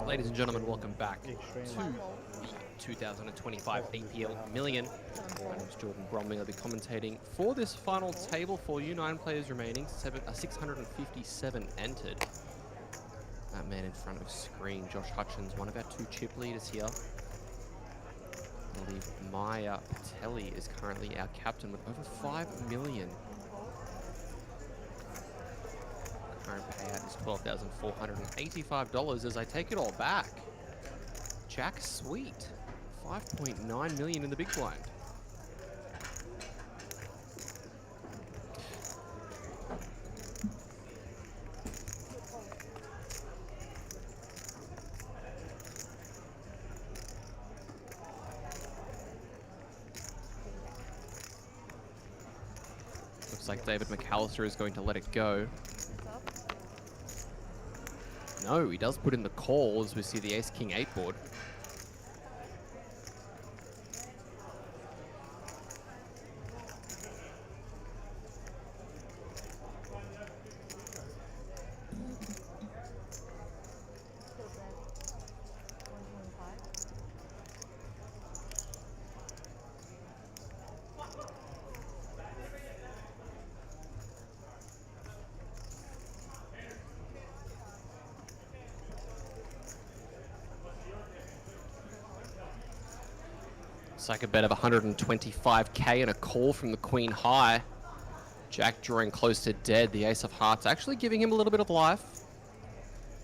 Ladies and gentlemen, welcome back to the 2025 APL Million. My name is Jordan Bromley. I'll be commentating for this final table for you. 9 players remaining, 657 entered. That man in front of screen, Josh Hutchins, one of our 2 chip leaders here. I believe Maya Patelli is currently our captain with over 5 million. Current payout is $12,485 as I take it all back. Jack Sweet, 5.9 million in the big blind. Looks like David McAllister is going to let it go. No, he does put in the call as we see the Ace-King-8 board. It's like a bet of 125k and a call from the Queen High. Jack drawing close to dead. The Ace of Hearts actually giving him a little bit of life.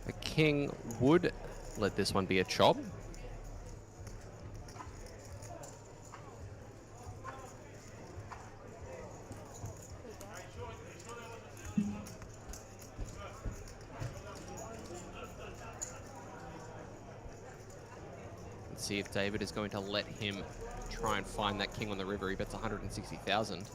The King would let this one be a chop. Let's see if David is going to let him try and find that king on the river. He bets 160,000.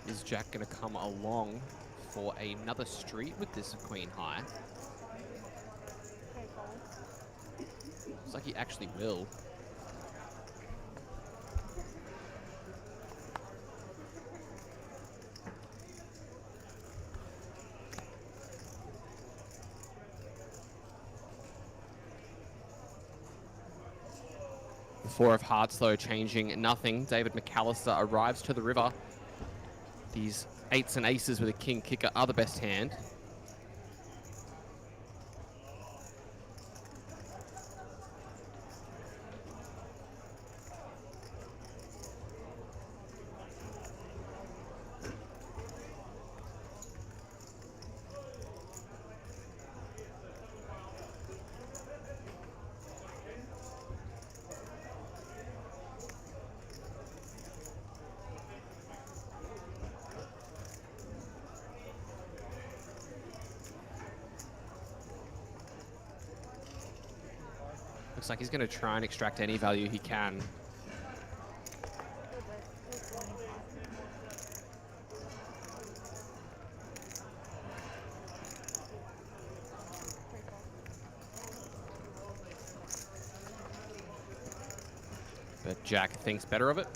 Is Jack going to come along for another street with this Queen High? Looks like he actually will. The 4 of Hearts, though, changing nothing. David McAllister arrives to the river. These 8s and aces with a king kicker are the best hand. Looks like he's going to try and extract any value he can. But Jack thinks better of it.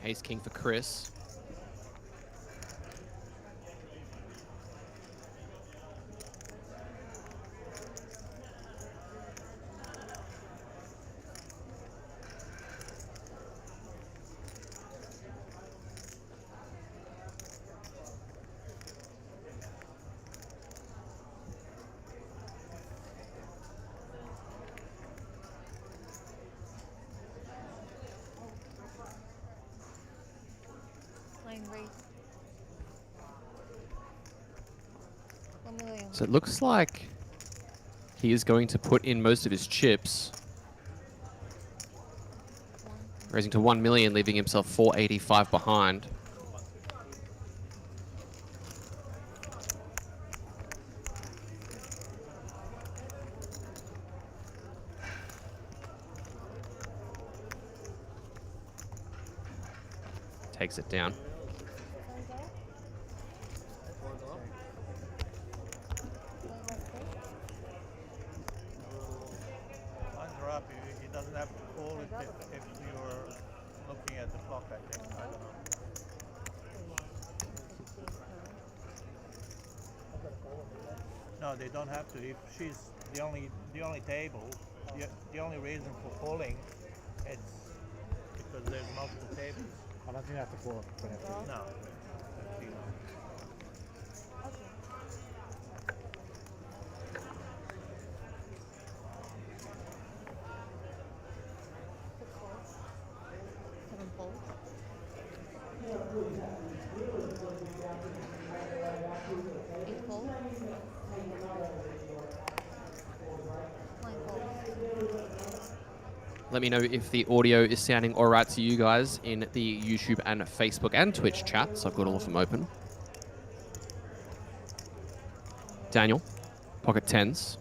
Ace king for Chris. So it looks like he is going to put in most of his chips, raising to 1 million, leaving himself 485 behind. Takes it down. He doesn't have to call it if you're looking at the clock, I think. I don't know. No, they don't have to. If she's the only table, the only reason for calling, it's because there's multiple tables. I don't think you have to call it. No. Let me know if the audio is sounding all right to you guys in the YouTube and Facebook and Twitch chats. I've got all of them open. Daniel, pocket tens.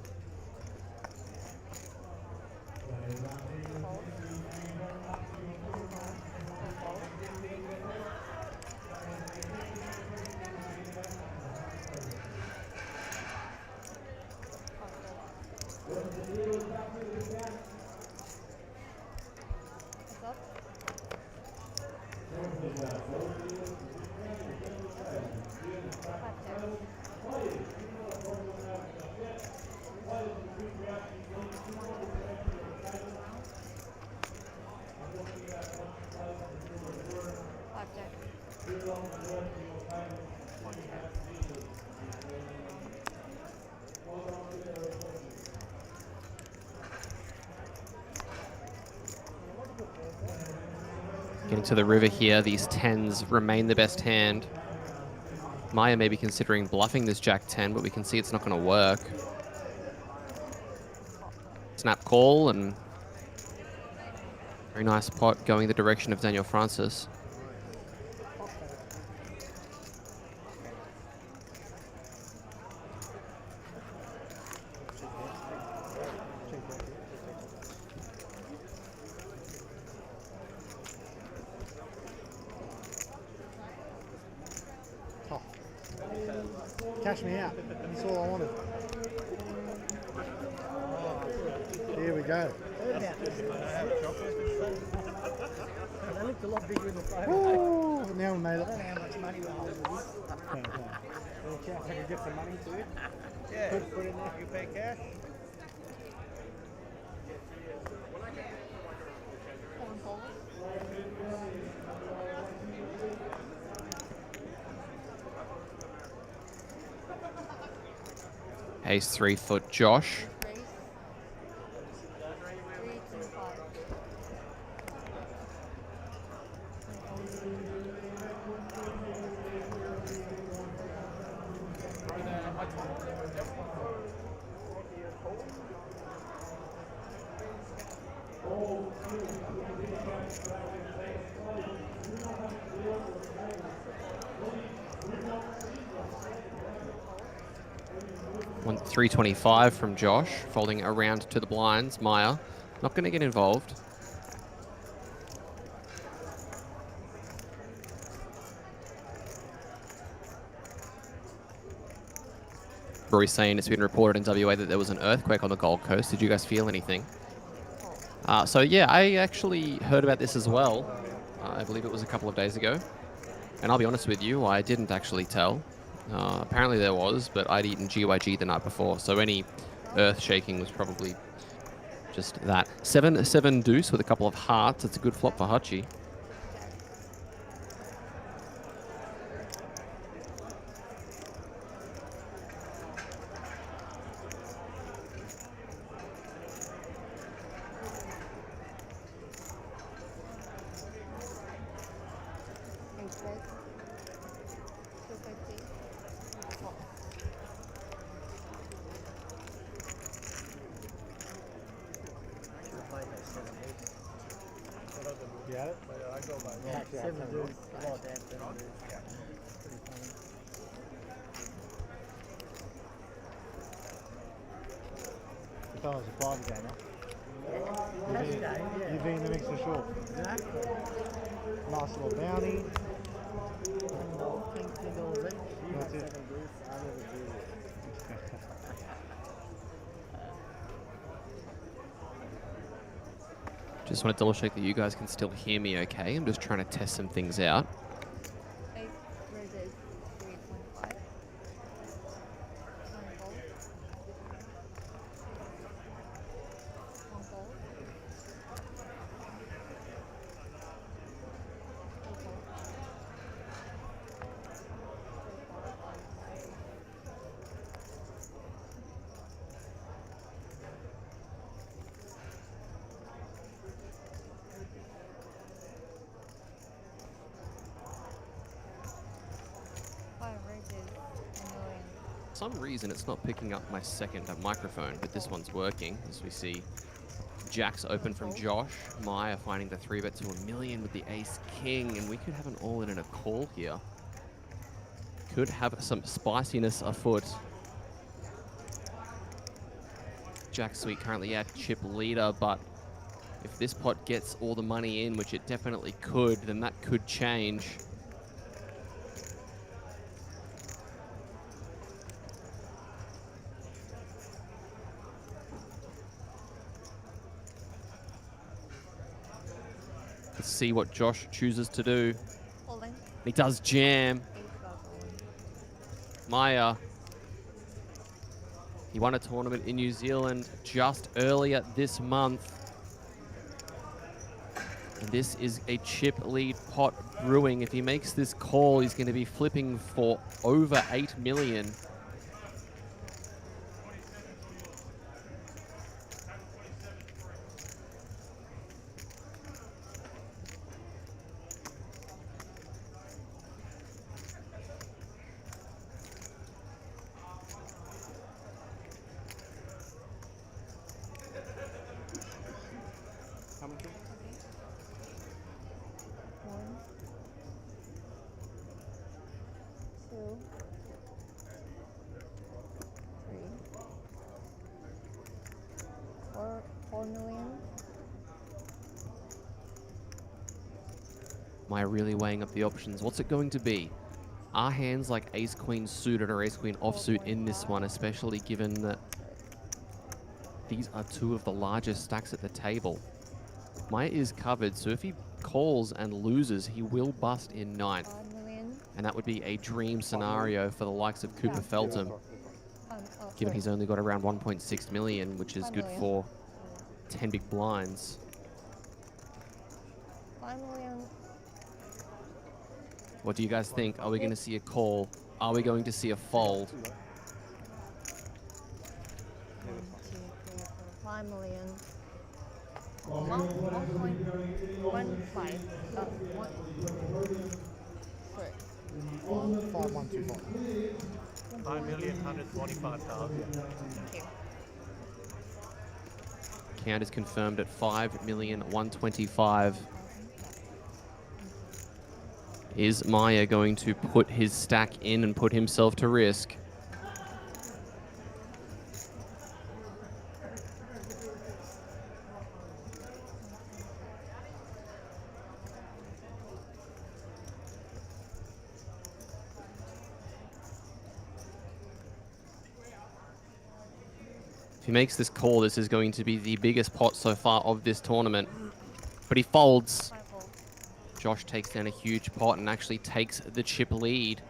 Getting to the river here, these tens remain the best hand. Maya may be considering bluffing this Jack 10, but we can see it's not going to work. Snap call, and very nice pot going the direction of Daniel Francis. Cash me out. That's all I wanted. Here we go. They looked a lot bigger in the photo. Ooh, now we made I it. don't know how much money we're holding with this. Can you get some money to it? Yeah. Put it in there. You pay cash? Ace 3 for Josh. One 325 from Josh, folding around to the blinds. Maya, not going to get involved. Rory's saying it's been reported in WA that there was an earthquake on the Gold Coast. Did you guys feel anything? So yeah, I actually heard about this as well. I believe it was a couple of days ago. And I'll be honest with you, I didn't actually tell. Apparently there was, but I'd eaten GYG the night before, so any earth shaking was probably just that. 7-7 deuce with a couple of hearts. It's a good flop for Hutchie. You had it? I go by Yeah, roll. 7 deuce. Well, damn, 7 deuce. Yeah. Pretty funny. If that was a 5 gamer. That's game, yeah. You've been the mix for sure. Exactly. Nice little bounty. King $10 each. You That's had it. 7 deuce. I never do it. Just want to double check that you guys can still hear me okay. I'm just trying to test some things out. 8 raises 3.5. One fold. For some reason, it's not picking up my second microphone, but this one's working, as we see jacks open from Josh. Maya finding the 3-bet to $1 million with the ace-king, and we could have an all-in and a call here. Could have some spiciness afoot. Jack Sweet currently at chip leader, but if this pot gets all the money in, which it definitely could, then that could change. Let's see what Josh chooses to do. Holding. He does jam. 8 bucks all in. Maya. He won a tournament in New Zealand just earlier this month. And this is a chip lead pot brewing. If he makes this call, he's going to be flipping for over 8 million. How much? 1, 2, 3, 4 million. Am I really weighing up the options? What's it going to be? Are hands like ace-queen suited or ace-queen offsuit in this one, especially given that these are two of the largest stacks at the table? Maya is covered, so if he calls and loses, he will bust in ninth. 5 million. And that would be a dream scenario for the likes of Cooper Feltham, given he's only got around 1.6 million, which is 5 good million. for 10 big blinds. 5 million. What do you guys think? Are we going to see a call? Are we going to see a fold? 1, 2, 3, 4, 5 million. 1.15. 5125. 5,125,000. Thank you. Count is confirmed at 5,125,000. Is Maya going to put his stack in and put himself to risk? If he makes this call, this is going to be the biggest pot so far of this tournament. But he folds. 5 fold. Josh takes down a huge pot and actually takes the chip lead.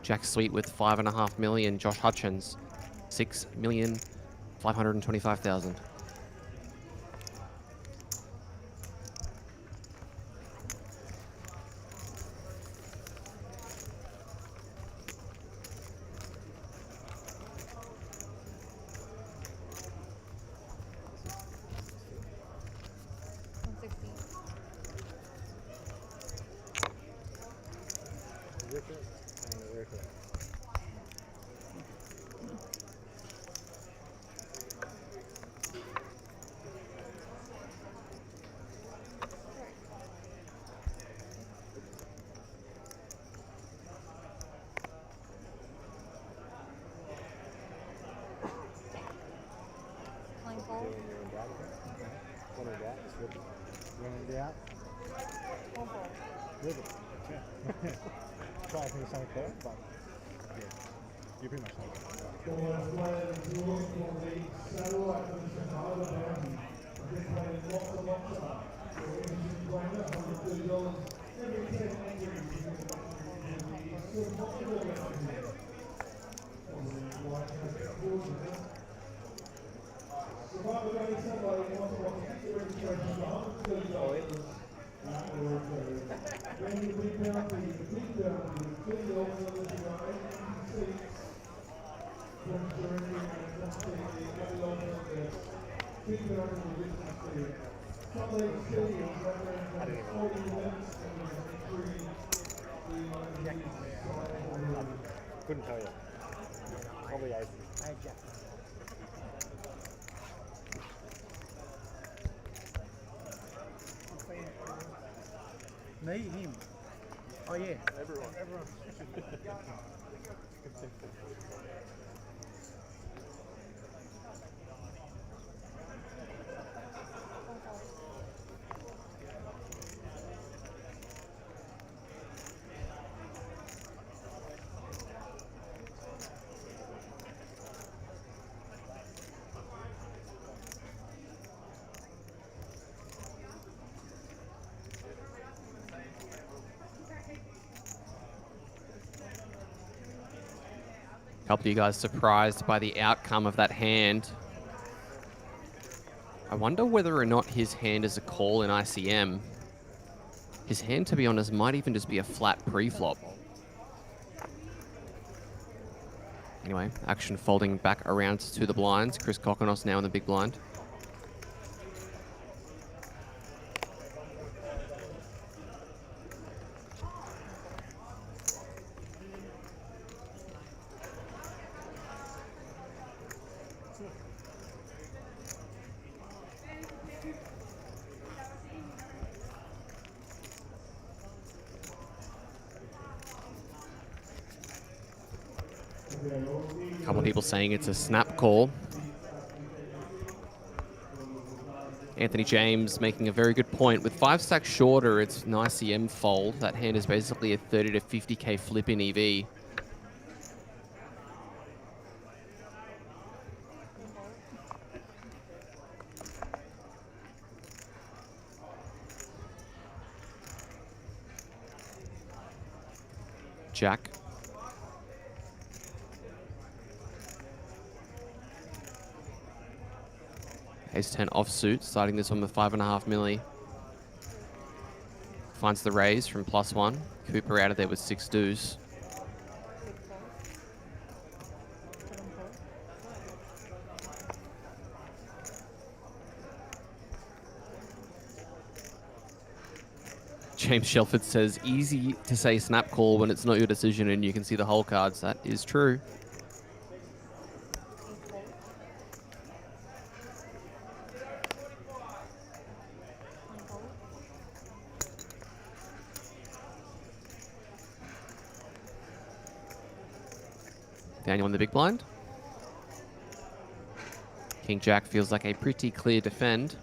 Jack Sweet with 5.5 million. Josh Hutchins, 6,525,000. Richard and Richard. Line fold. When you're in doubt, when in doubt, just rip it. When in doubt, Fold fold. rip it. Yeah. Try to think of something clever, but yeah, you pretty much know it. Couldn't tell you. Probably 80. Me, him. Oh yeah. Everyone. A couple of you guys surprised by the outcome of that hand. I wonder whether or not his hand is a call in ICM. His hand, to be honest, might even just be a flat pre-flop. Anyway, action folding back around to the blinds. Chris Kokonos now in the big blind. A couple of people saying it's a snap call. Anthony James making a very good point. With 5 stacks shorter, it's an ICM fold. That hand is basically a 30 to 50k flip in EV. Jack. Ace 10 offsuit, starting this one with 5.5 milli. Finds the raise from +1. Cooper out of there with 6 deuce. James Shelford says, easy to say snap call when it's not your decision and you can see the hole cards. That is true. Daniel in the big blind. King Jack feels like a pretty clear defend.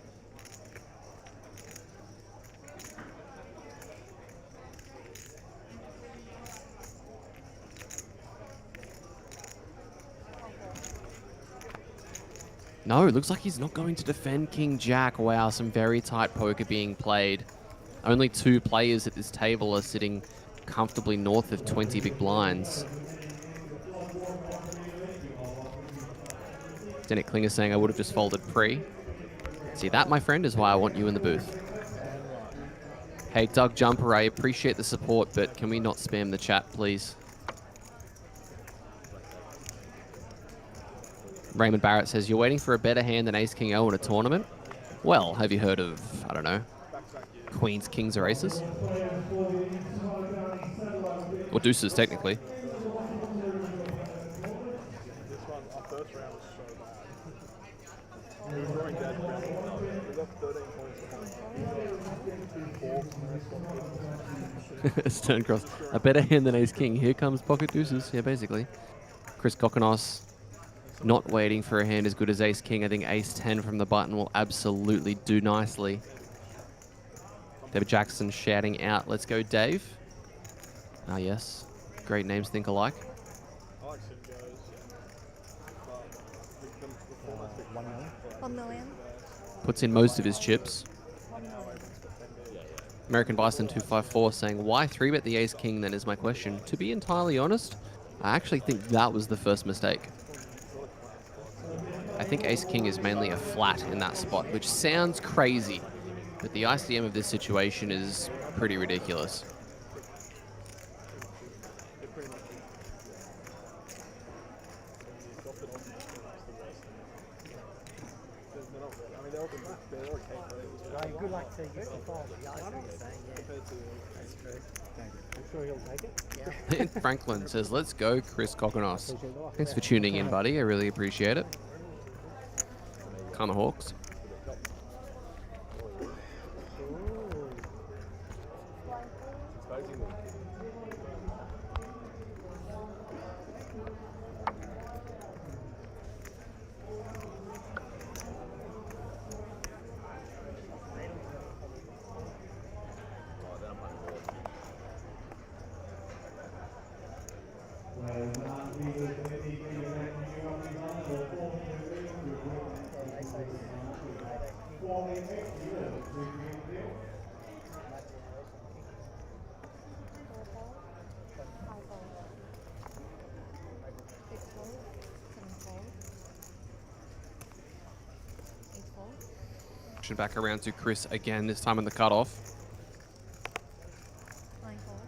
No, it looks like he's not going to defend King Jack. Wow, some very tight poker being played. Only 2 players at this table are sitting comfortably north of 20 big blinds. Dennett Klinger saying I would have just folded pre. See, that, my friend, is why I want you in the booth. Hey, Doug Jumper, I appreciate the support, but can we not spam the chat, please? Raymond Barrett says, you're waiting for a better hand than Ace King O in a tournament? Well, have you heard of, I don't know, Queens, Kings, or Aces? Or Deuces, technically. This one, our first round was so bad. We were drawing dead round 1. We got 13 points. Stern cross. A better hand than Ace King. Here comes pocket deuces. Yeah, basically. Chris Kokonos not waiting for a hand as good as Ace King. I think Ace 10 from the button will absolutely do nicely. David Jackson shouting out, let's go, Dave. Ah, yes. Great names think alike. I like Sim goes. But 1 million. 1 million. Puts in most of his chips. 1 million. American Bison 254 saying, why 3-bet the Ace King then is my question. To be entirely honest, I actually think that was the first mistake. I think Ace King is mainly a flat in that spot, which sounds crazy, but the ICM of this situation is pretty ridiculous. Good luck to you for folding. Yeah, I see what you're saying. Yeah, that's true. I'm sure he'll take it. Yeah. Franklin says, let's go, Chris Kokonos. Thanks for tuning in, buddy. I really appreciate it. Karma Hawks. Back around to Chris again, this time on the cutoff. 9 fold.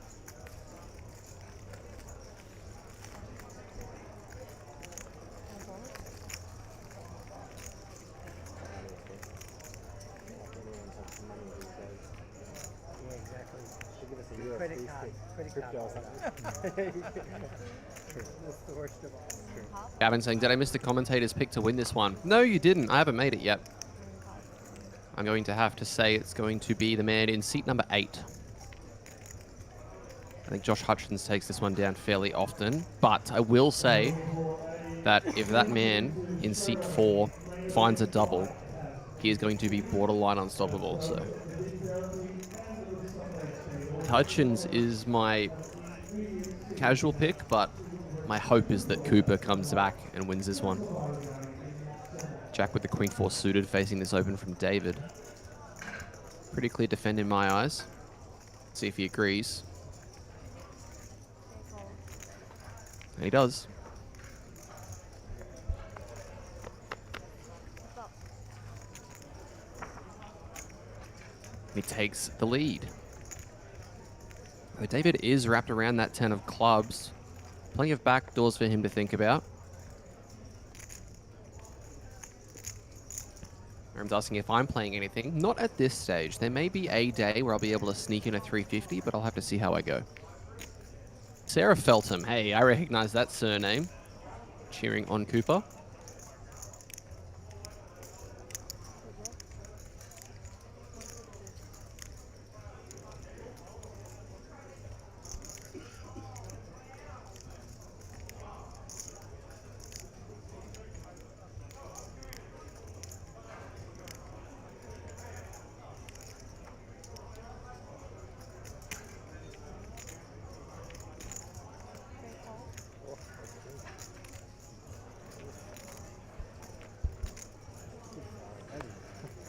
10 fold. Yeah, exactly. Credit card. What's the worst of all? Gavin saying, did I miss the commentator's pick to win this one? No, you didn't. I haven't made it yet. I'm going to have to say it's going to be the man in seat number 8. I think Josh Hutchins takes this one down fairly often, but I will say that if that man in seat 4 finds a double, he is going to be borderline unstoppable. So Hutchins is my casual pick, but my hope is that Cooper comes back and wins this one. Jack with the Queen 4 suited facing this open from David. Pretty clear defend in my eyes. See if he agrees. And he does. He takes the lead. David is wrapped around that 10 of clubs. Plenty of back doors for him to think about. I'm asking if I'm playing anything. Not at this stage. There may be a day where I'll be able to sneak in a 350, but I'll have to see how I go. Sarah Feltham. Hey, I recognize that surname. Cheering on Cooper.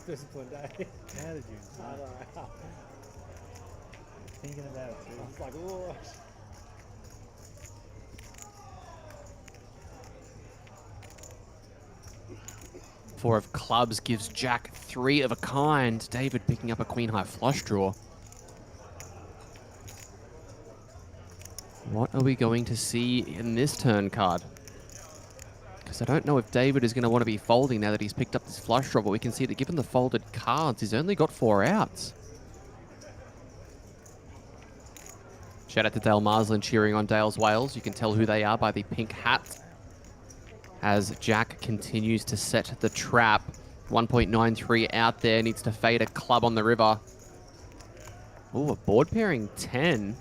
Disciplined, eh? How did you? I don't know. thinking about it too. It's like, oh. 4 of clubs gives Jack 3 of a kind. David picking up a queen high flush draw. What are we going to see in this turn card? Because I don't know if David is going to want to be folding now that he's picked up this flush draw, but we can see that given the folded cards, he's only got 4 outs. Shout out to Dale Marslin cheering on Dale's Wales. You can tell who they are by the pink hat. As Jack continues to set the trap. 1.93 out there, needs to fade a club on the river. Oh, a board pairing 10.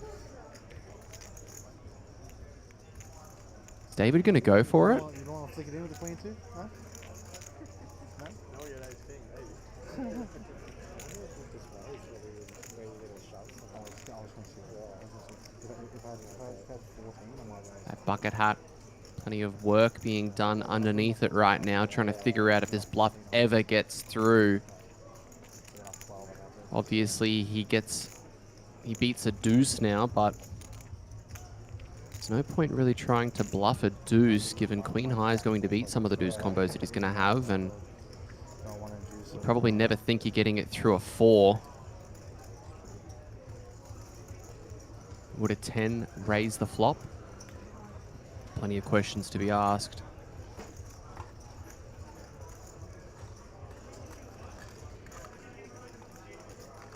Is David going to go for it? You don't want to flick it in with the queen too? No? No? No, you're nice thing, maybe. If I had 14, I might raise. That bucket hat. Plenty of work being done underneath it right now, trying to figure out if this bluff ever gets through. Obviously, he beats a deuce now, but there's no point really trying to bluff a deuce, given queen high is going to beat some of the deuce combos that he's going to have, and you probably never think you're getting it through a 4. Would a 10 raise the flop? Plenty of questions to be asked.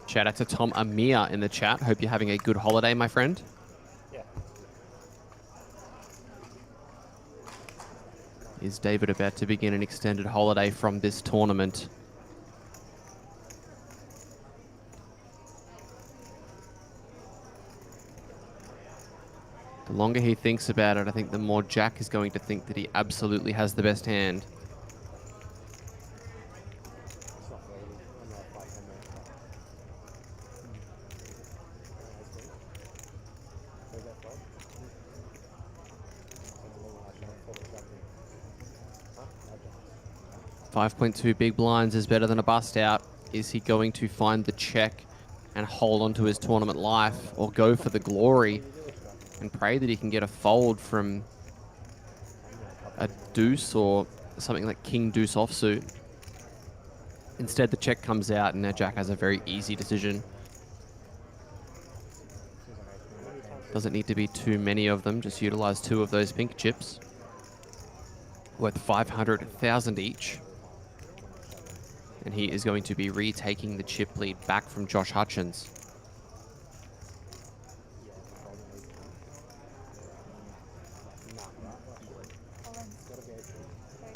Shout out to Tom Amir in the chat. Hope you're having a good holiday, my friend. Yeah. Is David about to begin an extended holiday from this tournament? The longer he thinks about it, I think the more Jack is going to think that he absolutely has the best hand. It's not really. I'm not like him. Is that fun? 5.2 big blinds is better than a bust out. Is he going to find the check and hold on to his tournament life, or go for the glory and pray that he can get a fold from a deuce or something like king deuce offsuit? Instead, the check comes out, and now Jack has a very easy decision. Doesn't need to be too many of them, just utilize 2 of those pink chips. Worth 500,000 each. And he is going to be retaking the chip lead back from Josh Hutchins.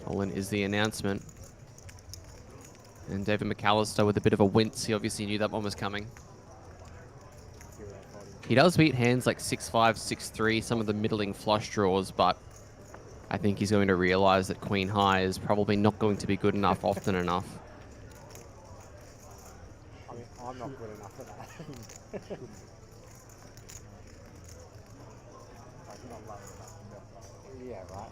Olin is the announcement. And David McAllister with a bit of a wince. He obviously knew that one was coming. He does beat hands like 6-5, 6-3, some of the middling flush draws, but I think he's going to realize that queen high is probably not going to be good enough often enough. I mean, I'm not good enough for that. Like, not low enough. Yeah, right.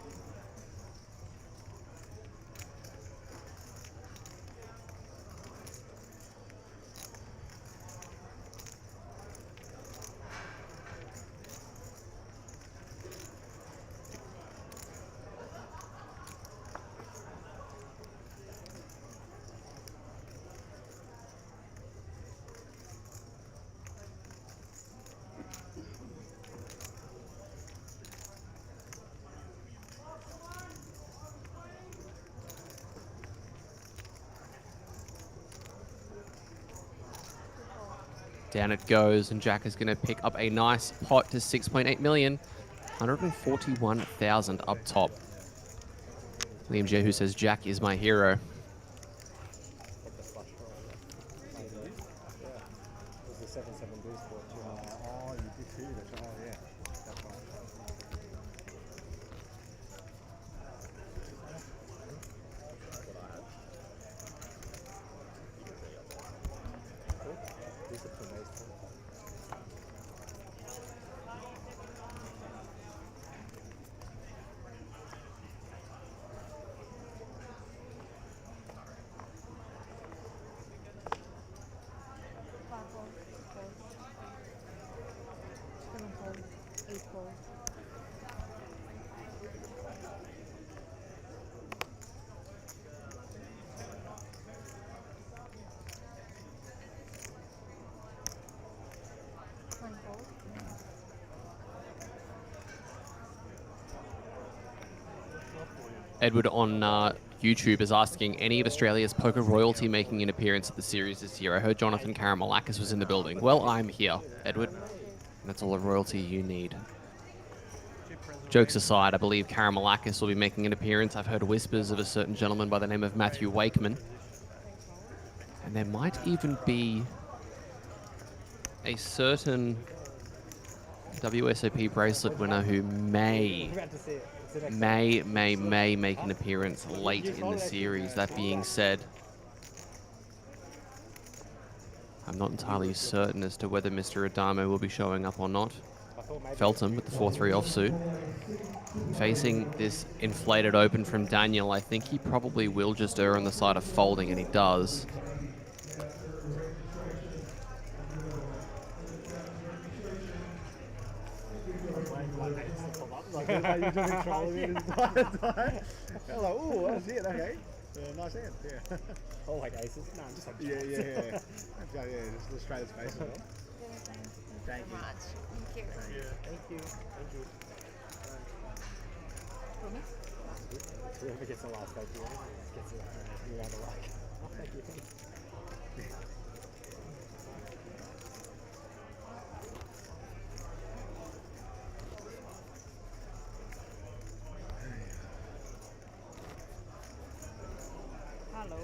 Down it goes, and Jack is going to pick up a nice pot to 6.8 million. 141,000 up top. Liam Jehu says, Jack is my hero. There's a 7-7 deuce board too. Oh, you did too. That's right. Yeah. That's right. These are from those two. Edward on YouTube is asking, any of Australia's poker royalty making an appearance at the series this year? I heard Jonathan Karamalakis was in the building. Well, I'm here, Edward. And that's all the royalty you need. Jokes aside, I believe Karamalakis will be making an appearance. I've heard whispers of a certain gentleman by the name of Matthew Wakeman. And there might even be a certain WSOP bracelet winner who may make an appearance late in the series. That being said, I'm not entirely certain as to whether Mr. Adamo will be showing up or not. Feltham with the 4-3 offsuit. Facing this inflated open from Daniel, I think he probably will just err on the side of folding, and he does. Like, you're just controlling it his entire time. I was like, ooh, that's it, okay. Nice hand, yeah. Oh, like aces? No, I'm just like Yeah, just the straight space as well. Thank you. Much. Thank you. Thank you. Thank you. Promise? Whoever gets the last vote, gets a round of like. Oh, thank you. Hello.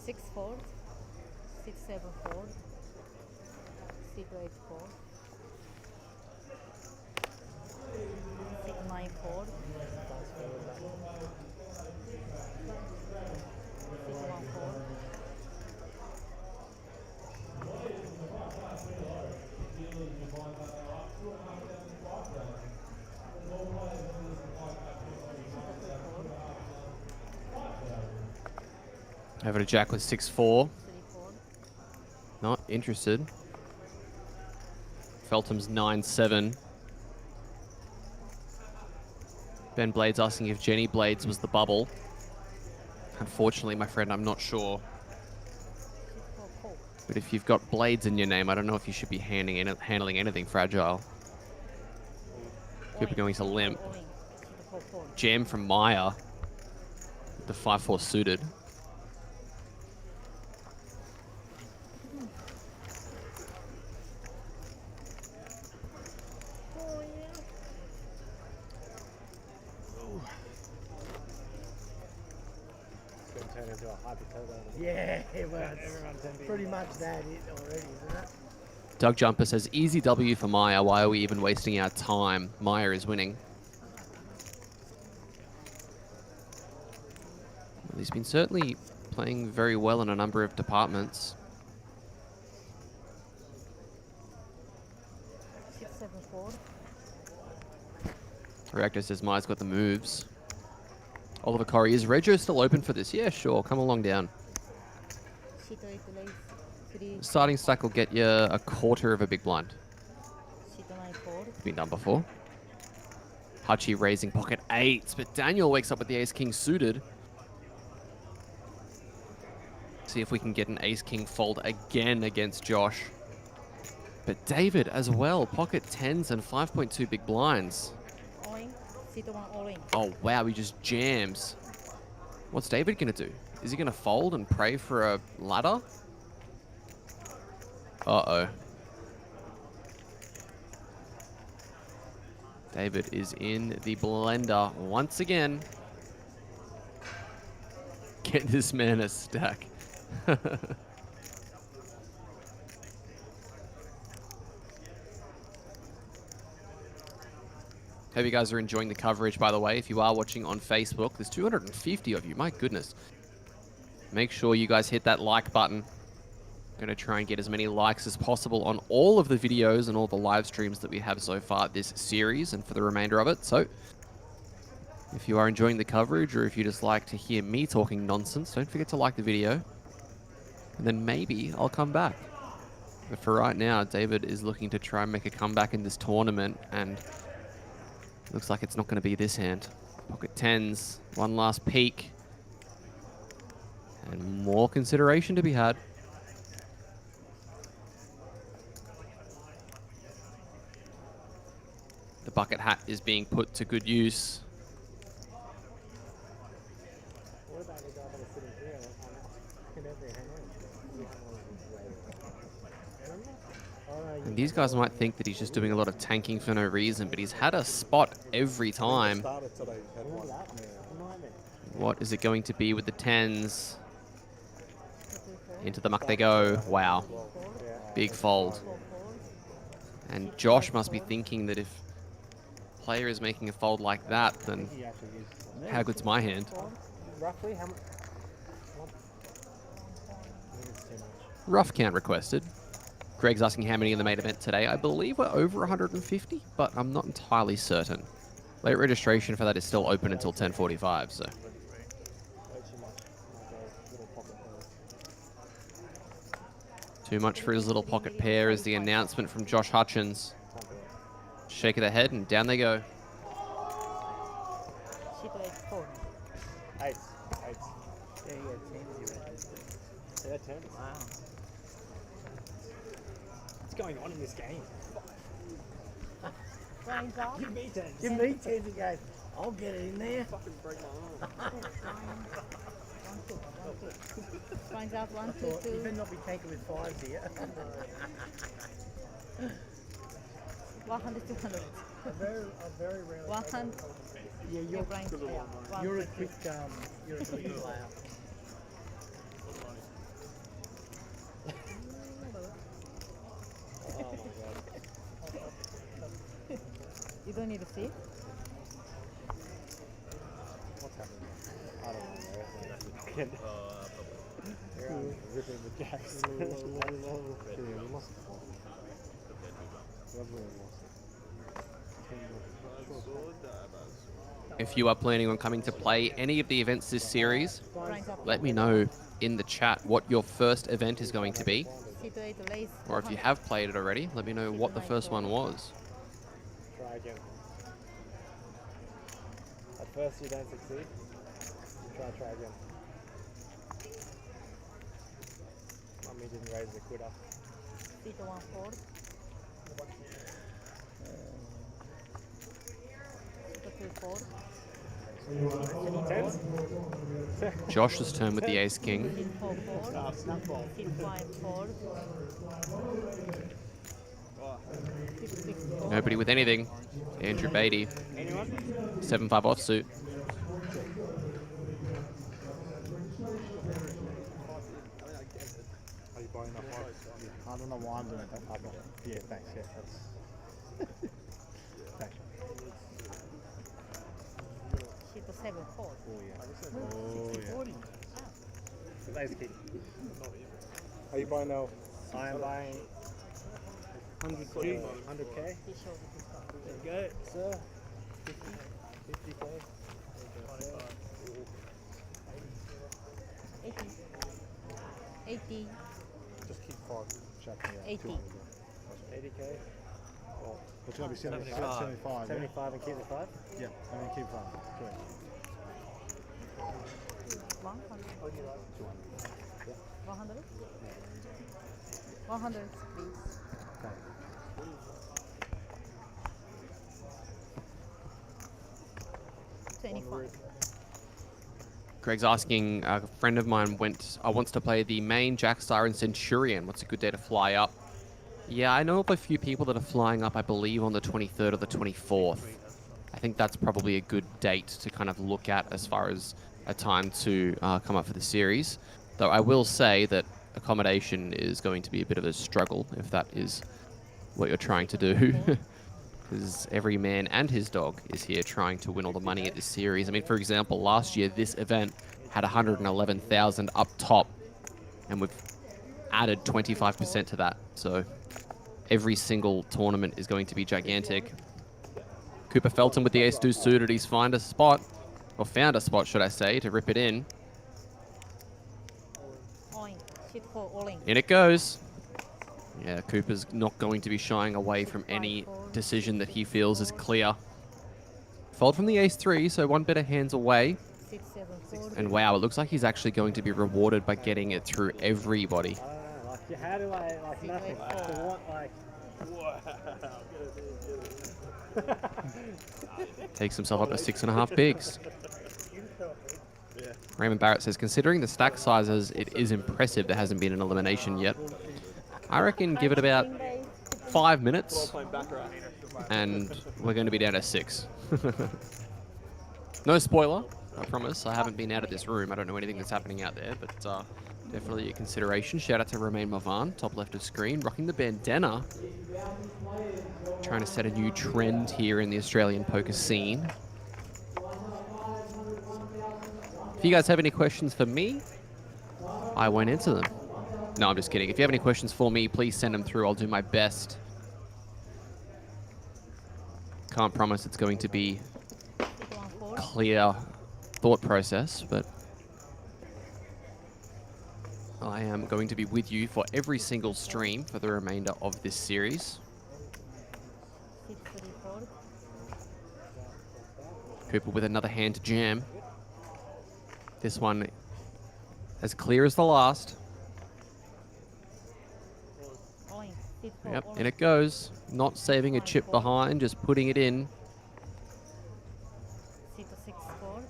6-4, 6-7-4, 6-8-4, 6-9-4, 6-1-4. Over to Jack with 6-4. Not interested. Feltham's 9-7. Ben Blades asking if Jenny Blades was the bubble. Unfortunately, my friend, I'm not sure. But if you've got Blades in your name, I don't know if you should be handling anything fragile. Could be going to limp. Jam from Maya. The 5-4 suited. Yeah, well, it's pretty much that already, isn't it? Doug Jumper says, easy W for Maya. Why are we even wasting our time? Maya is winning. Well, he's been certainly playing very well in a number of departments. 6-7-4. Reactor says Maya's got the moves. Oliver Corey, is Rego still open for this? Yeah, sure. Come along down. Starting stack will get you a quarter of a big blind. It's been done before. Hachi raising pocket eights, but Daniel wakes up with the ace-king suited. See if we can get an ace-king fold again against Josh. But David as well, pocket 10s and 5.2 big blinds. Oh wow, he just jams. What's David gonna do? Is he gonna fold and pray for a ladder? Uh-oh. David is in the blender once again. Get this man a stack. Hope you guys are enjoying the coverage, by the way. If you are watching on Facebook, there's 250 of you. My goodness. Make sure you guys hit that like button. Going to try and get as many likes as possible on all of the videos and all the live streams that we have so far this series and for the remainder of it. So if you are enjoying the coverage or if you just like to hear me talking nonsense, don't forget to like the video. And then maybe I'll come back. But for right now, David is looking to try and make a comeback in this tournament, and looks like it's not going to be this hand. Pocket tens. One last peek. And more consideration to be had. The bucket hat is being put to good use. What about the guy that was sitting here? And these guys might think that he's just doing a lot of tanking for no reason, but he's had a spot every time. What is it going to be with the tens? Into the muck they go. Wow. Big fold. And Josh must be thinking that if player is making a fold like that, then how good's my hand? Roughly how much? Rough count requested. Greg's asking how many in the main event today. I believe we're over 150, but I'm not entirely certain. Late registration for that is still open until 10:45, so. Too much for his little pocket pair is the announcement from Josh Hutchins. Shake of the head and down they go. Sheet 8 4. Eight. Yeah, you got 10, you reckon? Yeah, 10. Wow. What's going on in this game? Lines up. Give me 10. Give me 10 again. I'll get it in there. Fucking break my arm. Lines up. 1 2 You 2. better not be taking with 5s here. 100 200. I very rarely. 100. Yeah, You're blind. you're a quick player. You don't need a seat. What's happening? I don't know. Ripping the jacks. Yeah, we lost the ball. If you are planning on coming to play any of the events this series, Lines up. let me know in the chat what your first event is going to be. Sheet 8 lace. Or if you have played it already, let me know what the first one was. Try again. At first you don't succeed. You try again. Mummy didn't raise the quitter. Sheet 1 4. Sheet 2 4. Tens? Josh's turn with the ace king. Sheet 4 4. Sheet 5 4. Sheet 6 4. Nobody with anything. Andrew Beatty. Anyone? 7-5 offsuit. Are you buying that one? I don't know why I'm doing that. Yeah, thanks. Yeah, that's. Thanks. Sheet 7 4. Oh yeah. Oh yeah. Nice kid. Are you buying now? I am buying 100K. He showed it. There you go, sir. 50K. 80. 80. Just keep 5. Shut me out. 80. 80K. Oh, it's going to be 75. 75. 75 and keep the 5? Yeah, and then keep 5. Correct. 100. 200. 100? 100, please. Okay. 25. Greg's asking, a friend of mine wants to play the main Jackstar and Centurion. What's a good day to fly up? Yeah, I know of a few people that are flying up, I believe, on the 23rd or the 24th. I think that's probably a good date to kind of look at as far as a time to come up for the series. Though I will say that accommodation is going to be a bit of a struggle if that is what you're trying to do. Because every man and his dog is here trying to win all the money at this series. I mean, for example, last year this event had 111,000 up top, and we've added 25% to that. So every single tournament is going to be gigantic. Cooper Felton with the ace-2 suited. He's found a spot, should I say, to rip it in. Oink. Sheet 4 all in. In it goes. Yeah, Cooper's not going to be shying away from any decision that he feels is clear. fold from the ace-3, so one better hands away. 6, 7, 4. And wow, it looks like he's actually going to be rewarded by getting it through everybody. I don't know, like, how do I, like, nothing. To what, like, Takes himself up to 6.5 bigs. Raymond Barrett says, considering the stack sizes, it is impressive there hasn't been an elimination yet. I reckon give it about 5 minutes, and we're going to be down to 6. No spoiler, I promise. I haven't been out of this room. I don't know anything that's happening out there, but definitely a consideration. Shout out to Romain Mavan, top left of screen, rocking the bandana. Trying to set a new trend here in the Australian poker scene. If you guys have any questions for me, I won't answer them. No, I'm just kidding. If you have any questions for me, please send them through. I'll do my best. Can't promise it's going to be clear thought process, but I am going to be with you for every single stream for the remainder of this series. 6, 3, 4. Cooper with another hand to jam. This one as clear as the last. All in. 6, 4. Yep, all and it goes. Not saving a chip behind, just putting it in. 6, 6, 4.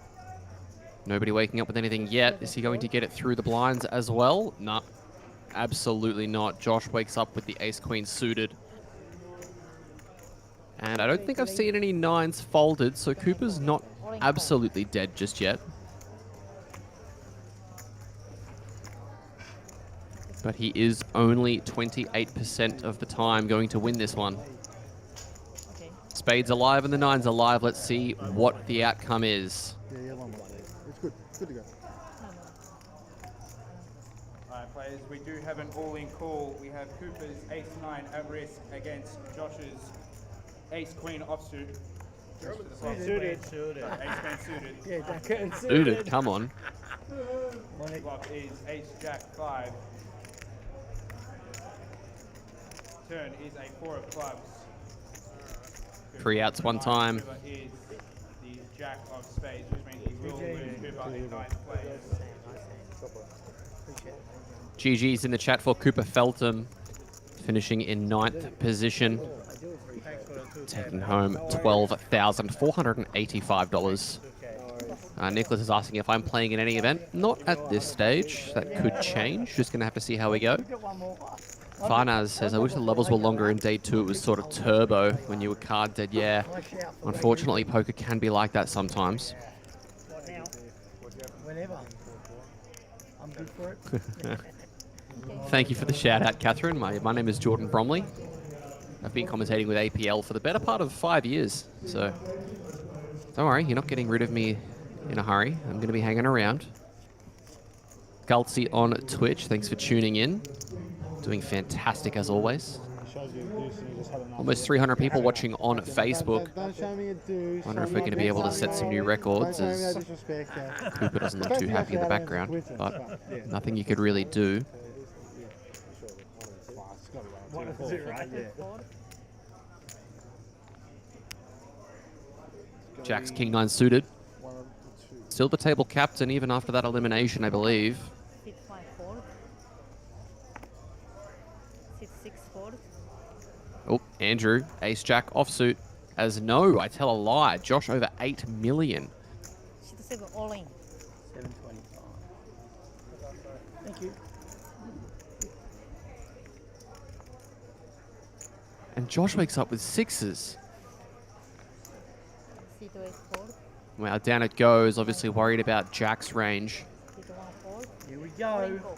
Nobody waking up with anything yet. Is he going to get it through the blinds as well? Nah, absolutely not. Josh wakes up with the ace-queen suited. And I don't think I've seen any 9s folded, so Cooper's not absolutely dead just yet. But he is only 28% of the time going to win this one. Okay. Spades alive and the 9s alive. Let's see what the outcome is. Yeah, one more. It's good. Good to go. Alright players, we do have an all-in call. We have Cooper's ace-9 at risk against Josh's ace-queen offsuit. Suited. Suited. Ace-queen suited. yeah, Jack and Suited, come on. Flop is ace-jack-5. Turn is a 4 of clubs. 3 outs one time. Cooper is the jack of spades, which means he will lose Cooper in 9th place. GG's in the chat for Cooper Feltham, finishing in 9th position, taking home $12,485. Nicholas is asking if I'm playing in any event. Not at this stage. That could change. Just going to have to see how we go. Farnaz says, I wish the levels were longer in day 2. It was sort of turbo when you were card dead. Yeah, unfortunately, poker can be like that sometimes. Whenever. I'm good for it. Thank you for the shout out, Catherine. My name is Jordan Bromley. I've been commentating with APL for the better part of 5 years. So don't worry, you're not getting rid of me in a hurry. I'm going to be hanging around. Gultzy on Twitch, thanks for tuning in. Doing fantastic as always. Almost 300 people watching on Facebook. Wonder if we're going to be able to set some new records, as Cooper doesn't look too happy in the background, but nothing you could really do. Is it right? Jack's King-9 suited. Still the table captain even after that elimination, I believe. 6, 5, 4. 6, 6, 4. Oh, Andrew, ace-jack offsuit. As no, I tell a lie. Josh over 8 million. 6, 7, all in. 725. Thank you. And Josh wakes up with 6s. 6, 8, 4. Well, down it goes. Obviously worried about Jack's range. 6, 1, 4. Here we All in, go. go.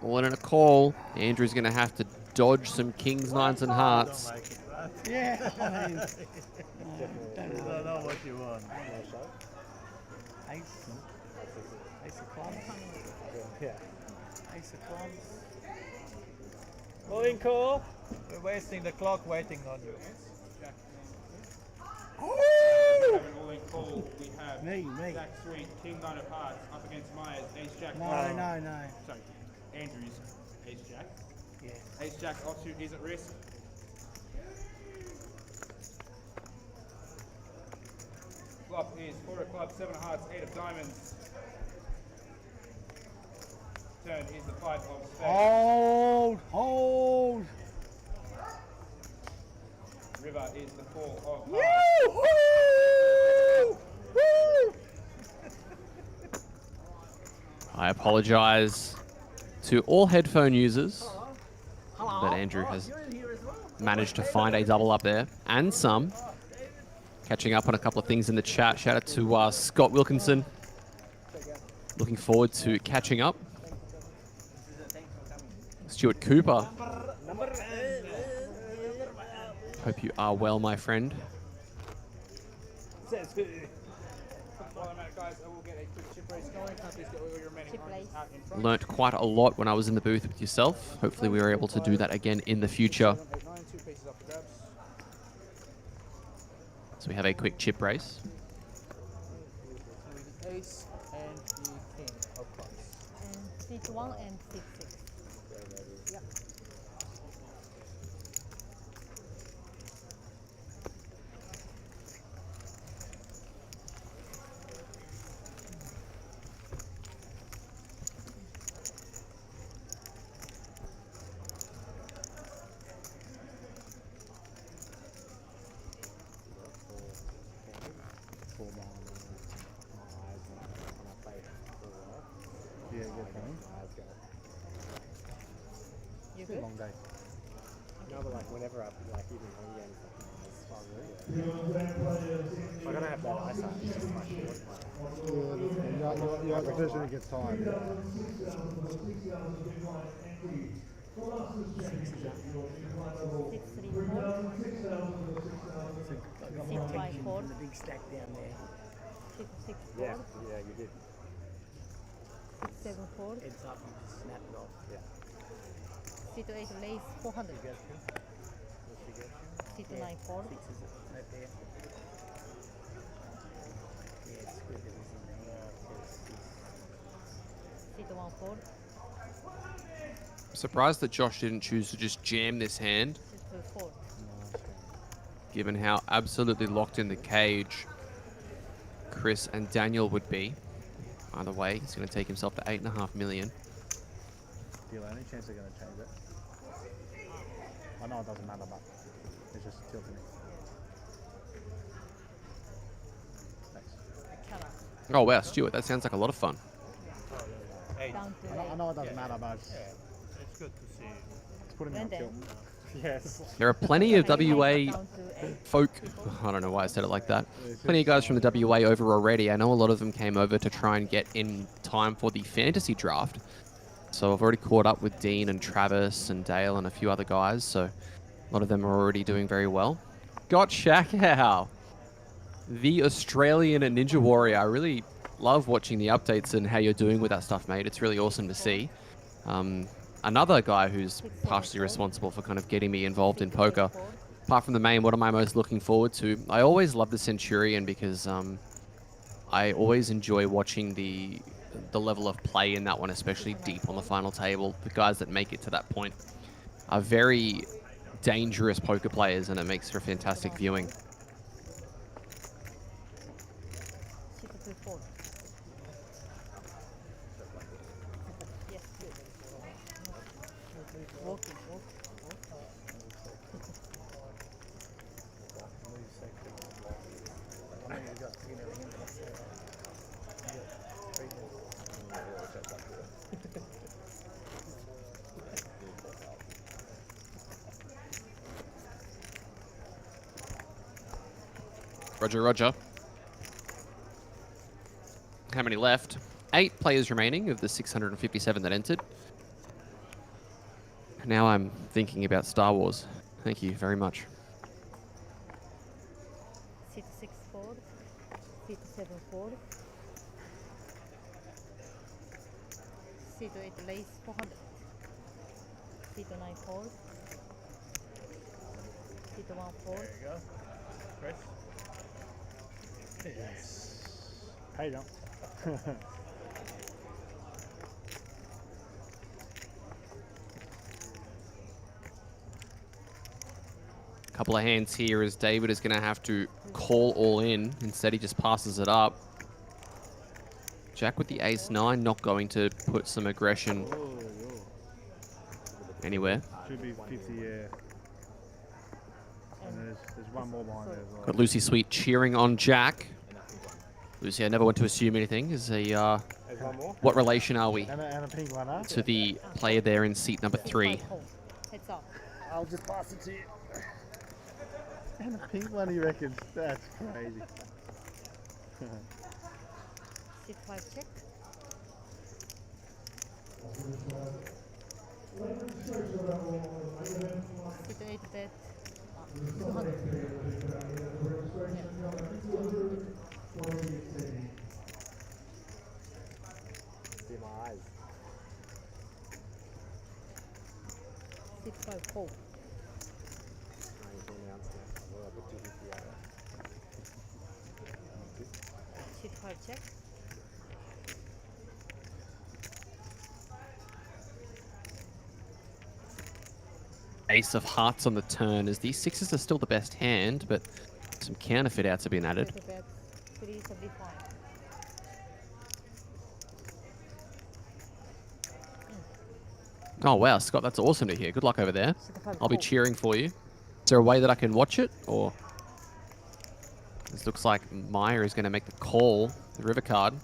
All in a call. Andrew's going to have to dodge some kings, 9s, and hearts. Yeah, I mean, You don't know what you want. ace. Ace of clubs. Ace of clubs. All-in call. We're wasting the clock waiting on you. We have an all-in call. We have Me. Jack Sweet, King 9 of hearts up against Myers, ace-jack. No. Sorry, Andrews, ace-jack. Yeah. Ace-jack offsuit is at risk. is 4 of clubs, 7 of hearts, 8 of diamonds. Turn is the 5 of spades. Hold. River is the 4 of hearts. I apologize to all headphone users, but Andrew has managed to find a double up there and some. Catching up on a couple of things in the chat. Shout out to Scott Wilkinson. Looking forward to catching up. Stuart Cooper. Hope you are well, my friend. While I'm at it, guys, I will get a quick chip race going. Please get all your remaining oranges out in front. Learnt quite a lot when I was in the booth with yourself. Hopefully we were able to do that again in the future. 7, 8, 9, 2 pieces off the grabs. So we have a quick chip race. The ace and the king of clubs. And seat 1 and seat 6. Yeah. Yeah, good thing. You It's a good? long day. No, but like whenever I like even home games, it's fun, really. I gotta have that eyesight. It's just my short. You have the vision it gets tired. Yeah. Seat 3, 4. Seat 5, 4. The big stack down there. Seat 6, 4. Yeah, you did. Seat 7, 4. Heads up, you just snap it off. Yeah. Seat 8, lace 400. Seat 9, 4. Six is right there. Yeah, it's good that he's in there. Seat 1, 4. Surprised that Josh didn't choose to just jam this hand, Seat 2, 4. given how absolutely locked in the cage Chris and Daniel would be. Either way, he's going to take himself to 8.5 million. Do you have any chance they're going to change it? I know it doesn't matter, but it's just tilting me. Thanks. Cannot. Oh wow, Stuart, that sounds like a lot of fun. Down to I know it doesn't matter, but it's It's good to see. putting me on Then tilt. Yes. There are plenty of WA down to 8. folk, I don't know why I said it like that. Plenty of guys from the WA over already. I know a lot of them came over to try and get in time for the fantasy draft. So I've already caught up with Dean and Travis and Dale and a few other guys. So a lot of them are already doing very well. Got Shakao, the Australian Ninja Warrior. I really love watching the updates and how you're doing with that stuff, mate. It's really awesome to see. Another guy who's partially responsible for kind of getting me involved in poker. Apart from the main, what am I most looking forward to? I always love the Centurion because I always enjoy watching the level of play in that one, especially deep on the final table. The guys that make it to that point are very dangerous poker players, and it makes for fantastic viewing. Seat 2, 4. Yes, good. Walking. Roger, roger. How many left? 8 players remaining of the 657 that entered. Now I'm thinking about Star Wars. Thank you very much. Seat 6, 4. Seat 7, 4. Seat 8, lace 400. Seat 9, 4. Seat 1, 4. There you go. Chris? Hey, don't. Couple of hands here as David is going to have to call all in. Instead, he just passes it up. Jack with the ace-9, not going to put some aggression anywhere. Should be 50, yeah. And there's one more behind there as well. Got Lucy Sweet cheering on Jack. Lucy, I never want to assume anything. Is a what relation are we And a pink one, huh? to the player there in seat number 3? Heads up. I'll just pass it to you. And a pink one, he reckons. That's crazy. Sit 5 check. Sit 8 bet. 200. See my eyes. Sit 5 call. Sit 5 check. Ace of hearts on the turn, as these 6s are still the best hand, but some counterfeit outs have been added. 30 bet. 375. Oh wow, Scott, that's awesome to hear. Good luck over there. Sit 5 I'll be call. cheering for you. Is there a way that I can watch it, or this looks like Maya is going to make the call, the river card.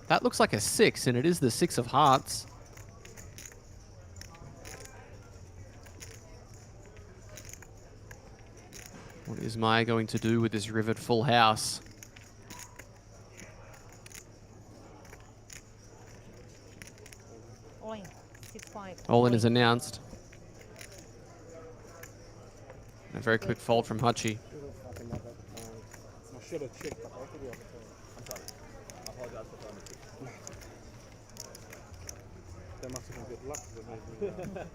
That looks like a 6, and it is the 6 of hearts. What is Maya going to do with this rivered full house? All in. Sit 5. All in is announced. A very quick fold from Hachi. I should have checked the property off the phone. I'm sorry. I apologize for throwing it. That must have been good luck that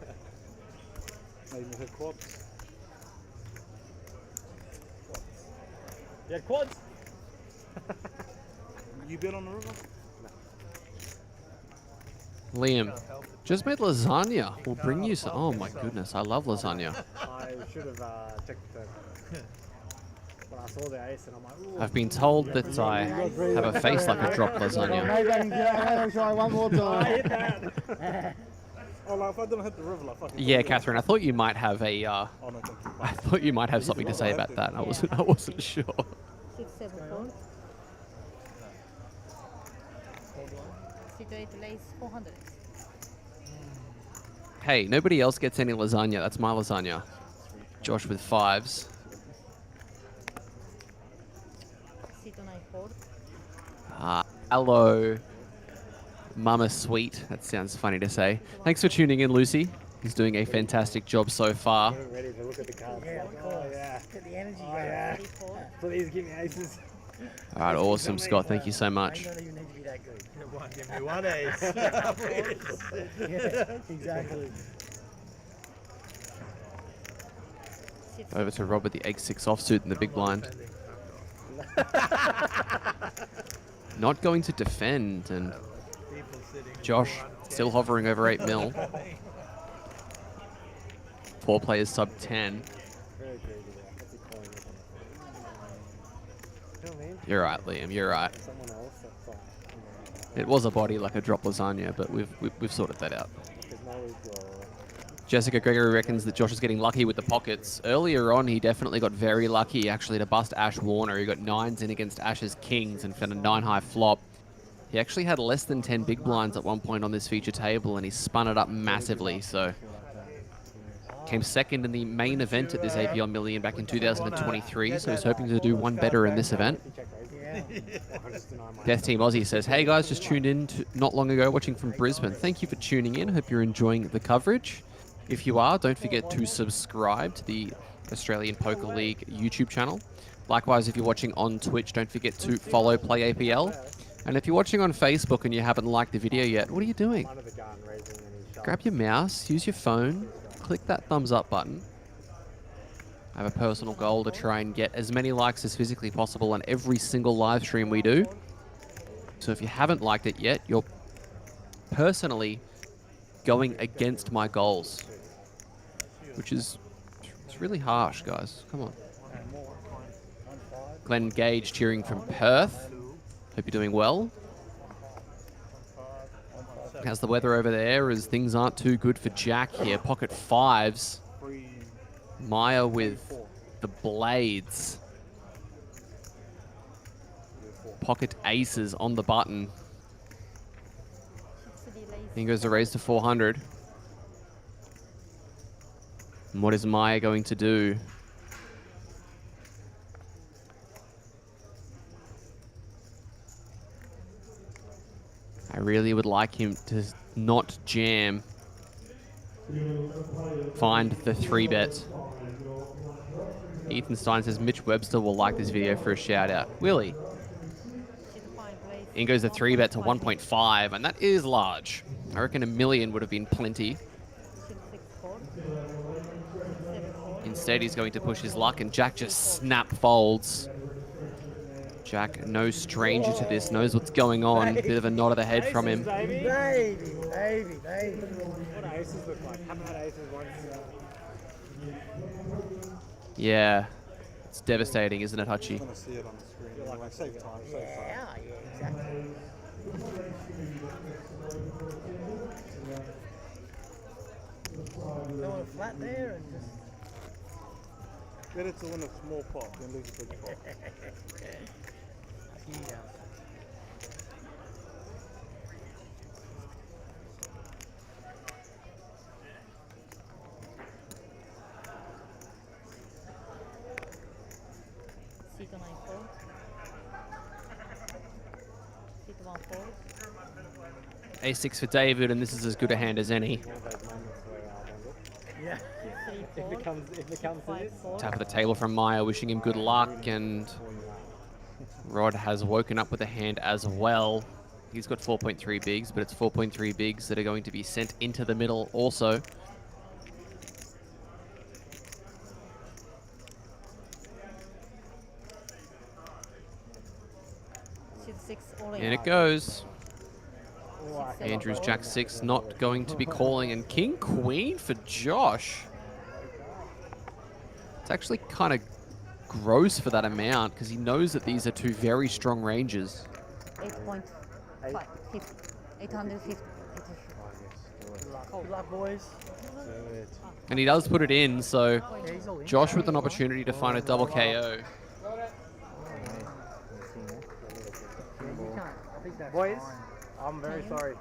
made me hit quads. You had quads? You been on the river? Liam, just made lasagna. We'll bring you some. Oh my goodness, I love lasagna. I should have checked the... When I saw the ace and I'm like, ooh. I've been told that I have a face like a dropped lasagna. Maybe I can get try one more time. I hit that. Oh, like if I didn't hit the river, like fucking... Yeah, Catherine, I thought you might have a. Oh, no, thank you. I thought you might have something to say about that. I wasn't sure. 6 7 call. Sit 8 lace 400. Hey, nobody else gets any lasagna. That's my lasagna. Josh with 5s. Sit 9 4. Hello, Mama Sweet. That sounds funny to say. Thanks for tuning in, Lucy. He's doing a fantastic job so far. Getting ready to look at the cards. Yeah, like, of course. oh, yeah. Get the energy Oh, going. yeah. 34. Please give me aces. All right, awesome, Scott. Thank you so much. I don't even need to be that good. Give me one ace. Yeah, exactly. Sit Over to Robert, the egg 6 offsuit in the big blind. Not going to defend, and People sitting Josh still hovering over 8 mil. 4 players sub 10. Very crazy there. What's he calling this on the phone? You know what I mean? You're right, Liam. You're right. Someone else that's like, you know, It was a body like a drop lasagna, but we've sorted that out. there's no withdrawal. Jessica Gregory reckons that Josh is getting lucky with the pockets. Earlier on, he definitely got very lucky, actually, to bust Ash Warner. He got 9s in against Ash's kings and found a 9-high flop. He actually had less than 10 big blinds at one point on this feature table, and he spun it up massively. So, came second in the main event at this APL Million back in 2023. So he's hoping to do one better in this event. Yeah. Death Team Aussie says, "Hey guys, just tuned in not long ago, watching from Brisbane. Thank you for tuning in. Hope you're enjoying the coverage. If you are, don't forget to subscribe to the Australian Poker League YouTube channel. Likewise, if you're watching on Twitch, don't forget to follow Play APL. And if you're watching on Facebook and you haven't liked the video yet, what are you doing? Under the gun raising and he's shoving. Grab your mouse, use your phone, click that thumbs up button. I have a personal goal to try and get as many likes as physically possible on every single live stream we do. So if you haven't liked it yet, you're personally going against my goals, which is It's really harsh, guys. Come on. And more. 1-5. Glenn Gage cheering from Perth. Hope you're doing well. 1-5. How's the weather over there? As things aren't too good for Jack here. Pocket fives. Maya with the blades. Pocket aces on the button. Here goes the raise to 400. And what is Maya going to do? I really would like him to not jam. Find the 3-bet. Ethan Stein says Mitch Webster will like this video for a shout out. Will he? In goes the 3-bet to 1.5, and that is large. I reckon $1 million would have been plenty. Instead, he's going to push his luck, and Jack just snap folds. Jack, no stranger to this, knows what's going on. Bit of a nod of the head from him. Baby. What do aces look like? Haven't had aces once. Yeah, it's devastating, isn't it, Hutchie? I'm going to see it on the screen. Like, save time, save time. Yeah, exactly. Go on flat there and just... Better to win a small pot than lose a big pot. Yeah. Seat on 9-4. Seat 1-4. A6 for David, and this is as good a hand as any. Yeah. If it comes to this. Tap of the table from Maya, wishing him good luck, and Rod has woken up with a hand as well. He's got 4.3 bigs, but it's 4.3 bigs that are going to be sent into the middle also. And it goes. Andrews Jack 6 not going to be calling, and King Queen for Josh. It's actually kind of gross for that amount because he knows that these are two very strong ranges. 850. Good luck, boys. And he does put it in, so Josh with an opportunity to find a double KO. Boys, I'm very sorry.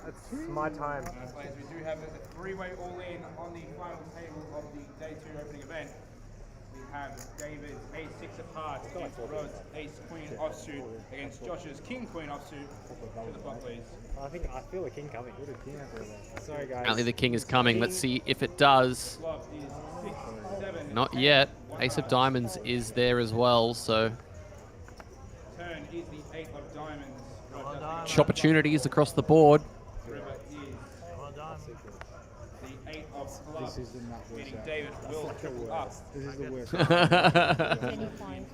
It's my time. Players, we do have a three-way all-in on the final table of the Day 2 opening event. We have David's Ace-6 of Hearts against Rod's Ace-Queen offsuit against Josh's King-Queen offsuit. To the pot, please. I feel the king coming. Sorry, guys. Apparently the king is coming. Let's see if it does. Flop is 6, 7. Not yet. Ace of Diamonds is there as well, so Turn is the 8 of Diamonds. Rod does opportunities across the board. the river is the 8 of Clubs. This is the nut worst Meaning out. David will triple up. This is the worst. Can you find?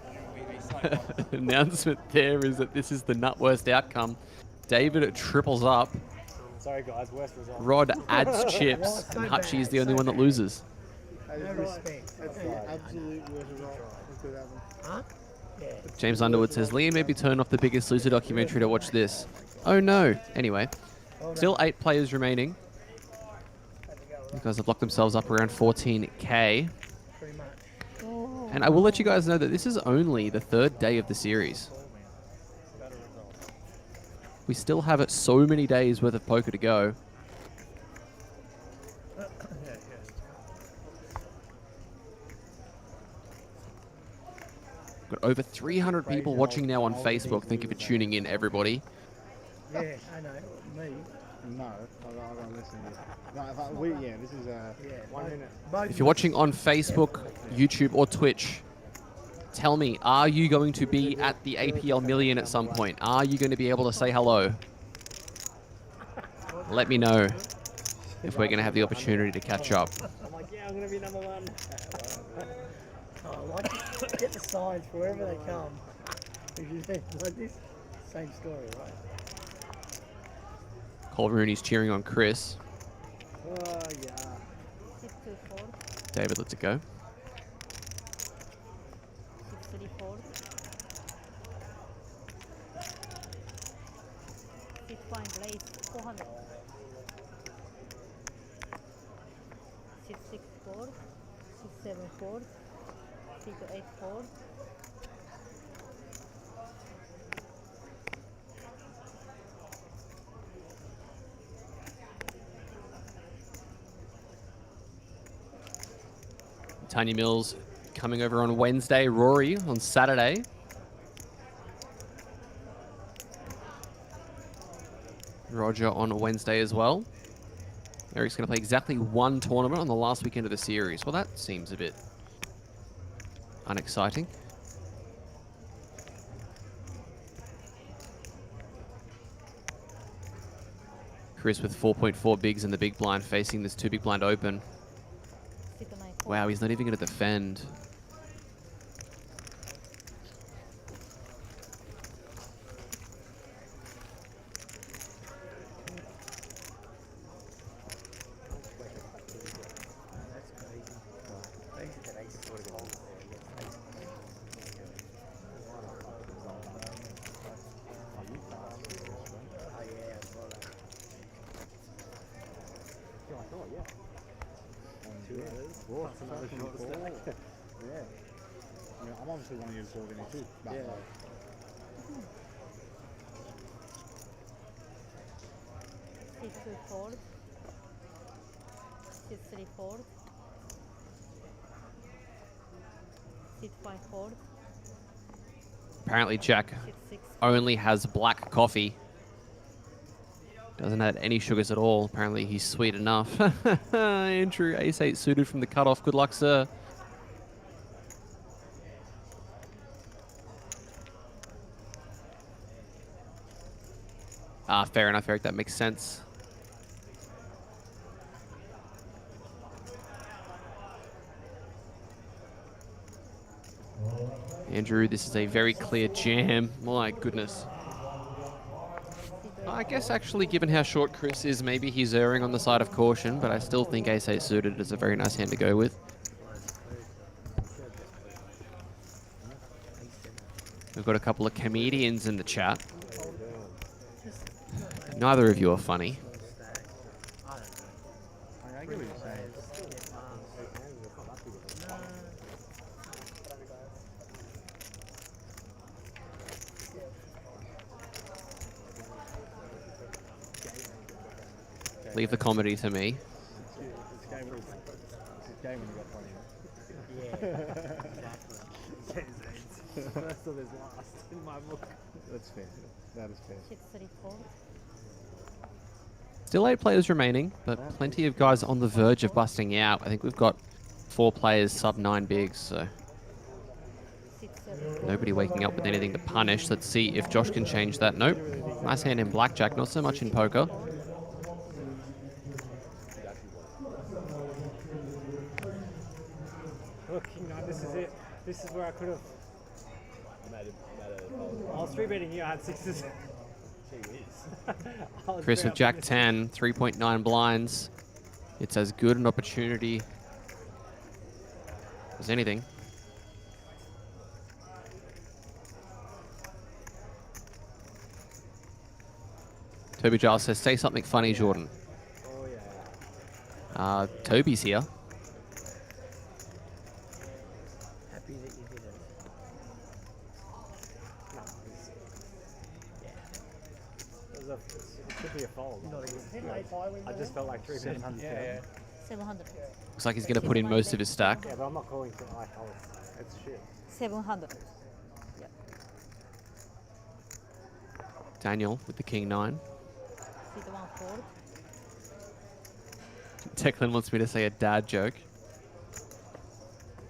Announcement there is that this is the nut worst outcome. David triples up. Sorry, guys. Worst result. Rod adds chips, and Hutchie is the only one that loses. No respect. That's the absolute worst result that could happen. Huh? Yeah. James Underwood says, Liam, maybe turn off the Biggest Loser documentary to watch this. Oh no. Anyway, still 8 players remaining. You guys have locked themselves up around 14k. Pretty much. And I will let you guys know that this is only the 3rd day of the series. We still have so many days worth of poker to go. Got over 300 people watching now on Facebook. Thank you for tuning in, everybody. Yeah, I know. Me. No, I don't listen to this. Yeah, this is 1 minute. If you're watching on Facebook, YouTube, or Twitch, tell me, are you going to be at the APL Million at some point? Are you going to be able to say hello? Let me know if we're going to have the opportunity to catch up. I'm like, yeah, I'm going to be number 1. Like, get the signs wherever they come. If you think like this, same story, right? Cole Rooney's cheering on Chris. yeah. Six two four. David lets it go. 634. 6 fine blaze 400. 664. 674. 3284. Tanya Mills coming over on Wednesday. Rory on Saturday. Roger on Wednesday as well. Eric's going to play exactly one tournament on the last weekend of the series. Well, that seems a bit unexciting. Chris with 4.4 bigs in the big blind facing this 2 big blind open. 694. Wow, he's not even going to defend. Yeah. I mean, I'm obviously one of you talking it too. But Yeah. like, 624. 634. 654. Apparently Jack 66. only has black coffee. Doesn't add any sugars at all. Apparently he's sweet enough. Andrew, ace-8 suited from the cutoff. Good luck, sir. Ah, fair enough, Eric. That makes sense. Andrew, this is a very clear jam. My goodness. I guess actually, given how short Chris is, maybe he's erring on the side of caution, but I still think ace-8 suited is a very nice hand to go with. We've got a couple of comedians in the chat. Neither of you are funny. I get what you're saying. Leave the comedy to me. It's game when you got funny. First of his last in my book. That's fair. That is fair. 634. Still 8 players remaining, but plenty of guys on the verge of busting out. I think we've got 4 players sub 9 bigs, so 674. nobody waking up with anything to punish. Let's see if Josh can change that. Nope. Nice hand in blackjack, not so much in poker. Look, King 9, this is it. This is where I could have. I was 3-betting you, I had 6s. Chris with Jack 10, 3.9 blinds. It's as good an opportunity as anything. Toby Giles says, say something funny, Jordan. Oh, yeah. Toby's here. Happy that you did it. No, it could be a fold. I just felt like 3-betting. Yeah. 700. Looks like he's going to put in most of his stack. Yeah, but I'm not calling for it's shit. 700. Yeah. Daniel with the King 9. 614. Declan wants me to say a dad joke.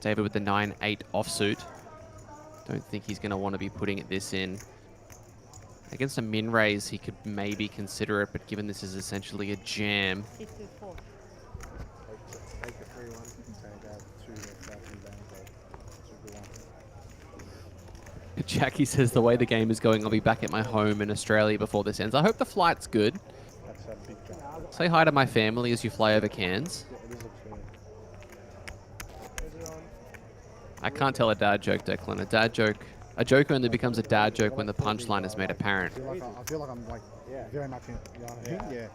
David with the 9-8 offsuit. Don't think he's going to want to be putting this in. Against a min raise, he could maybe consider it, but given this is essentially a jam. 624. Take the 3-1 and take out 2 that's Jackie says the way the game is going, I'll be back at my home in Australia before this ends. I hope the flight's good. a big Say hi to my family as you fly over Cairns. I can't tell a dad joke, Declan. A joke only becomes a dad joke when the punchline is made apparent. I feel like I'm like very much in. You know what I mean?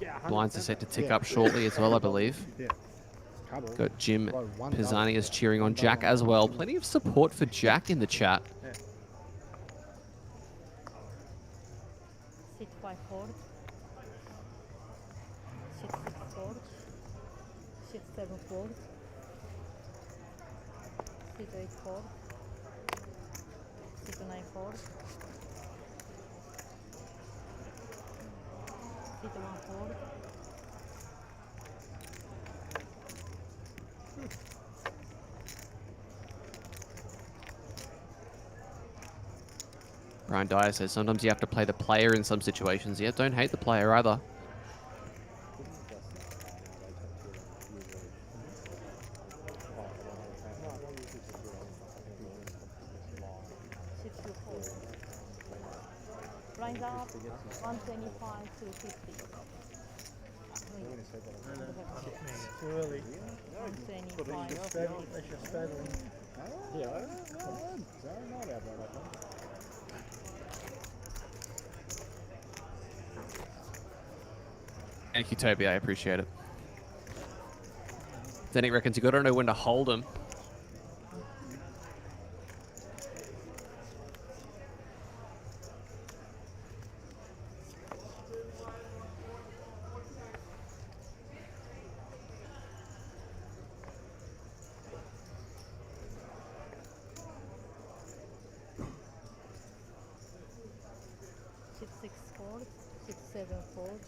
Yeah. Blinds are set to tick up shortly as well, I believe. Yeah. Got Jim Pisani cheering on Jack as well. Plenty of support for Jack in the chat. Sit 5 forward. Sit 6 forward. Sit 7 forward. Sit 8 forward. Sit 9 forward. Sit 1 forward. Brian Dyer says sometimes you have to play the player in some situations. Yeah, don't hate the player either. Sit 2 forward. Blinds up. 125 to 50. Too early. 125. Let's just straddle. Yeah, I don't know about that. Thank you, Toby. I appreciate it. Then reckons you got to know when to hold him. Sit 6 forward. Sit 7 forward.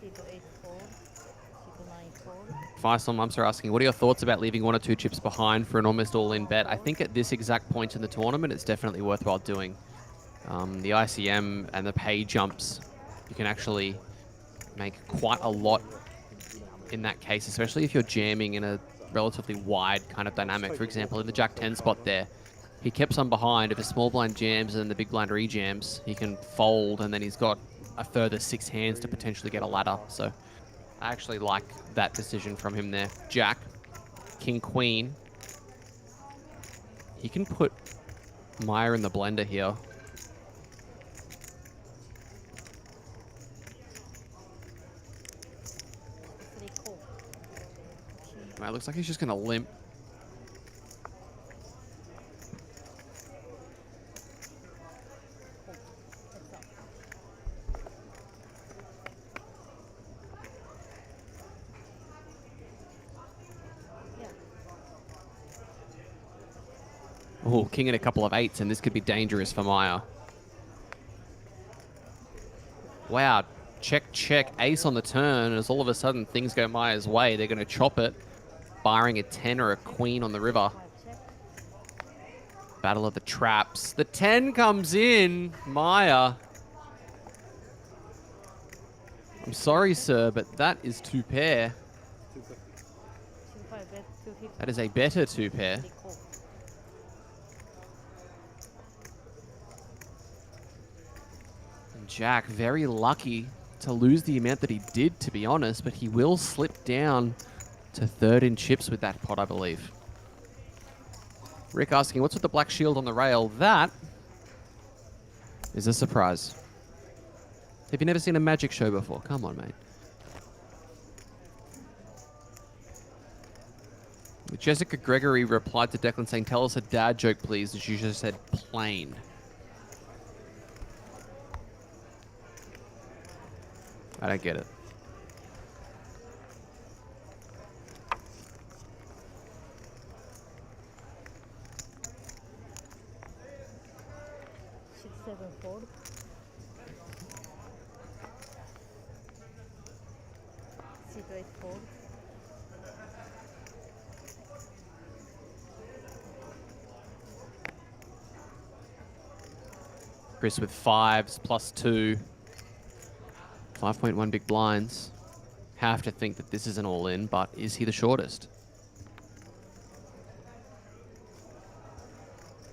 Sit 8 forward. Sit 9 forward. Faisal Mumser asking, what are your thoughts about leaving 1 or 2 chips behind for an almost all-in bet? I think at this exact point in the tournament, it's definitely worthwhile doing. The ICM and the pay jumps, you can actually make quite a lot in that case, especially if you're jamming in a relatively wide kind of dynamic. For example, in the Jack 10 spot there, he kept some behind. If a small blind jams and the big blind rejams, he can fold, and then he's got a further 6 hands to potentially get a ladder. So I actually like that decision from him there. Jack, King, Queen. He can put Maya in the blender here. Well, it looks like he's just going to limp. Oh, king and a couple of 8s, and this could be dangerous for Maya. Wow, check, check, ace on the turn, as all of a sudden things go Maya's way. They're going to chop it, barring a 10 or a queen on the river. Battle of the traps. The 10 comes in. Maya. I'm sorry, sir, but that is 2 pair. That is a better 2 pair. And Jack, very lucky to lose the amount that he did, to be honest, but he will slip down to 3rd in chips with that pot, I believe. Rick asking, what's with the black shield on the rail? That is a surprise. Have you never seen a magic show before? Come on, mate. Jessica Gregory replied to Declan saying, tell us a dad joke, please. And she just said, plain. I don't get it. Sit 7 forward. Sit 8 forward. Chris with 5s plus 2. 5.1 big blinds. Have to think that this is an all-in, but is he the shortest?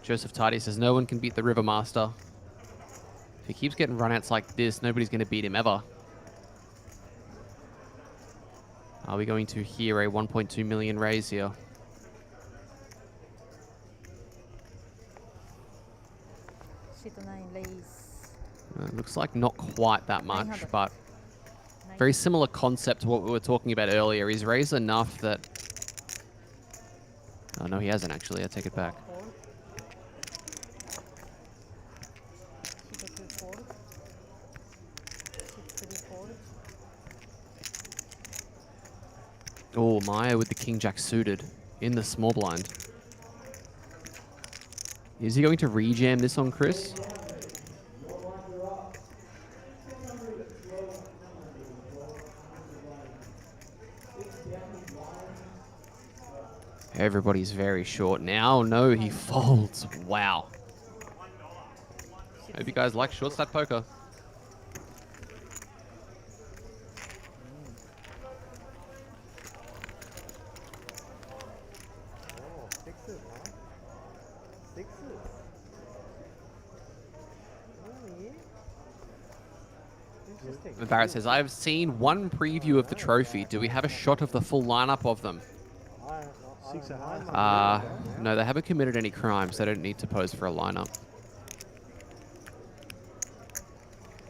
Joseph Tidy says, no one can beat the River Master. If he keeps getting runouts like this, nobody's going to beat him ever. Are we going to hear a 1.2 million raise here? Sheet 9 raise. Looks like not quite that much, 900. but very similar concept to what we were talking about earlier. He's raised enough that... Oh, no, he hasn't actually. I take it back. Sheet 2 fold. Sheet 3 fold. Oh, Maya with the King Jack suited in the small blind. Is he going to rejam this on Chris? Everybody's very short now. No, he folds. Wow. Hope you guys like short stack poker. Oh, sixes, huh? Sixes. Oh, yeah. Interesting. Barrett says, I've seen one preview of the trophy. Do we have a shot of the full lineup of them? Six of hearts. No, they haven't committed any crimes. They don't need to pose for a lineup.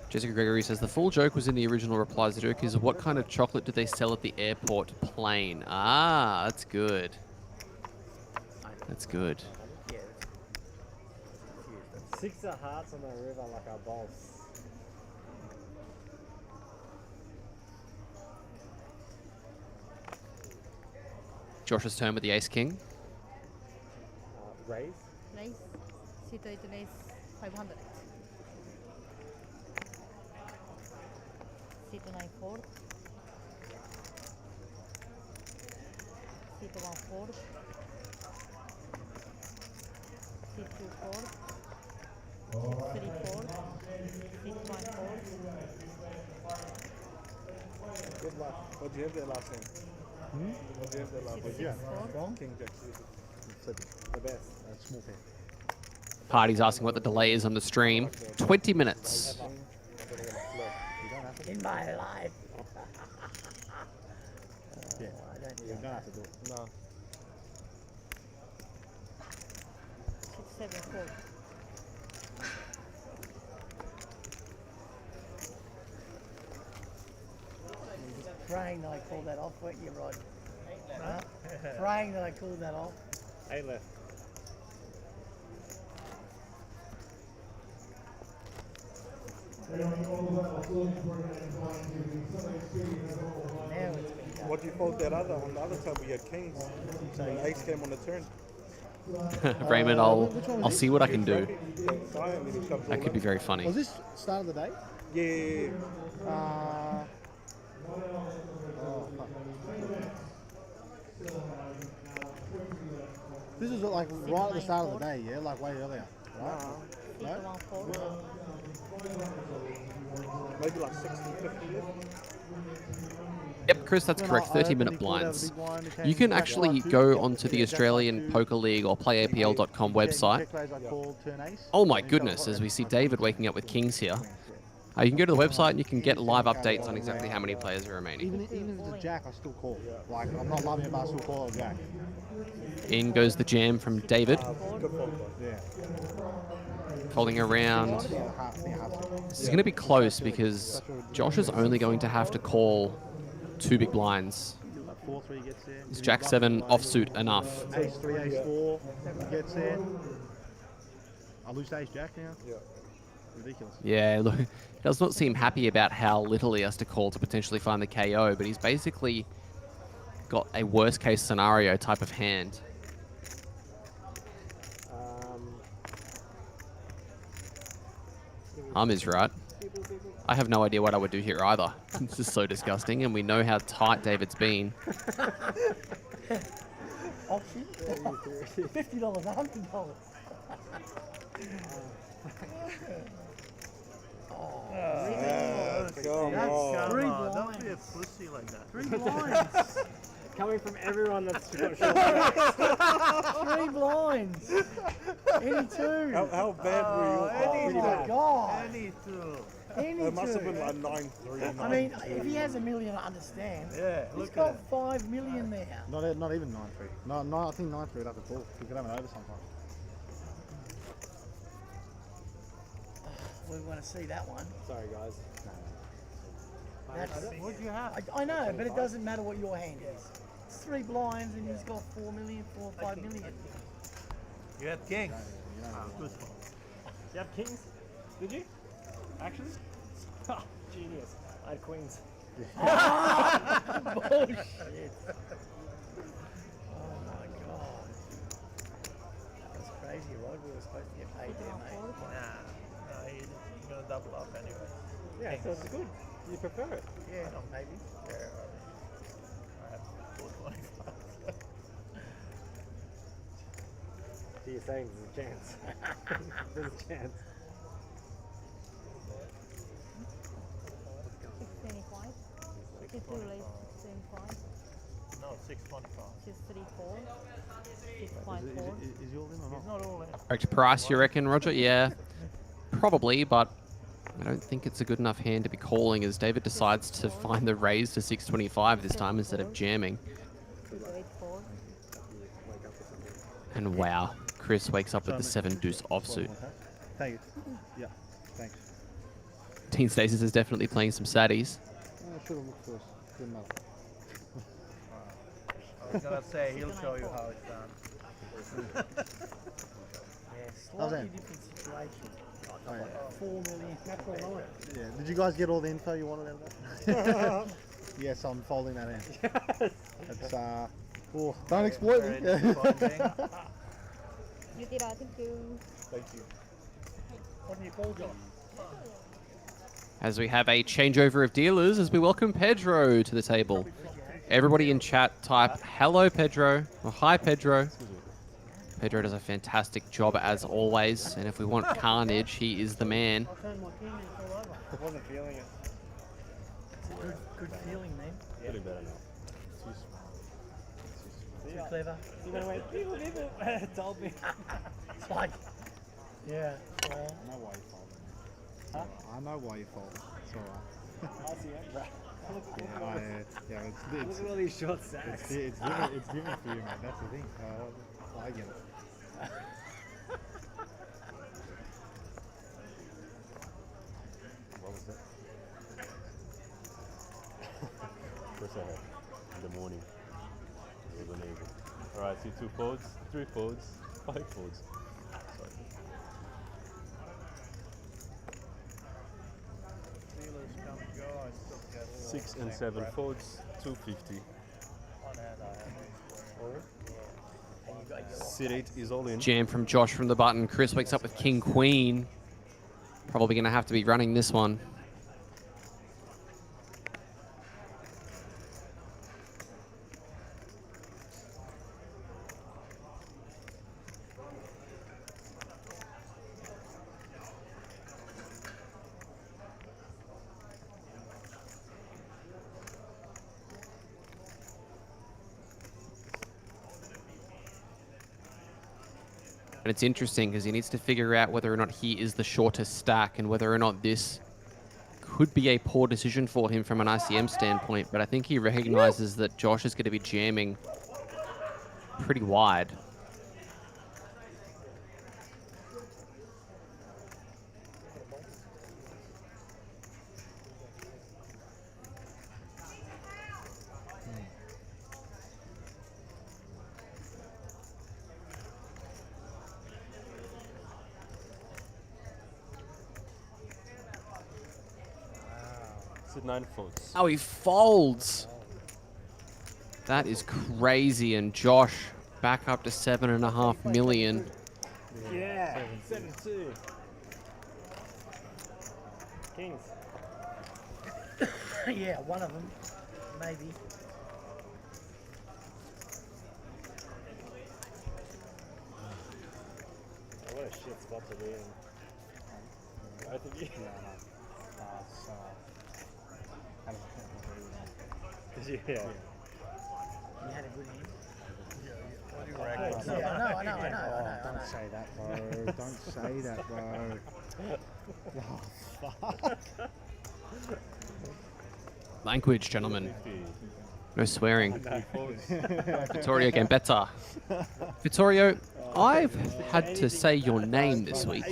Jessica Gregory says, the full joke was in the original replies. The joke is, what kind of chocolate do they sell at the airport plane? Ah, that's good. That's good. Six of hearts on the river like a boss. Josh's turn with the ace-king. Raise. Raise. Sheet 8 raise 500. Sheet 9 fold. Sheet 1 fold. Sheet 2 fold. Sheet 3 fold. Sheet 1 fold. Good luck. What do you have there last name? What do you have there last name? Sheet 6 fold. King Jack suited. The best. Small pair. Party's asking what the delay is on the stream. 20 minutes. In my life. Yeah. I don't You don't have to do it. No. Sheet 7 fold. Praying that I called that off, weren't you, Rod? Huh? Praying that I called that off. 8 left. Now it's been done. What do you fold that other on the other table? You had kings. So the ace came on the turn. Raymond, I'll see what I can do. That could be very funny. Was this start of the day? Yeah. This is like right at the start of the day, yeah? Like way earlier, right? Sheet 1 fold. Maybe like 60, 50 years. Yep, Chris, that's When correct. I opened, 30-minute he pulled out a blinds. big blind, it came You can back actually right to- go onto yeah, the jack Australian right Poker League or playapl.com website. Check raise, I called, turn ace. Oh my And he fell goodness, right as we back. see David waking up with kings here. You can go to the website and you can get live updates on exactly how many players are remaining. Even if it's a jack, I still call. Like, I'm not loving it, but I still call a jack. In goes the jam from David, Yeah. folding around. This is going to be close because Josh is only going to have to call 2 big blinds. Like 4-3 gets there. Is Jack 7 offsuit enough? Ace 3, ace 4 gets there. I lose to ace jack now. Yeah. Ridiculous. Yeah, look, he does not seem happy about how little he has to call to potentially find the KO, but he's basically got a worst case scenario type of hand. Is right. I have no idea what I would do here either. This is so disgusting, and we know how tight David's been. Auction? $50, $100. Come on. Three Don't blinds. be a pussy like that. 3 blinds. Coming from everyone that's got short 3 blinds. Any two. How bad were you? Oh my God. Any two. It must have been like 9-3. I mean, if he has $1 million, I understand. Yeah, He's look got at it. $5 million there. Not even 9-3. No, I think 9-3 would have to call. You could have an over sometimes. We want to see that one. Sorry, guys. That's, What'd you have? I know, but it doesn't matter what your hand is. It's 3 blinds and he's got 4 million, 4 or 5 million. You had kings. Good. You have kings? Did you? Actually? Genius. I had queens. Bullshit. Oh my god. That's crazy, Rod. We were supposed to get paid there, mate. Nah, he's gonna double up anyway. Yeah, so it's good. You prefer it? Yeah, maybe. Yeah, I have 425. So you're saying there's a chance. There's a chance. 625. She's too late. 625. No, 625. She's 34. 654. Is you all in or He's not? not all in. Correct price, you reckon, Roger? Yeah, probably, but I don't think it's a good enough hand to be calling as David decides to find the raise to 625 this time instead of jamming. 284. And wow, Chris wakes up with the 7 deuce offsuit. Thank you. Yeah, thanks. Teen Stasis is definitely playing some saddies. I should have looked first. Didn't matter. I was gonna say he'll show you how it's done. Yeah, How's slightly that? different situation. Oh, yeah. 4 million. Natural nine. Yeah. Did you guys get all the info you wanted out of that? Yes, I'm folding that in. It's oh, don't exploit me. Very disappointing. You did, I think you. Thank you. What do you call John? As we have a changeover of dealers as we welcome Pedro to the table. Everybody in chat type hello Pedro or hi Pedro. Pedro does a fantastic job as always, and if we want carnage, he is the man. I'll turn my teammates all over. I wasn't feeling it. It's a good feeling, man. Getting better now. Too clever. You know, wait, people told me. It's like, yeah. I know why you folded. Huh? I know why you folded. It's alright. I see it, bro. Yeah, Look at all these short sacks. it's different for you, man. That's the thing. I get it. What was that? First I had in the morning. It was amazing. Alright, see 2 folds, 3 folds, 5 folds. Sorry. Dealers come and go. I still get all 6 the and same 7 crap. folds, 250. On hand I have. Sit 8 is all in. Jam from Josh from the button. Chris wakes up with King Queen. Probably going to have to be running this one. And it's interesting because he needs to figure out whether or not he is the shortest stack and whether or not this could be a poor decision for him from an ICM standpoint. But I think he recognizes that Josh is going to be jamming pretty wide. Sit 9 folds. Oh, he folds. That is crazy. And Josh back up to 7.5 million. Yeah, 7-2. Kings. Yeah, one of them, maybe. Oh, what a shit spot to be in. Both of you. Did you? Yeah. You had a good hand. Yeah, I know. Don't say that, bro. Don't say that, bro. Oh, fuck. Language, gentlemen. No swearing. Vittorio Gambetta. Vittorio, I've had to say your name this week,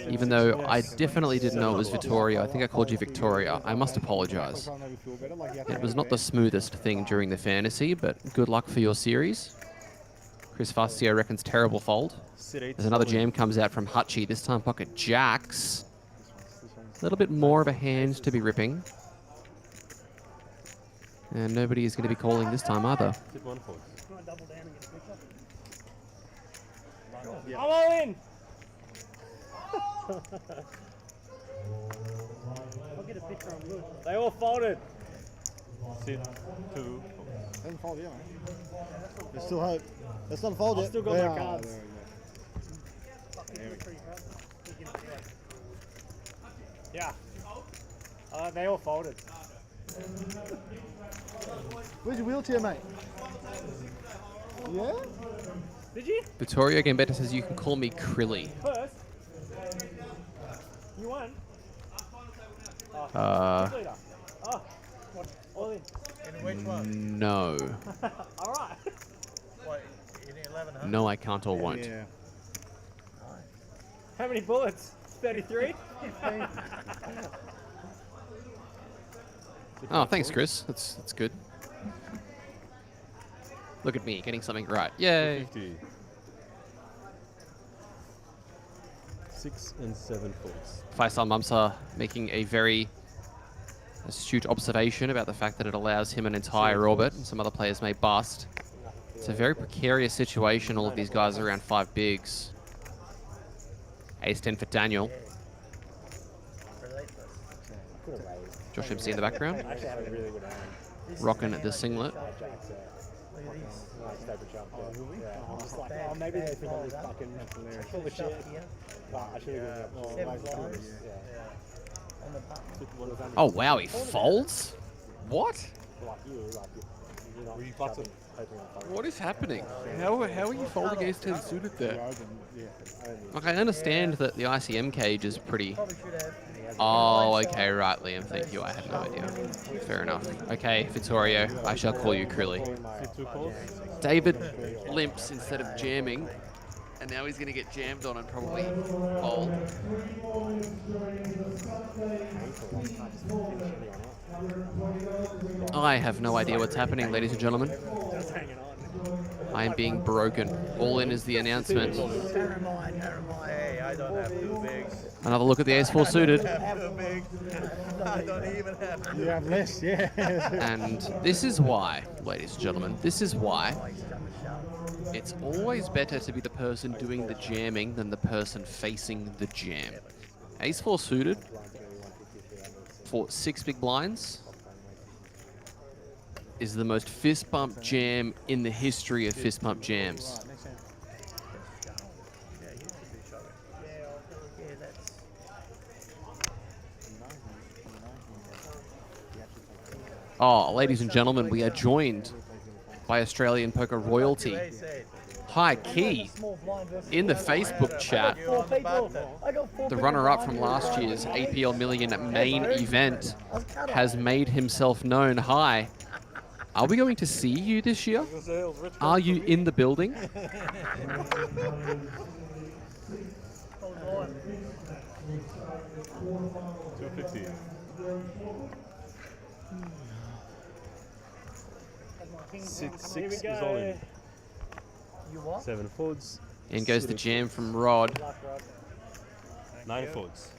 even though I definitely didn't know it was Vittorio. I think I called you Victoria. I must apologize. It was not the smoothest thing during the fantasy, but good luck for your series. Chris Fastio reckons terrible fold. There's another jam comes out from Hutchie, this time pocket jacks. A little bit more of a hand to be ripping. And nobody is going to be calling this time either. I'm all in. I'll get a picture on good. They all folded. Sit 2. Hasn't folded yet, mate. There's still hope. That's not folded yet. Still got my cards. There we go. Yeah. They all folded. Where's your wheelchair, mate? Yeah? Did you? Vittorio Gambetta says you can call me Krilly. First. You won. Uh, Oh. What? All in. In which one? no. All right. What? In 1100? No, I can't or won't. Yeah. How many bullets? 33? Oh, thanks, Chris. That's good. Look at me, getting something right. Yay. 50. 6 and 7 folds. Faisal Mamsa making a very astute observation about the fact that it allows him an entire orbit, and some other players may bust. It's a very precarious situation. All of these guys are around 5 bigs. Ace-10 for Daniel. Josh MC in the background. Rocking the singlet. Oh, maybe they think I'm just fucking full of shit. I should have Oh, wow, he folds? What? What is happening? How are you folding ace-10 suited there? Like, I understand that the ICM cage is pretty... Oh, okay, right, Liam, thank you. I had no idea. Fair enough. Okay, Vittorio, I shall call you Krilly. David limps instead of jamming, and now he's going to get jammed on and probably fold. I have no idea what's happening, ladies and gentlemen. I am being broken. All in is the announcement. Never mind. Hey, I don't have 2 bigs. Another look at the ace-4 suited. I have 2 bigs. I don't even have 2. You have less, yeah. And this is why, ladies and gentlemen, this is why it's always better to be the person doing the jamming than the person facing the jam. Ace-4 suited for 6 big blinds is the most fist bump jam in the history of fist bump jams. Oh, ladies and gentlemen, we are joined by Australian poker royalty. Hi, Key, in the Facebook chat, the runner-up from last year's APL Million main event has made himself known. Hi, are we going to see you this year? Are you in the building? Six is all in. 7 folds. In goes the jam from Rod. 9 folds.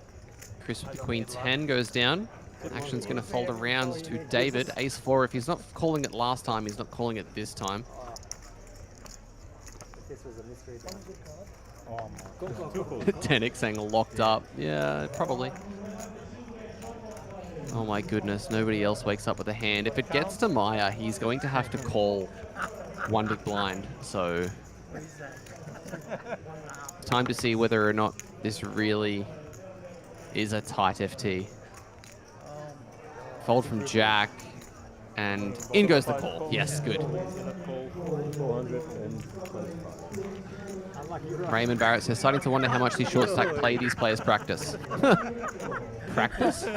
Chris with the Queen 10 goes down. Action's going to fold around to David. Ace-4. If he's not calling it last time, he's not calling it this time. This was a mystery. 10x saying locked up. Yeah, probably. Oh my goodness, nobody else wakes up with a hand. If it gets to Maya, he's going to have to call 1 big blind. So, time to see whether or not this really is a tight FT. Fold from Jack. And in goes the call. Yes, good. Call 425. Raymond Barrett says, starting to wonder how much these short stack play these players practice. Practice?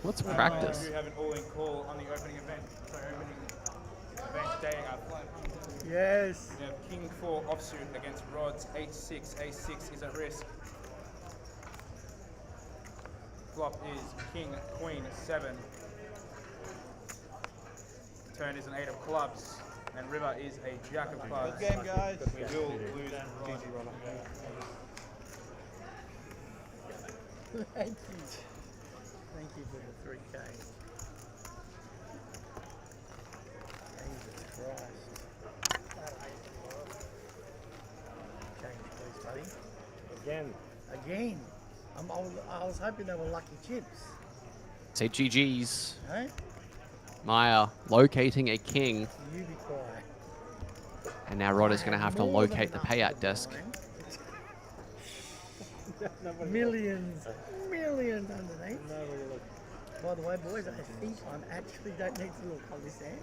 What's practice? You have an all-in call on the opening event. So opening event day at 500. Yes. You have King 4 offsuit against rods H6. H6 is at risk. Flop is King Queen 7. Turn is an 8 of clubs, and river is a jack of clubs. Good game, guys. We will lose rod. Thank you. Thank you for the 3K. Jesus Christ. Change please, buddy. Again. I was hoping they were lucky chips. Say GG's. Eh? Maya locating a king. You be quiet. And now Rod is going to have to More than locate the enough payout for desk. mine. Millions underneath. By the way, boys, I think I actually don't need to look on this end.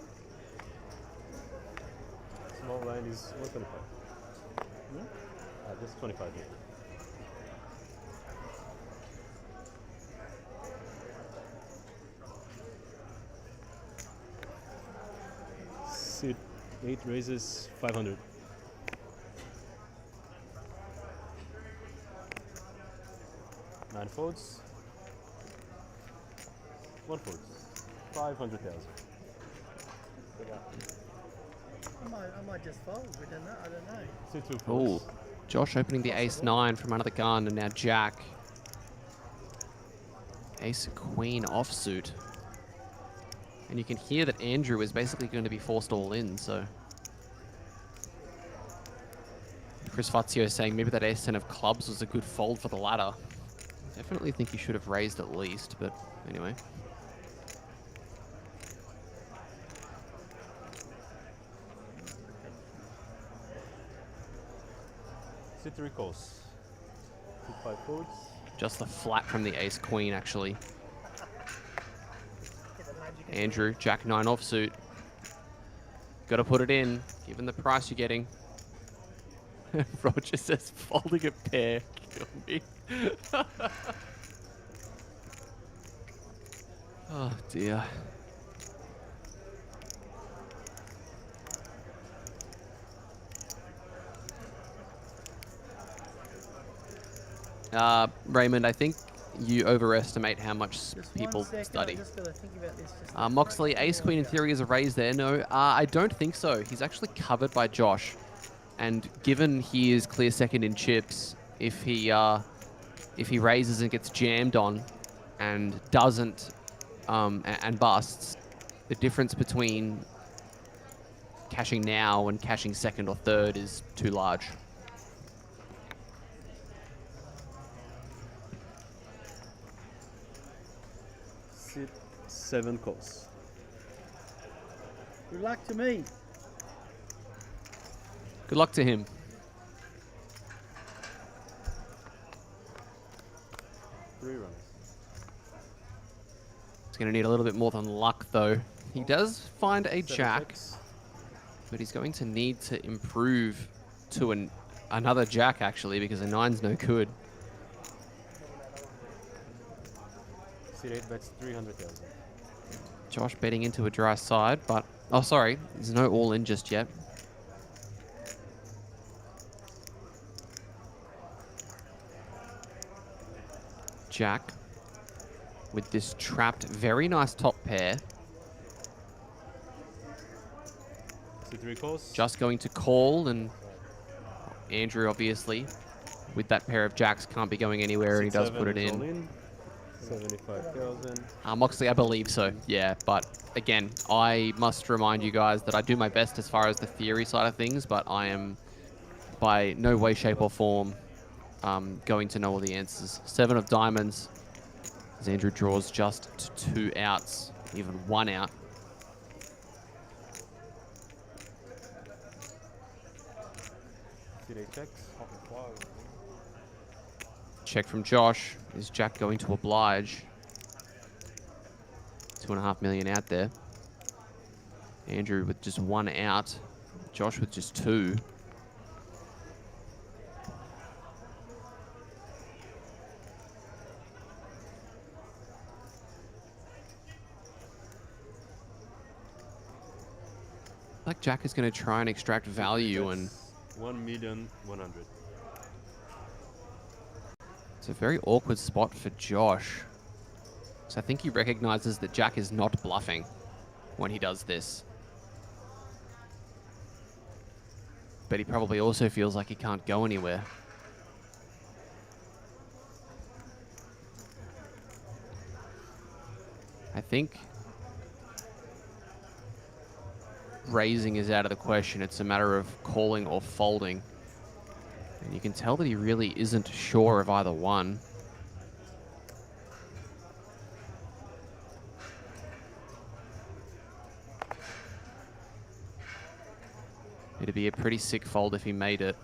Small line is 125. Just 25 here. Suit 8 raises 500. Nine folds. One folds. 500,000. I might just fold. We don't know. I don't know. Suit 2 Oh, folds. Josh opening the ace-9 from under the gun, and now Jack. Ace-queen offsuit. And you can hear that Andrew is basically going to be forced all in, so. Chris Fazio is saying maybe that ace-10 of clubs was a good fold for the ladder. Definitely think he should have raised at least, but anyway. Suit 3 calls. Suit 5 folds. Just the flat from the ace-queen, actually. Andrew, Jack-9 offsuit. Got to put it in, given the price you're getting. Roger says, folding a pair. Kill me. Oh, dear. Raymond, I think you overestimate how much people study. I just gotta think about this. Moxley, ace queen in theory is a raise there. No, I don't think so. He's actually covered by Josh. And given he is clear second in chips, if he raises and gets jammed on and doesn't and busts, the difference between cashing now and cashing second or third is too large. Suit 7 calls. Good luck to me. Good luck to him. Three runs. He's going to need a little bit more than luck, though. He does find a 7 jack, checks. but he's going to need to improve to another jack, actually, because a 9's no good. Suit 8 bets 300,000. Josh betting into a dry side, but... Oh, sorry. There's no all-in just yet. Jack with this trapped, very nice top pair. Suit 3 calls. Just going to call, and Andrew, obviously, with that pair of jacks, can't be going anywhere, and he does put it in. 75,000. Moxley, I believe so, yeah. But again, I must remind you guys that I do my best as far as the theory side of things, but I am by no way, shape, or form going to know all the answers. 7 of diamonds, as Andrew draws just 2 outs, even 1 out. Suit 8 checks. Check from Josh. Is Jack going to oblige? 2.5 million out there. Andrew with just 1 out. Josh with just 2. Like Jack is going to try and extract value, and 1,100,000. it's a very awkward spot for Josh. So I think he recognizes that Jack is not bluffing when he does this. But he probably also feels like he can't go anywhere. I think raising is out of the question. It's a matter of calling or folding. And you can tell that he really isn't sure of either one. It'd be a pretty sick fold if he made it.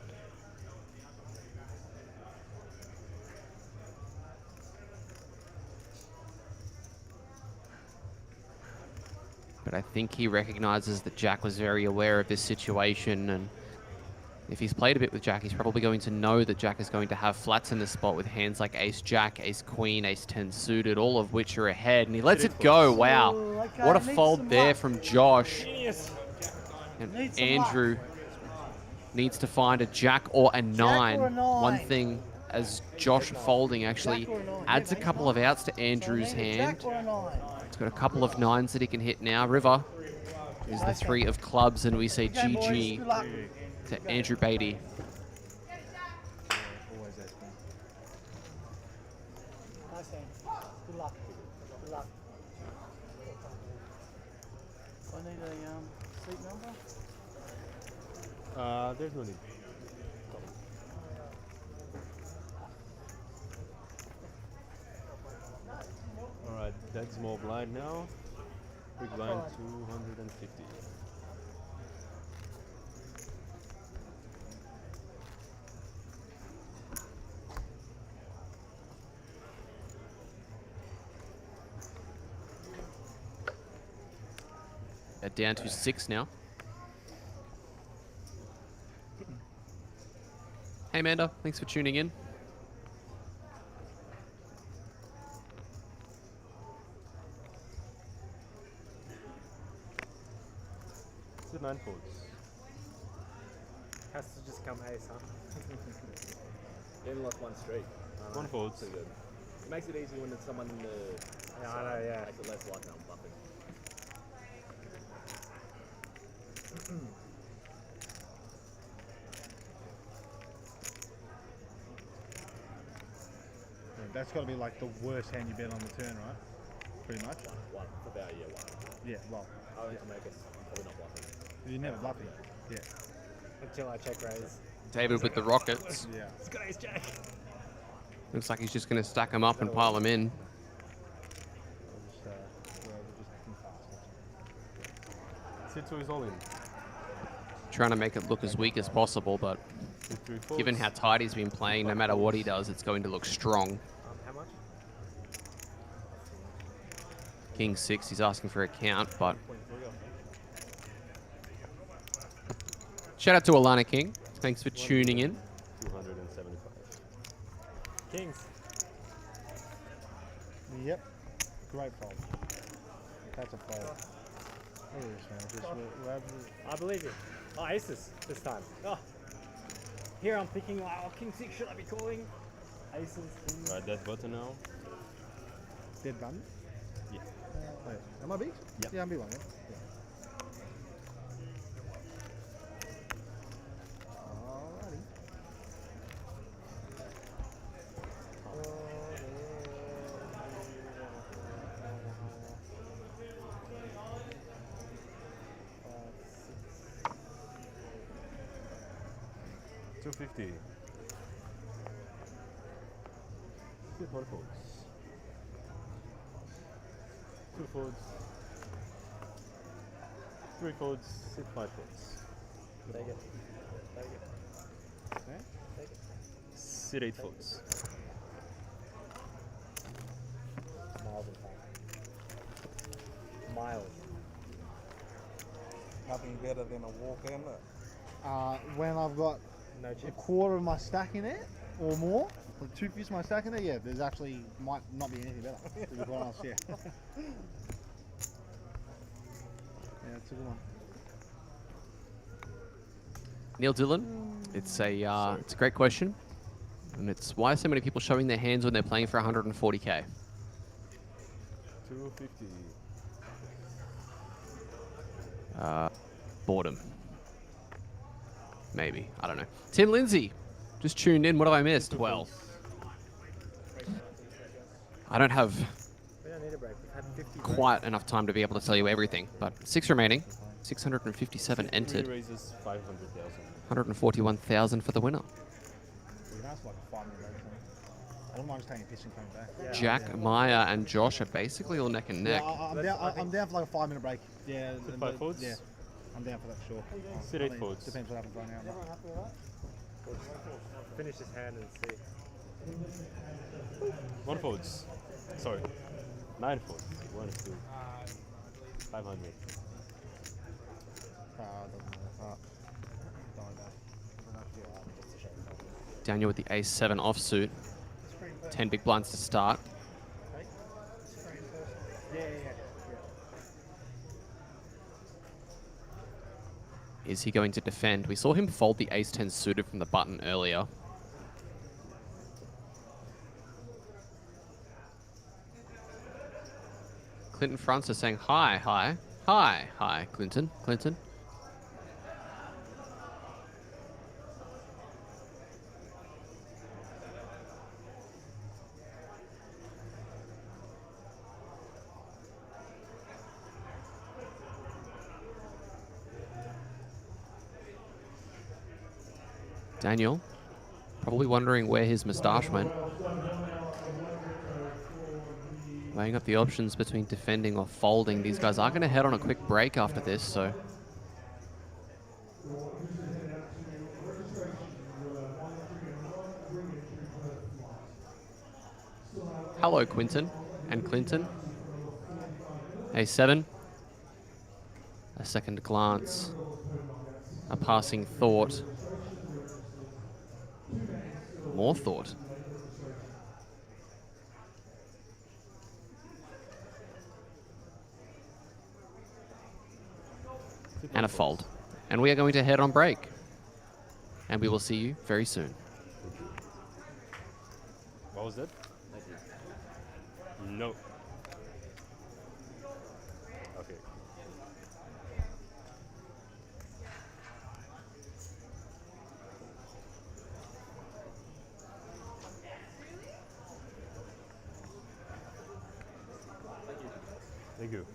But I think he recognizes that Jack was very aware of this situation, and if he's played a bit with Jack, he's probably going to know that Jack is going to have flats in the spot with hands like Ace-Jack, Ace-Queen, Ace-10 suited, all of which are ahead, and he lets it go. Wow. What a fold there from Josh. And Andrew needs to find a Jack or a 9. One thing, as Josh folding actually adds a couple of outs to Andrew's hand. He's got a couple of 9s that he can hit now. River is the 3 of clubs, and we say GG to Andrew Beatty. Good luck. Good luck. I need a seat number. There's no need. Alright, that's small blind now. Big blind 250. Down to 6 now. Hey Amanda, thanks for tuning in. It's a 9 folds. Has to just come ace, huh? Then lost one streak. One folds. So good. It makes it easy when there's someone in the. Yeah, I know, yeah. Makes it less likely I'm bluffing. That's got to be like the worst hand you bet on the turn, right? Pretty much. One. About, yeah, one. Yeah, well. I make us probably not bluffing. You're never bluffing. Yeah. Until I check raise. David with the Rockets. Yeah. He's got ace jack. Looks like he's just going to stack them up and pile them in. Situ is all in. Trying to make it look as weak as possible, but given how tight he's been playing, no matter what he does, it's going to look strong. How much? King 6, he's asking for a count, but... Shout out to Alana King. Thanks for tuning in. 275. Kings. Yep. Great fold. That's a fold. I believe you. Oh, aces this time. Oh. Here I'm thinking, oh, king 6, should I be calling? Aces, kings. Right, that button now. Dead button? Yeah. Am I big? Yeah. Yeah, I'm big one, yeah. Alrighty. $250. Sit 1 folds. 2 folds. 3 folds. Sit 5 folds. Take it. Take it. Okay. Take it. Sit 8 folds. Miles and time. pile. Nothing better than a walk in it. When I've got No a chips. quarter of my stack in there or more, or 2/5 of my stack in there, yeah, there's actually might not be anything better. To be quite honest, yeah. Yeah, it's a good one. Neil Dillon, it's a great question, and it's why are so many people showing their hands when they're playing for 140k? 250. Boredom. Maybe. I don't know. Tim Lindsay, just tuned in. What have I missed? Well, I don't have We don't need a break. We've had 50 quite enough time to be able to tell you everything, but 6 remaining. 657 Three entered. raises 500,000. 141,000 for the winner. You can ask like a 5-minute break. I don't mind just taking a piss and coming back. Yeah. Jack, Maya, and Josh are basically all neck and neck. Yeah, I'm down for like a 5-minute break. Yeah. Sit 5 folds? Yeah. I'm down for that, sure. Sit 8 folds. Depends what happens right now. Finish this hand and see. 1 folds. Sorry. 9 folds. 1, 2. 500. Daniel with the ace-7 offsuit. 10 big blinds to start. Is he going to defend? We saw him fold the ace-10 suited from the button earlier. Clinton fronts are saying hi, hi, hi, hi, Clinton, Clinton. Daniel, probably wondering where his moustache went. Weighing up the options between defending or folding. These guys are going to head on a quick break after this, so. Hello, Quinton and Clinton. A7. A second glance. A passing thought. More thought. And a fold. And we are going to head on break. And we will see you very soon. What was that? No. Okay. Thank you.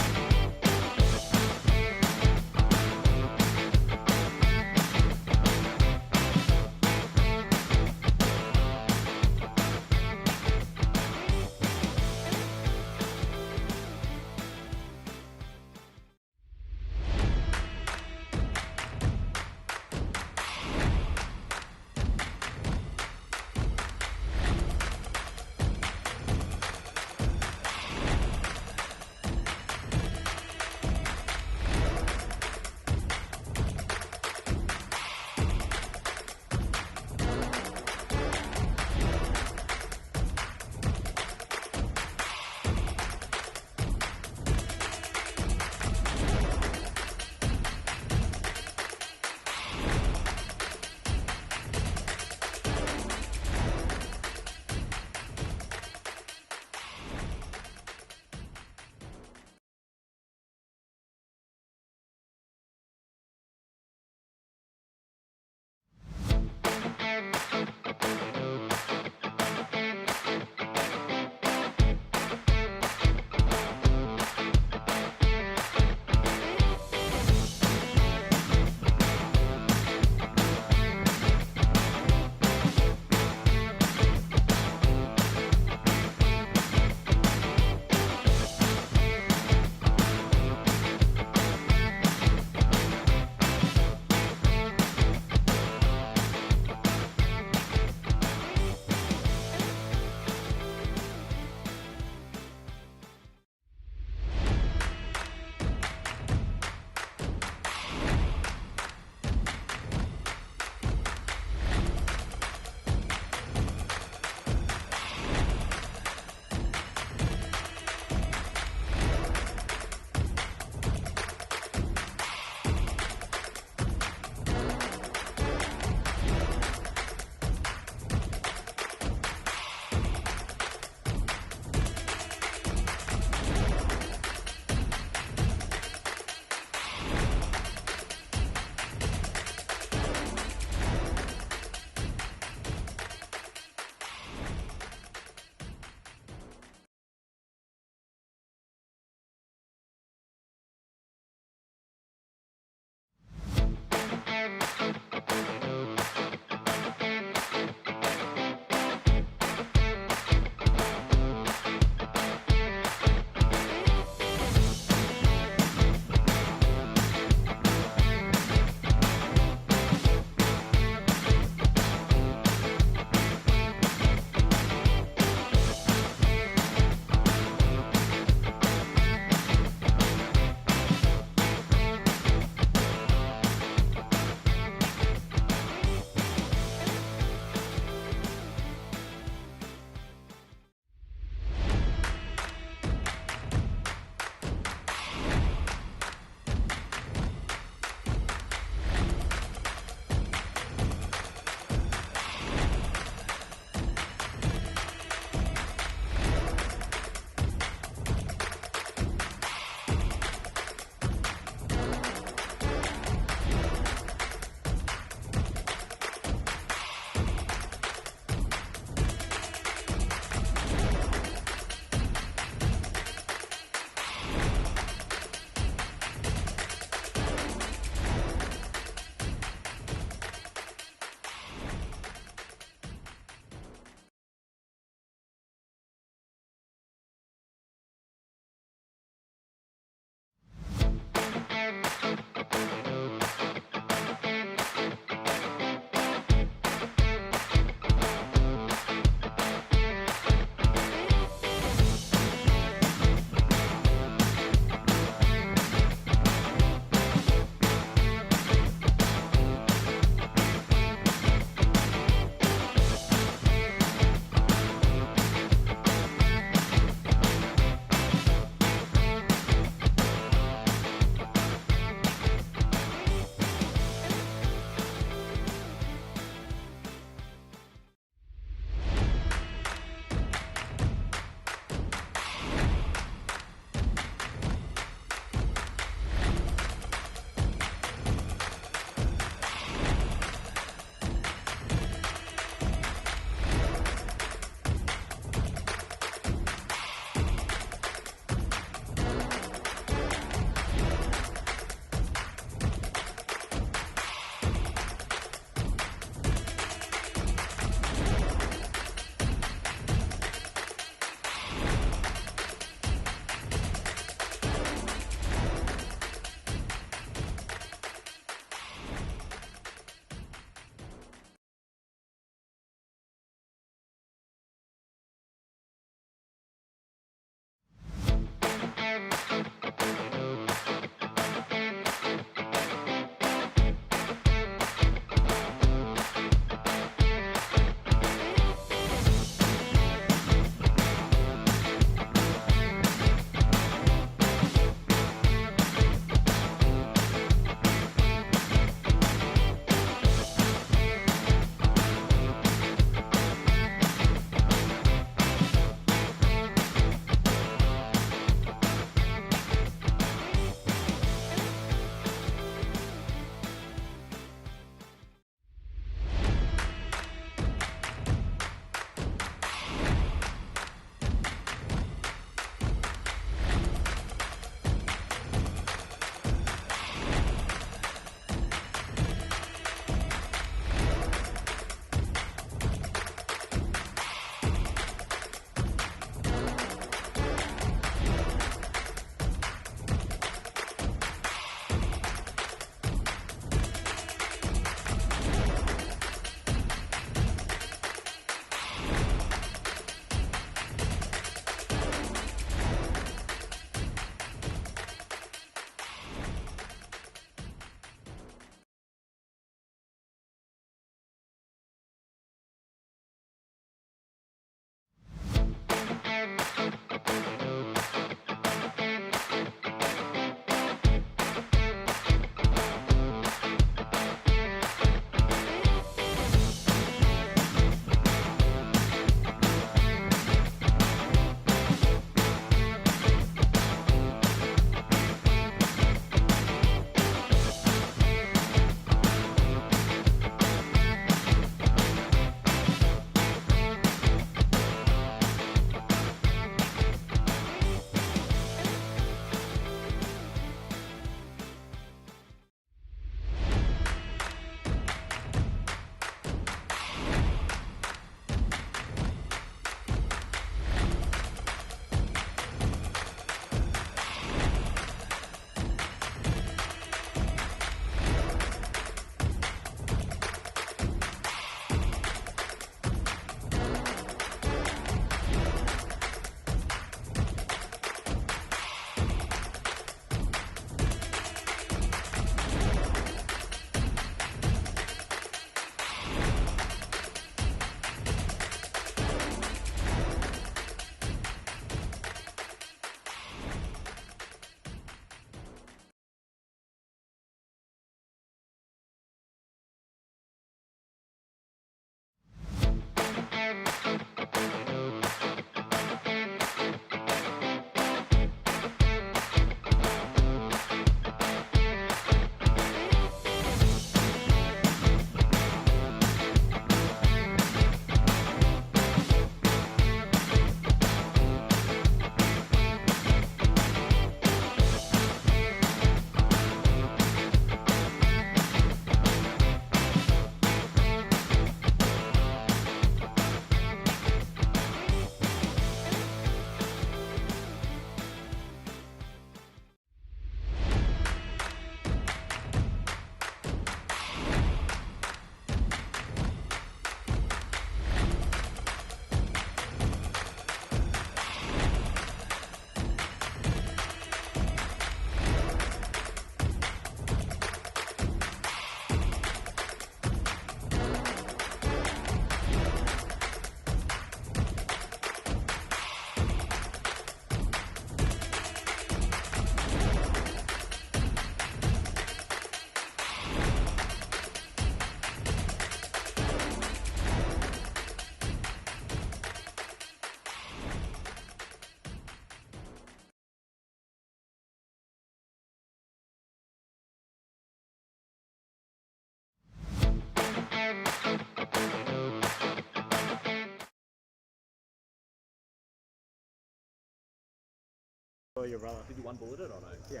your brother. Did you one bullet it or no? Yeah.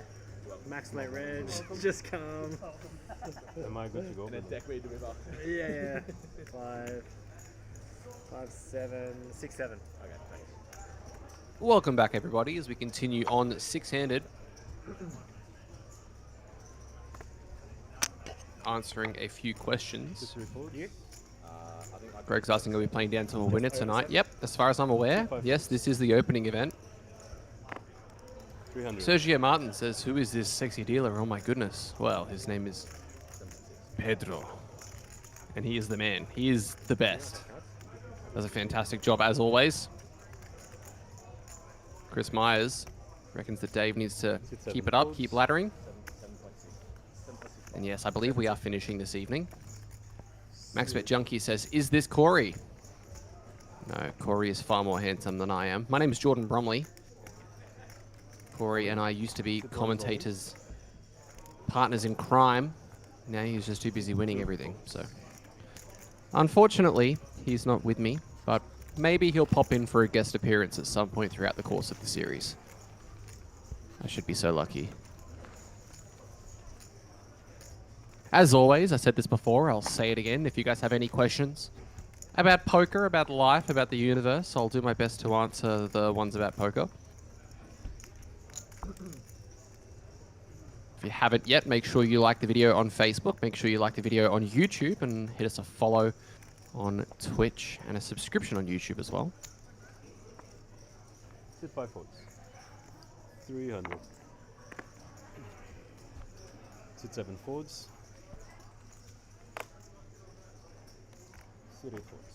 Max late reg, just come. Am I good to go? And then deck read the river. Yeah. 5, 7, 6, 7. Okay, thanks. Welcome back, everybody, as we continue on six-handed. Answering a few questions. I think I Greg's asking, are we playing down to a winner tonight? Yep, as far as I'm aware. Yes, this is the opening event. 300. Sergio Martin says, who is this sexy dealer? Oh my goodness. Well, his name is Pedro. And he is the man. He is the best. Does a fantastic job as always. Chris Myers reckons that Dave needs to keep it up, keep laddering. And yes, I believe we are finishing this evening. MaxBet Junkie says, is this Corey? No, Corey is far more handsome than I am. My name is Jordan Bromley. Corey and I used to be commentators, partners in crime. Now he's just too busy winning everything, so. Unfortunately, he's not with me, but maybe he'll pop in for a guest appearance at some point throughout the course of the series. I should be so lucky. As always, I said this before, I'll say it again. If you guys have any questions about poker, about life, about the universe, I'll do my best to answer the ones about poker. If you haven't yet, make sure you like the video on Facebook, make sure you like the video on YouTube, and hit us a follow on Twitch and a subscription on YouTube as well. Sit 5 folds. 300. Sit 7 folds. Sit 8 folds.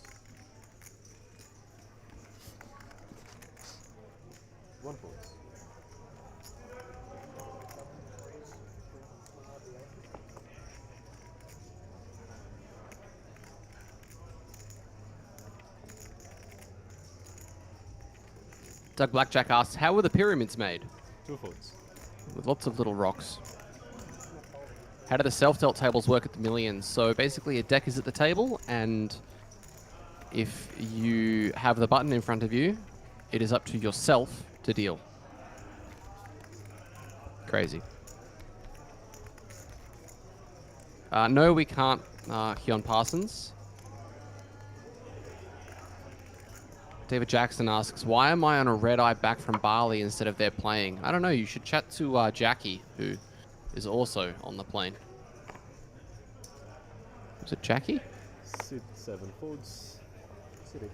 1 folds. Doug Blackjack asks, how were the pyramids made? 2 folds. With lots of little rocks. How do the self-dealt tables work at the Millions? So basically a deck is at the table, and if you have the button in front of you, it is up to yourself to deal. Crazy. No, we can't, Keon Parsons. David Jackson asks, why am I on a red eye back from Bali instead of there playing? I don't know, you should chat to Jackie, who is also on the plane. Was it Jackie? Sit 7 folds. Sit 8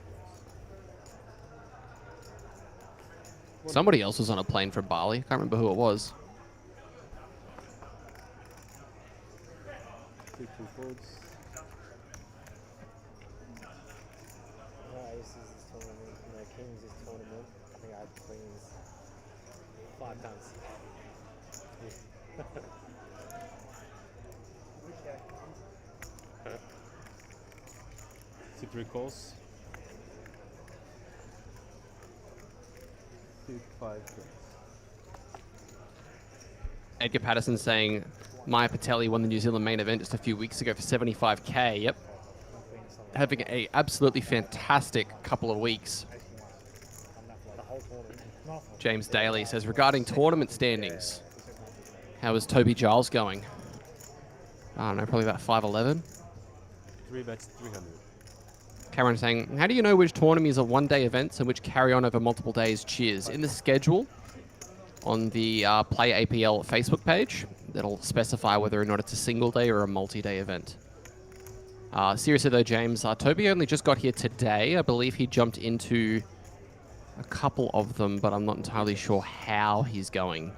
folds. Somebody else was on a plane from Bali. Can't remember who it was. Sit 2 folds. Aces this tournament, no kings this tournament. I think I had queens 5 times. Sit 3 calls. Sit 5 calls. Edgar Patterson saying, Maya Patelli won the New Zealand main event just a few weeks ago for 75k. Yep. Having a absolutely fantastic couple of weeks. James Daly says, regarding tournament standings, how is Toby Giles going? I don't know, probably about 5'11". 3 bets, 300. Cameron saying, how do you know which tournaments are one-day events and which carry on over multiple days? Cheers. In the schedule on the Play APL Facebook page, that'll specify whether or not it's a single day or a multi-day event. Seriously though, James, Toby only just got here today. I believe he jumped into a couple of them, but I'm not entirely sure how he's going.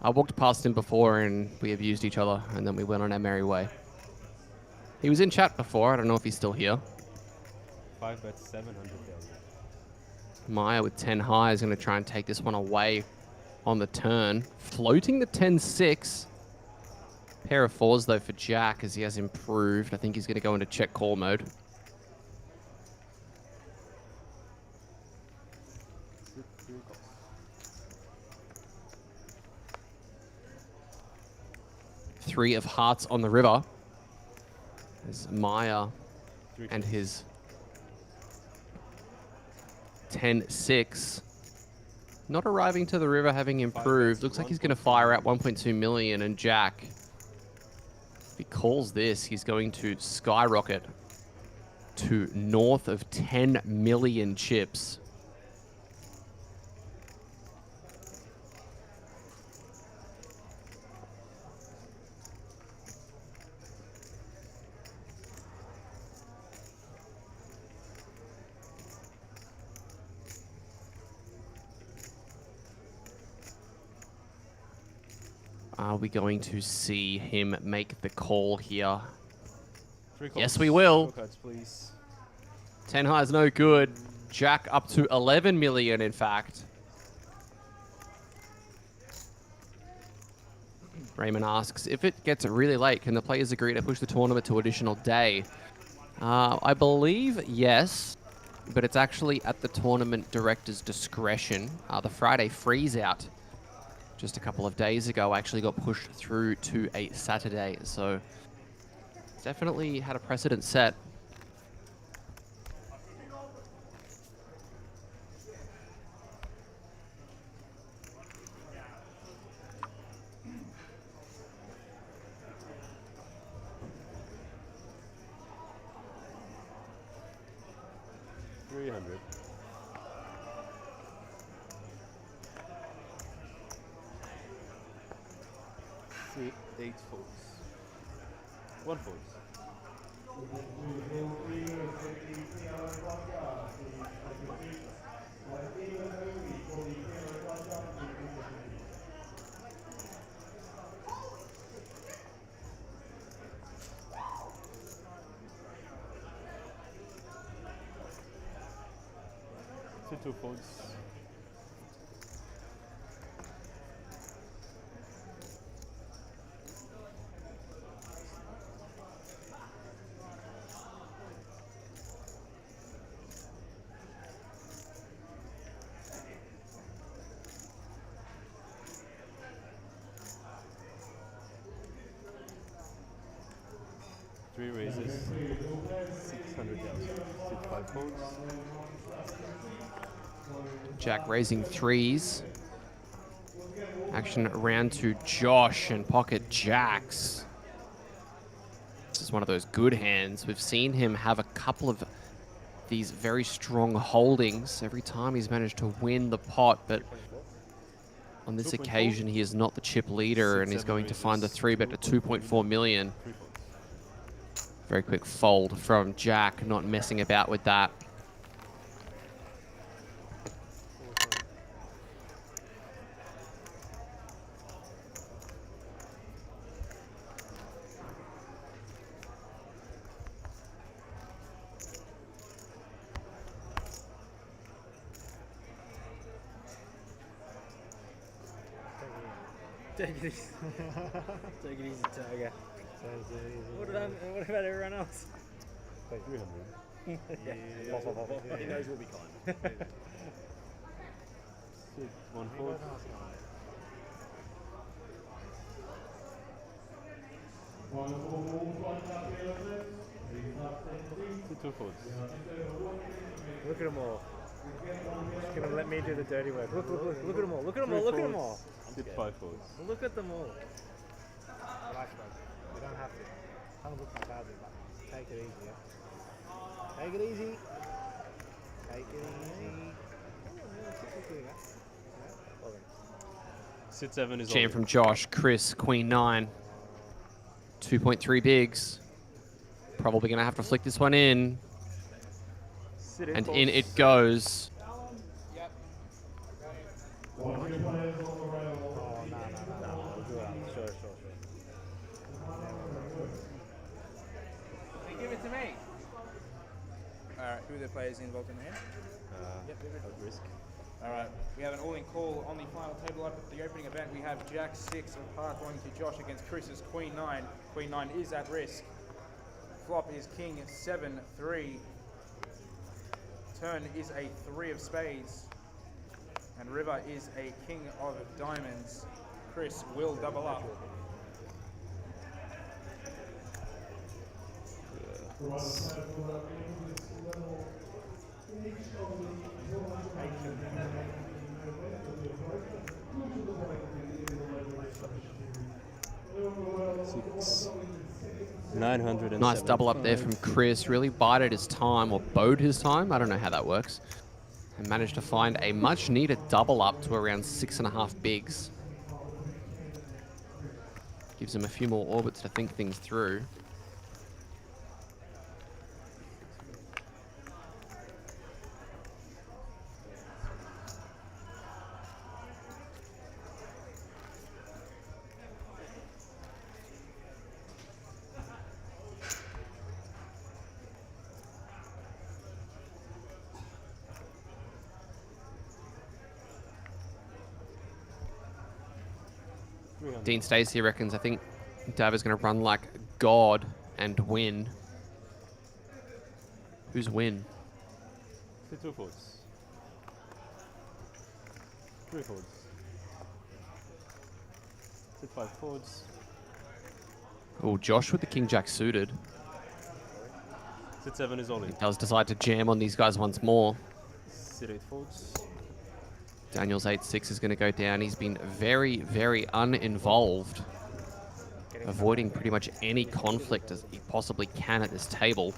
I walked past him before and we abused each other, and then we went on our merry way. He was in chat before. I don't know if he's still here. 5 bets, 700. Maya with 10 high is going to try and take this one away on the turn. Floating the 10-6. Pair of 4s, though, for Jack, as he has improved. I think he's going to go into check call mode. Three of hearts on the river. As Maya and his 10-6 not arriving to the river having improved. Looks like he's going to fire out 1.2 million, and Jack, if he calls this, he's going to skyrocket to north of 10 million chips. Are we going to see him make the call here? Yes, we will. Cards, please. 10 high is no good. Jack up to 11 million, in fact. Raymond asks, if it gets really late, can the players agree to push the tournament to additional day? I believe yes, but it's actually at the tournament director's discretion. The Friday freeze out just a couple of days ago actually got pushed through to a Saturday, so definitely had a precedent set. See, 8 folds. 1 fold. Two folds. Three raises, 600,000. 5 folds. Jack raising threes. Action around to Josh and pocket jacks. This is one of those good hands. We've seen him have a couple of these very strong holdings every time he's managed to win the pot, but on this occasion he is not the chip leader and he's going to find the 3-bet to 2.4 million. Very quick fold from Jack, not messing about with that. Take it easy. Take it easy, Tiger. What about everyone else? 300. He knows we'll be kind. 1 fold. Two folds. Look at them all. Just gonna let me do the dirty work. Look at them all. Look at them all. Look at them all. Did 5 folds. Look at them all. Relax, bro. You don't have to. Kind of look like I do, but take it easy, yeah? Take it easy. Take it easy. Sit 7 is Jam all from Josh, Chris, Queen 9. 2.3 bigs. Probably going to have to flick this one in. And in it goes. Give it to me. Alright, who are the players involved in the hand? at risk. Alright, we have an all-in call on the final table up at the opening event. We have Jack 6 of par going to Josh against Chris's Queen 9. Queen 9 is at risk. Flop is King 7-3. Turn is a 3 of spades. And river is a King of diamonds. Chris will double up. 907. Nice double up there from Chris. Really bided his time, or bode his time. I don't know how that works. And managed to find a much needed double up to around 6.5 bigs. Gives him a few more orbits to think things through. Dean Stacey reckons, I think Dav is going to run like God and win. Who's win? Sit 2 folds. 3 folds. Sit 5 folds. Oh, Josh with the King Jack suited. Sit 7 is all in. He does decide to jam on these guys once more. Sit 8 folds. Daniel's 8-6 is going to go down. He's been very, very uninvolved, avoiding pretty much any conflict as he possibly can at this table.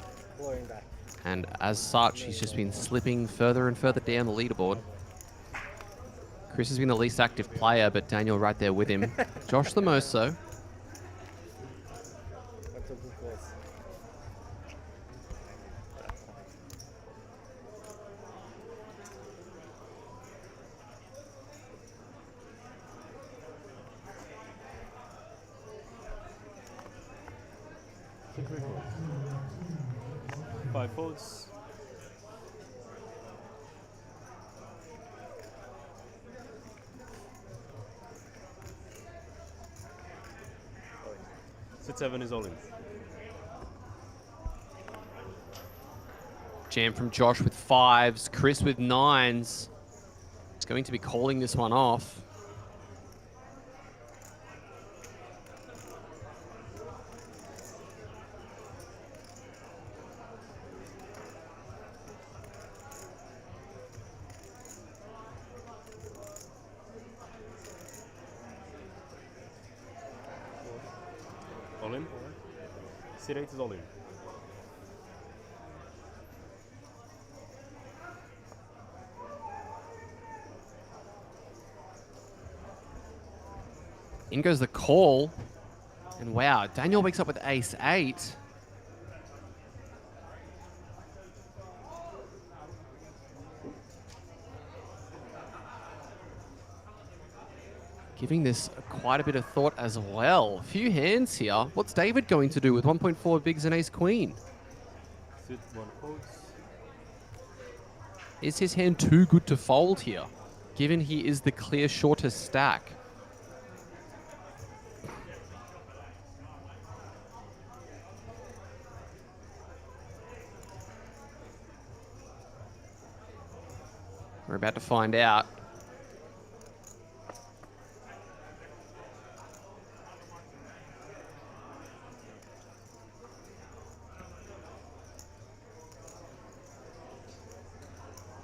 And as such, he's just been slipping further and further down the leaderboard. Chris has been the least active player, but Daniel right there with him. Josh the most so. That's a good course. Sit 3 folds. 5 folds. Sit 7 is all in. Jam from Josh with 5s, Chris with 9s. He's going to be calling this one off. All in. Sit 8 is all in. In goes the call. And wow, Daniel wakes up with ace 8. Giving this quite a bit of thought as well. A few hands here. What's David going to do with 1.4 bigs and ace queen? Sit 1 folds. Is his hand too good to fold here, given he is the clear shortest stack? We're about to find out.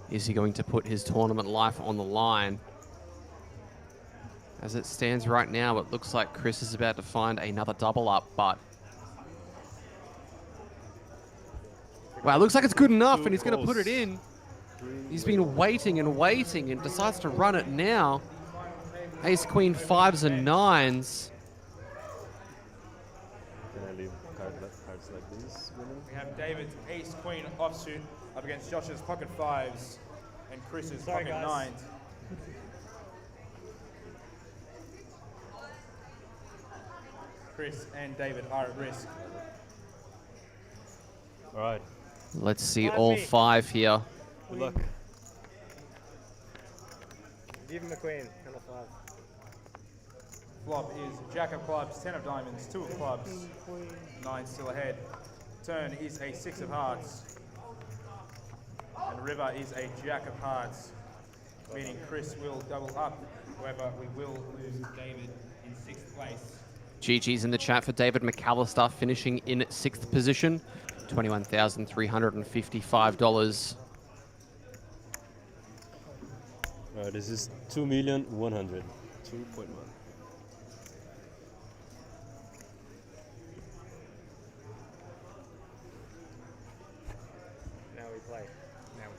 Is he going to put his tournament life on the line? As it stands right now, it looks like Chris is about to find another double up, but... Wow, it looks like it's good enough, and he's going to put it in. He's been waiting and waiting and decides to run it now. Ace, queen, 5s and 9s. Can I leave cards like this? We have David's ace queen offsuit up against Josh's pocket 5s and Chris's pocket 9s. Chris and David are at risk. All right. Let's see all 5 here. Good luck. Give him a queen and a 5. Flop is jack of clubs, 10 of diamonds, 2 of clubs, 9 still ahead. Turn is a 6 of hearts. And river is a jack of hearts, meaning Chris will double up. However, we will lose David in 6th place. GG's in the chat for David McAllister, finishing in 6th position. $21,355. This is 2,100,000. 2.1. play. Now.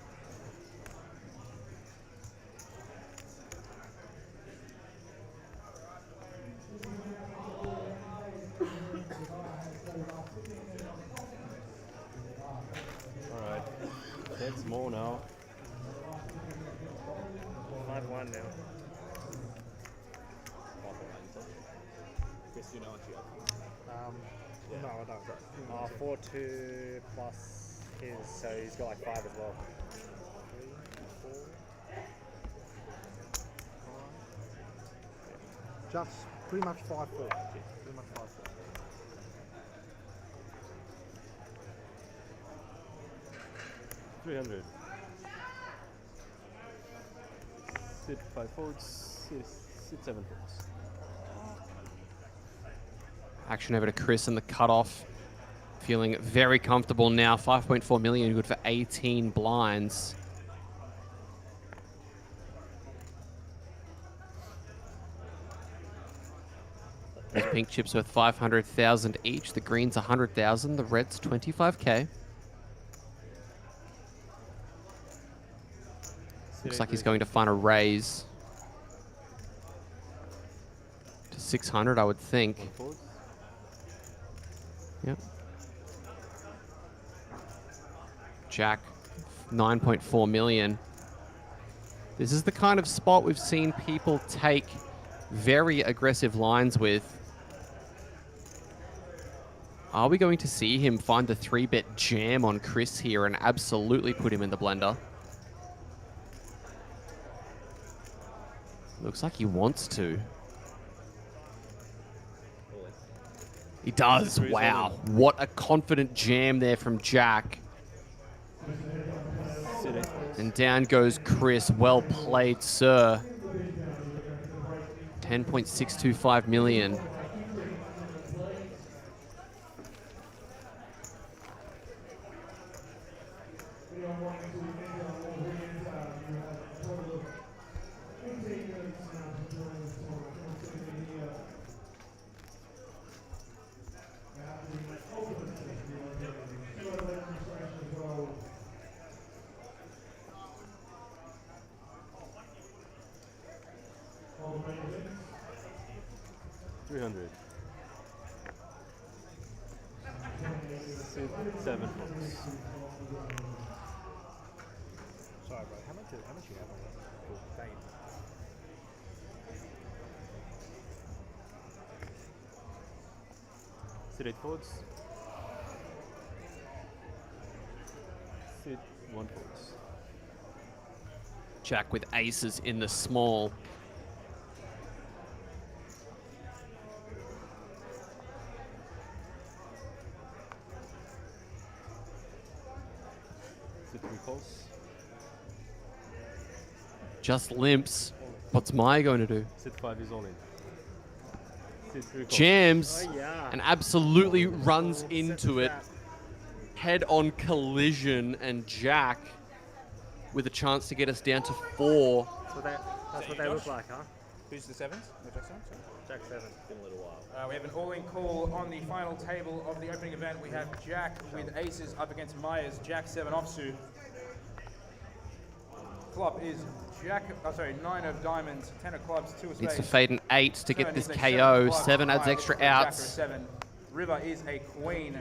Alright. That's more now. 5-1 now. Chris, you know what you have? No, I don't. 4-2 plus his, so he's got like 5 as well. 3, 4. Just pretty much 5-4. Pretty much 5-4. $300. Sit 5 folds. Sit 7 folds. Action over to Chris in the cutoff. Feeling very comfortable now. 5.4 million, good for 18 blinds. Those pink chips worth 500,000 each. The green's 100,000. The red's 25k. Looks like he's going to find a raise to 600, I would think. Yep. Jack, 9.4 million. This is the kind of spot we've seen people take very aggressive lines with. Are we going to see him find the 3-bet jam on Chris here and absolutely put him in the blender? Looks like he wants to. He does. Wow. What a confident jam there from Jack. And down goes Chris. Well played, sir. 10.625 million. $300. Sit 7 folds. Sorry, bro. How much you have on that? Cool. Thank you. Sit 8 folds. Sit 1 folds. Jack with aces in the small. Sit 3 folds. Just limps. What's Maya going to do? Sit 5 is all in. Sit 3 folds. Jams Oh, yeah. and absolutely runs Set into the it. trap. Head-on collision, and Jack with a chance to get us down to 4. That's what they look like, huh? Who's the 7s? No, Jack 7? Jack 7. Been a little while. We have an all-in call on the final table of the opening event. We have Jack with aces up against Myers, Jack 7 offsuit. Flop is Jack, 9 of diamonds, 10 of clubs, 2 of spades. Needs to fade an 8 to get Turn this is a KO. 7 plus 7 adds five, extra Jack are a outs. 7. River is a queen.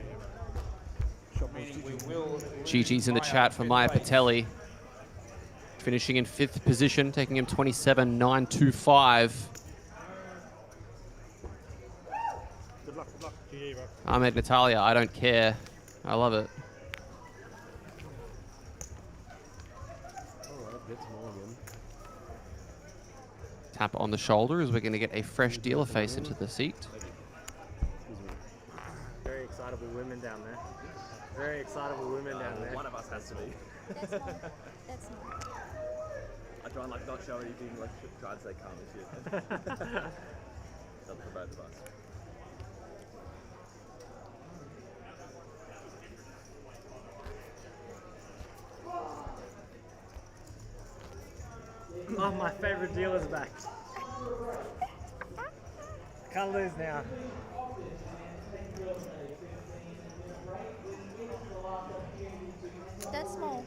Meaning we will GG's in the Maya chat for fifth Maya place. Patelli. Finishing in 5th position, taking him 27.925. Good luck. GG, bro. Ahmed Natalia, I don't care. I love it. Alright, that's more again. Tap on the shoulder as we're going to get a fresh dealer face into the seat. Very excitable women down there. Very excitable women down there. One of us has to be. That's not. I try and like not show anything, like try and stay calm and shit. Something for both of us. Oh, my favorite dealer's back. Can't lose now. That's small.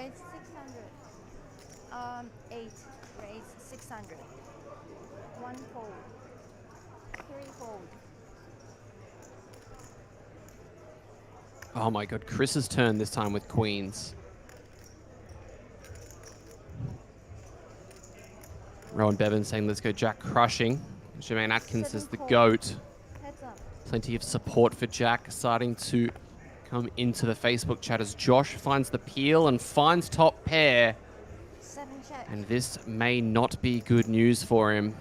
It's 600. 8 raise 600. 1 fold. 3 fold. Oh my god, Chris's turn this time with queens. Rowan Bevan saying let's go Jack crushing. Jermaine Atkins is the GOAT. Heads up. Plenty of support for Jack starting to come into the Facebook chat as Josh finds the peel and finds top pair. 7 check. And this may not be good news for him.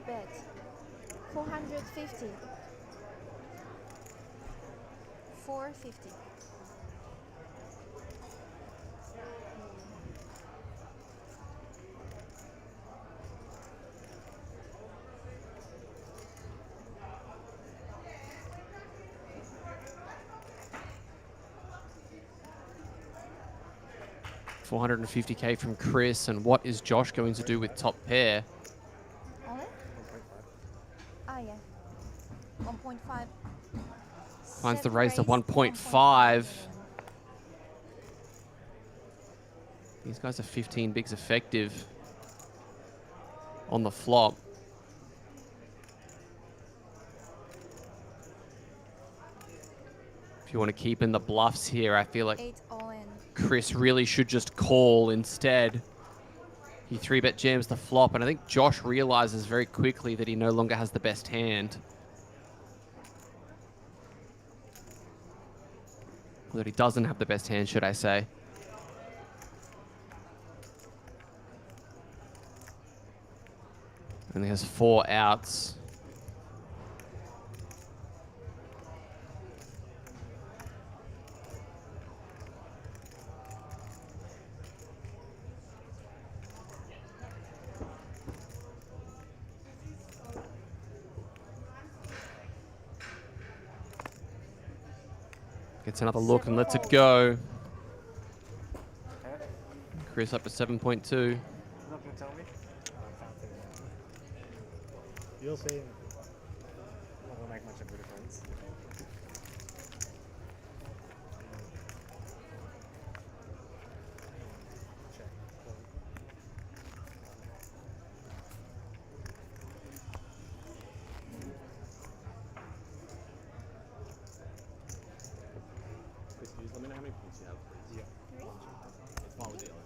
Bet 450. 450. $450K from Chris, and what is Josh going to do with top pair? Yeah. 1.5. Finds the raise to 1.5. These guys are 15 bigs effective on the flop. If you want to keep in the bluffs here, I feel like 8 all in. Chris really should just call instead. He 3-bet jams the flop, and I think Josh realizes very quickly that he no longer has the best hand. Or that he doesn't have the best hand, should I say. And he has 4 outs. Gets another look and lets it go. Chris up to 7.2. Not gonna tell me? You'll see. Not gonna make much of a difference. Check. Chris, can you just let me know how many points you have, please? Yeah. It's fine with the other.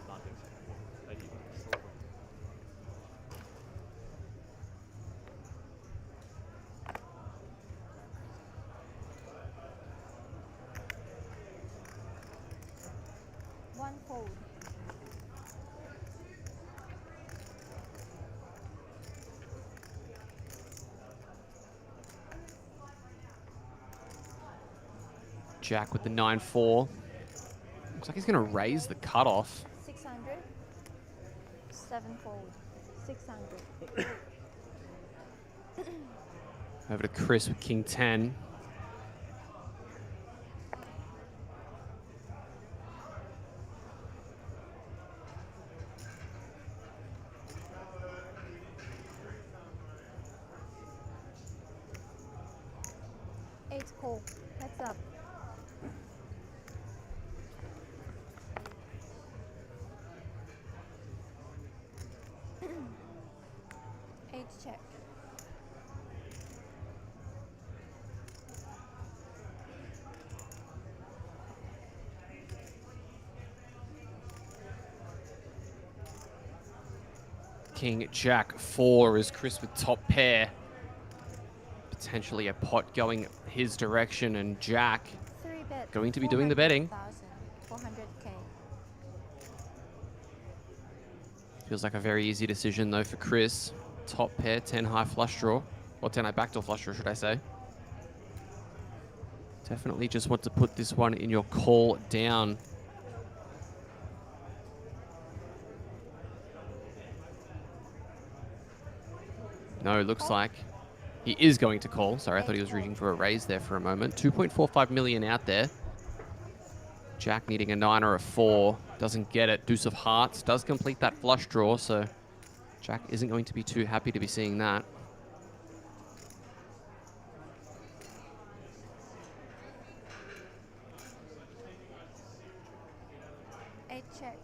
Nothing. Thank you. One fold. Jack with the 9-4. Looks like he's going to raise the cutoff. 600. 7 fold. 600. Over to Chris with King 10. Eight call. Heads up. Eight check. King Jack 4 is Chris with top pair. Potentially a pot going his direction, and Jack 3-bet. going to be doing the betting. 400K. Feels like a very easy decision though for Chris. top pair, 10 high flush draw, or 10 high backdoor flush draw, should I say. Definitely just want to put this one in your call down. No, looks like he is going to call. Sorry, I thought he was reaching for a raise there for a moment. 2.45 million out there. Jack needing a 9 or a 4. Doesn't get it. Deuce of hearts does complete that flush draw, so Jack isn't going to be too happy to be seeing that. Check.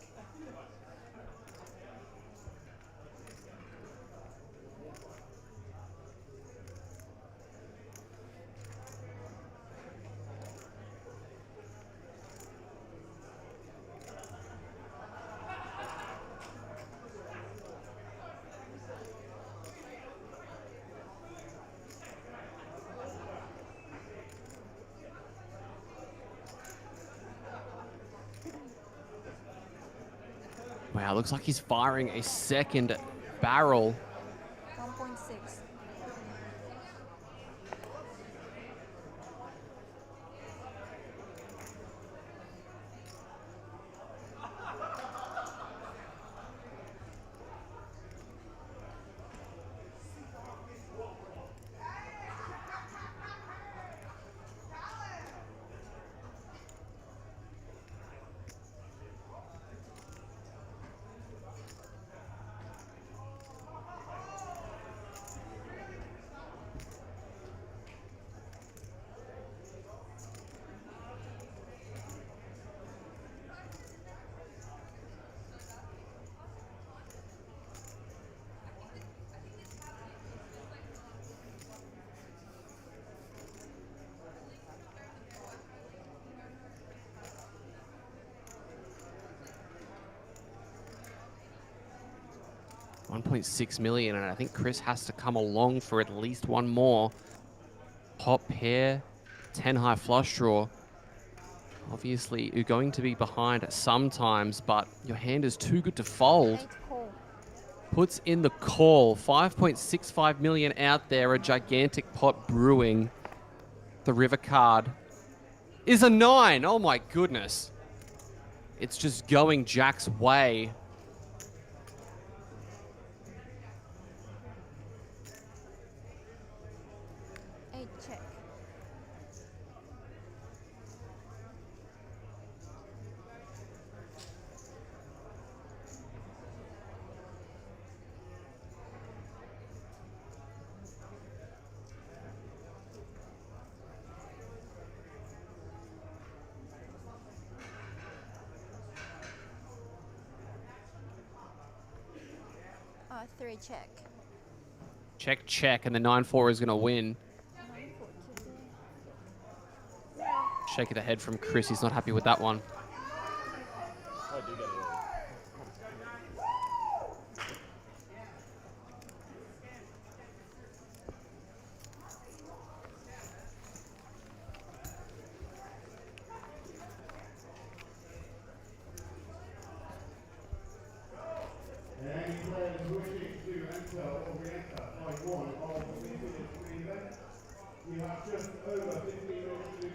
'Wow, looks like he's firing a second barrel. 1.6. $1.6 million, and I think Chris has to come along for at least one more. Top pair, 10 high flush draw. Obviously, you're going to be behind sometimes, but your hand is too good to fold. Puts in the call. 5.65 million out there, a gigantic pot brewing. The river card is a 9. Oh my goodness. It's just going Jack's way. Check. Three check. Check, check, and the 9-4 is going to win. Shake of the head from Chris. He's not happy with that one. I do get it.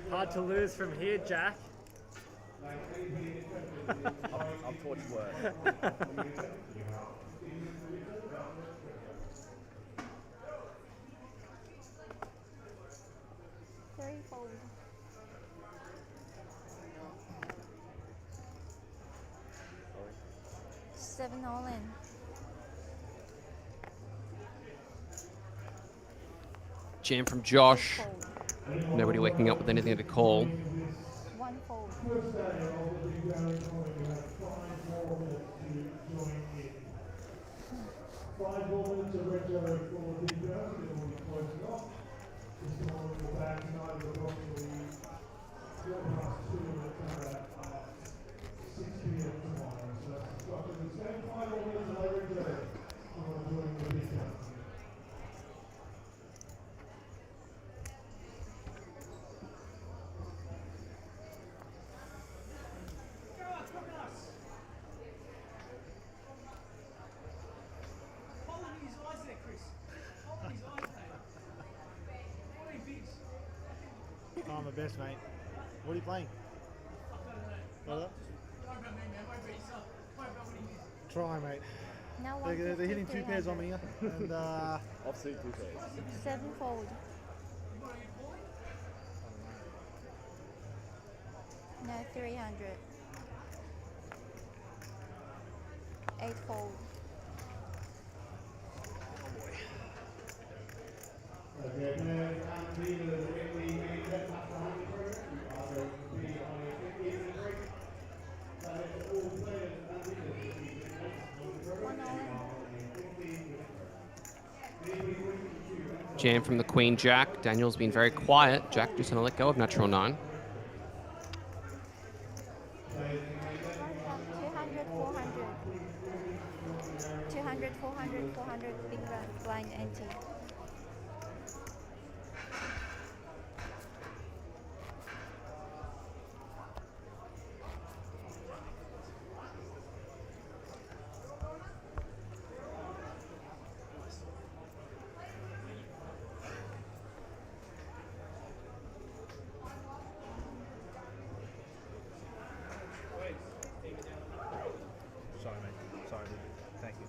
Hard to lose from here, Jack. I'm torch work. Three fold. Seven all in. Jam from Josh. Nobody waking up with anything to call. One fold. Trying my best, mate. What are you playing? What? Try, mate. Now They're hitting 2 pairs on me, and Offsuit 2 pairs. 7 fold. No, 300. 8 fold. Jam from the Queen Jack. Daniel's been very quiet. Jack just going to let go of natural 9. 200, 400. 200, 400, 400. Big blind empty. Sorry, mate. Sorry, dude. Thank you.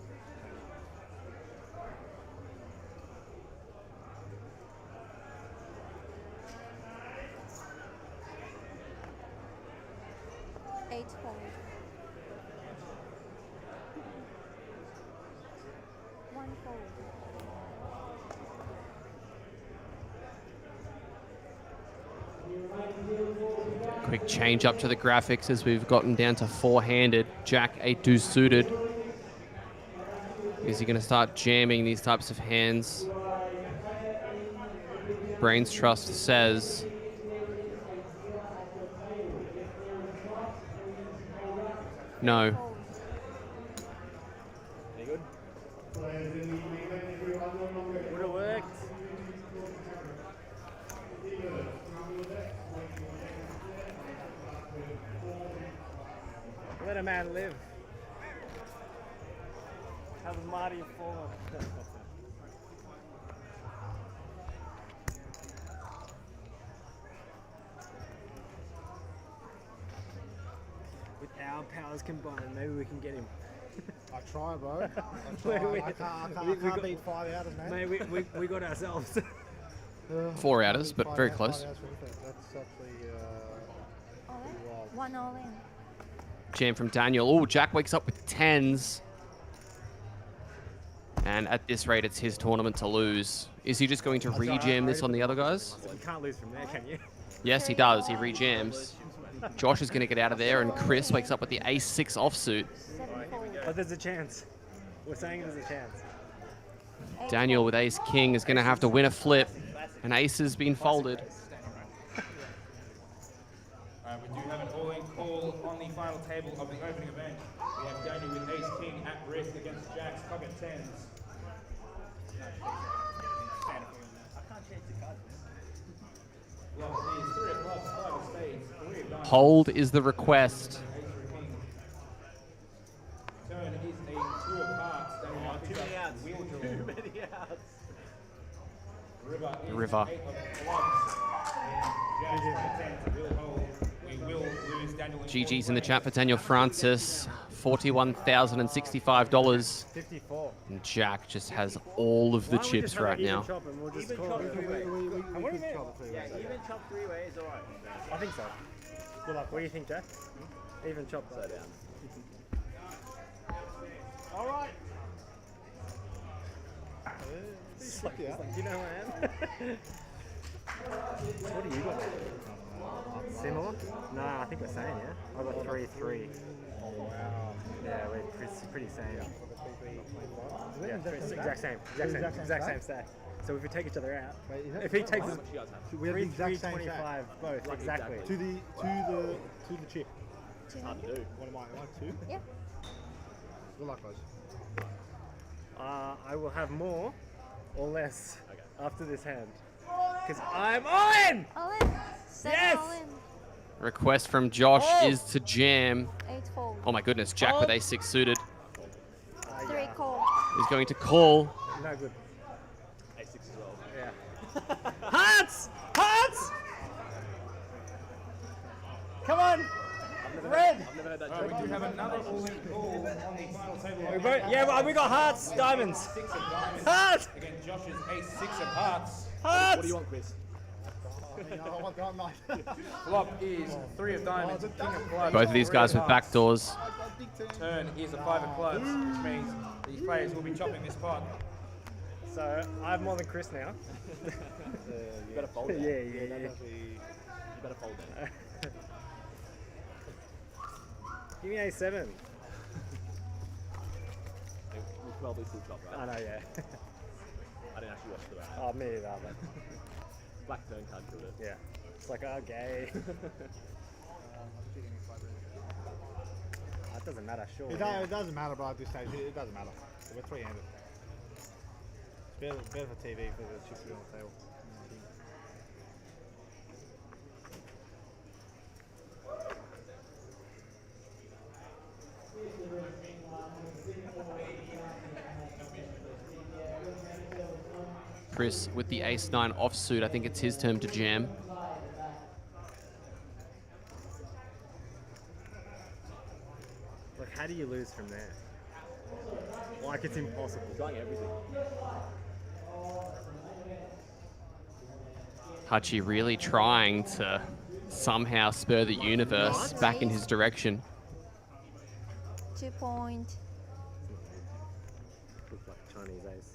Eight fold. 1 fold. Quick change up to the graphics as we've gotten down to 4-handed. Jack 8 deuce suited. Is he going to start jamming these types of hands? Brains Trust says no. Any good? Would have worked. Let a man live. How's Marty fallen? With our powers combined, maybe we can get him. I try, bro. I can't beat 5 outers, man. Mate, we got ourselves. 4 outers, but 5 very out- close. 5 outers for anything. That's actually All pretty in. wild. 1 all in. Jam from Daniel. Oh, Jack wakes up with 10s. And at this rate, it's his tournament to lose. Is he just going to rejam this on the other guys? You can't lose from there, can you? Yes, he does. He rejams. Josh is going to get out of there, and Chris wakes up with the ace-6 offsuit. 7 fold. But there's a chance. We're saying there's a chance. 8 Daniel fold. with ace-king is going to have to win a flip. An ace has been folded. We do have an all-in call on the final table of the opening event. We have Daniel with ace-king at risk against Jack's pocket 10s. Block is 3 of clubs, 5 of spades, 3 of diamonds. Hold is the request. Turn is a 2 of hearts. Daniel now picks up outs. wheel draw. Too many outs. River is River. 8 of clubs. And Jack's pocket 10s will hold. We will lose Daniel. GG's in the chat for Daniel Francis. $41,065. 54. And Jack just has all of the Why don't we chips just have an right even now. chop and we'll just Even call chop it? 3-way. We could try the 3 Yeah, ways. even chop 3-way is alright. I think so. Good luck. What do you think, Jack? Even chop. Slow down. All right. Suck you out. You know who I am. What do you got? Similar? No, I think we're same, yeah? I got 3-3. Oh, wow. Yeah, we're pretty same. Yeah, exact same. Exact same stack. So if we take each other out, Wait, is that if he right? takes How us much you guys have? We have the exact same 25 stack. both, Like exactly. To the chip. It's hard to do. What am I 2? Yeah. Good luck, guys. I will have more or less Okay. after this hand. Because I'm all in! All in. 7 Yes! all in. Request from Josh Oh! is to jam. 8 fold. Oh my goodness, Jack with ace-6 suited 3 call. is going to call. No good. A6 as well. Yeah. Hearts! Hearts! never heard that Alright, joke. we do have another all-in call on the final table. We both, yeah, well, we got hearts, diamonds. 6 of diamonds. Hearts! Against Josh's ace 6 of hearts. Hearts! What do you want, Chris? I want that, mate. Flop is 3 of diamonds, king of clubs. Both of these guys with back doors. Turn is a 5 of clubs, which means these players will be chopping this pot. So I have more than Chris now. You better fold it. Yeah. You better fold it. Give me A7. We'll probably still chop, right? I know, yeah. I didn't actually watch the round. Oh, me either, but Black turn card killed it. yeah. It's like, oh, gay. That doesn't matter, sure. It doesn't matter, bro, at this stage. It doesn't matter. We're three-handed. It's better for TV for the chips on the table. Chris with the ace-9 offsuit. I think it's his turn to jam. Like, how do you lose from there? Like, it's impossible. Trying everything. Hachi really trying to somehow spur the universe back in his direction. 2 point. Looks like Chinese ace.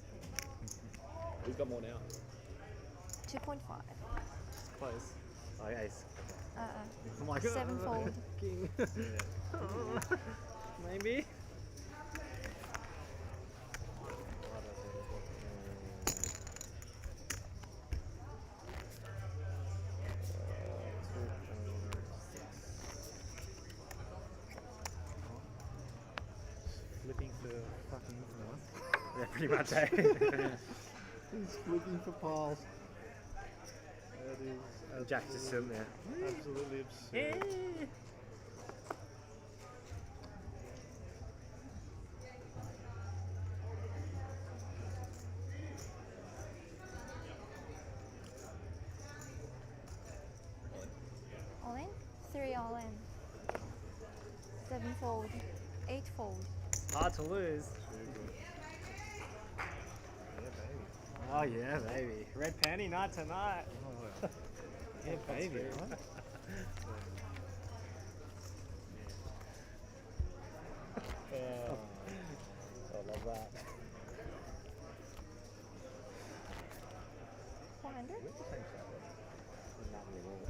Who's got more now? 2.5. Close. Oh, ace. Uh-uh. I'm like, 7-fold. King. Maybe. Flipping for fucking infinite. Yeah, pretty much, eh? He's flipping for piles. That is Jack just sitting there. absolutely absurd. All in? 3 all in. 7-fold. 8-fold. Hard to lose. Oh yeah, baby. Red panty night tonight. Yeah, baby, right? I love that. 400? Not anymore.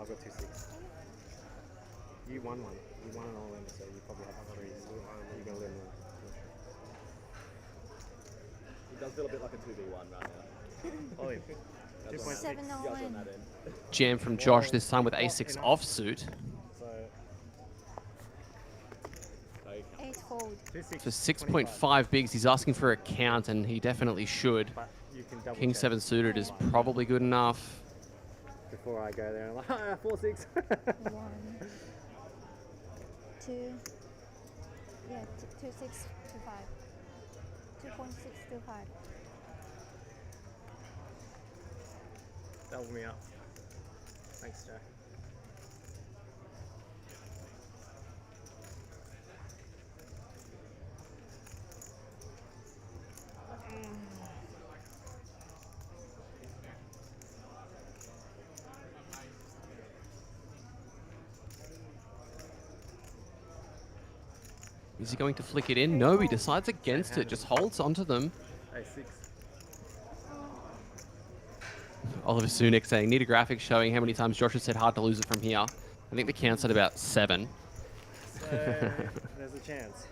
I've got 2-6. You won one. You won an all in, so you probably have 3. So you're gonna win one. It does feel a bit like a 2v1 right now. Oh, yeah. 7 You all guys on in. that end. Jam from Josh this time with a6 offsuit. So Okay. 8-fold. 2-6. For 6.5 bigs, he's asking for a count, and he definitely should. But you can double King check 7 suited is probably good enough. before I go there. I'm like, 4-6. 1, 2, yeah, 2, 6, 2, 5. 2.6 to 5. Double me up. Thanks, Joe. Is he going to flick it in? No, he decides against it, just holds onto them. A6. Oliver Sunick saying, need a graphic showing how many times Josh has said hard to lose it from here. I think the count's at about 7. So, there's a chance.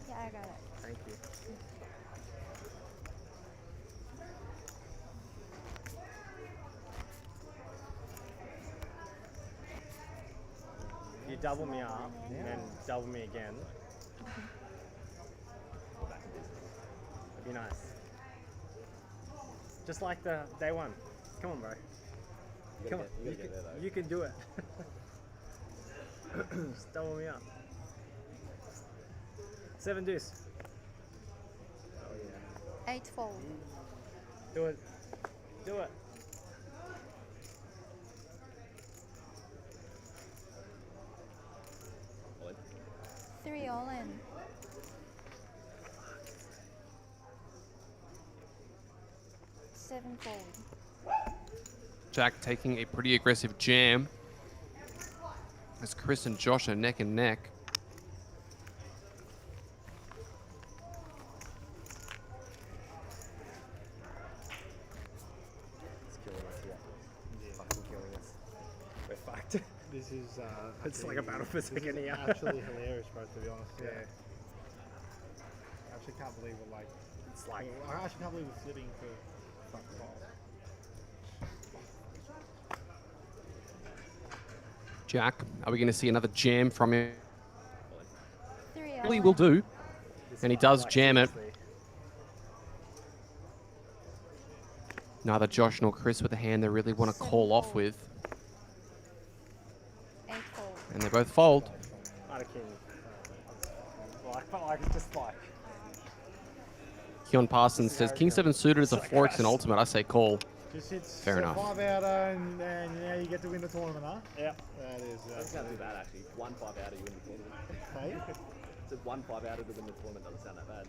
Yeah, I got it. Thank you. You double me up and then double me again. That'd be nice. Just like the day one. Come on, bro. Come on. You can do it. Just double me up. 7 deuce. Oh yeah. 8-fold. Do it. Do it. 3 all in. Seven fold. Jack taking a pretty aggressive jam as Chris and Josh are neck and neck. It's killing us, yeah. Fucking killing us. We're fucked. This is It's like a battle for second here. Actually hilarious, bro. To be honest, yeah. I actually can't believe we're like. It's like I actually can't believe we're flipping for front ball. Jack, are we going to see another jam from him? 3 Well, he all will in. do. this And he fight, does like, jam it. seriously. Neither Josh nor Chris with a hand they really want to call off with. 8 fold. And they both fold. Not a king. Like, it's just like. Keon Parsons says King 7 suited is a 4x and ultimate. I say call. Just hits Fair enough. 5 out and now you get to win the tournament, huh? Yeah. That is. That's not too bad actually. 1 5 outer, you win the tournament. Hey? So 1 5 outer to win the tournament doesn't sound that bad.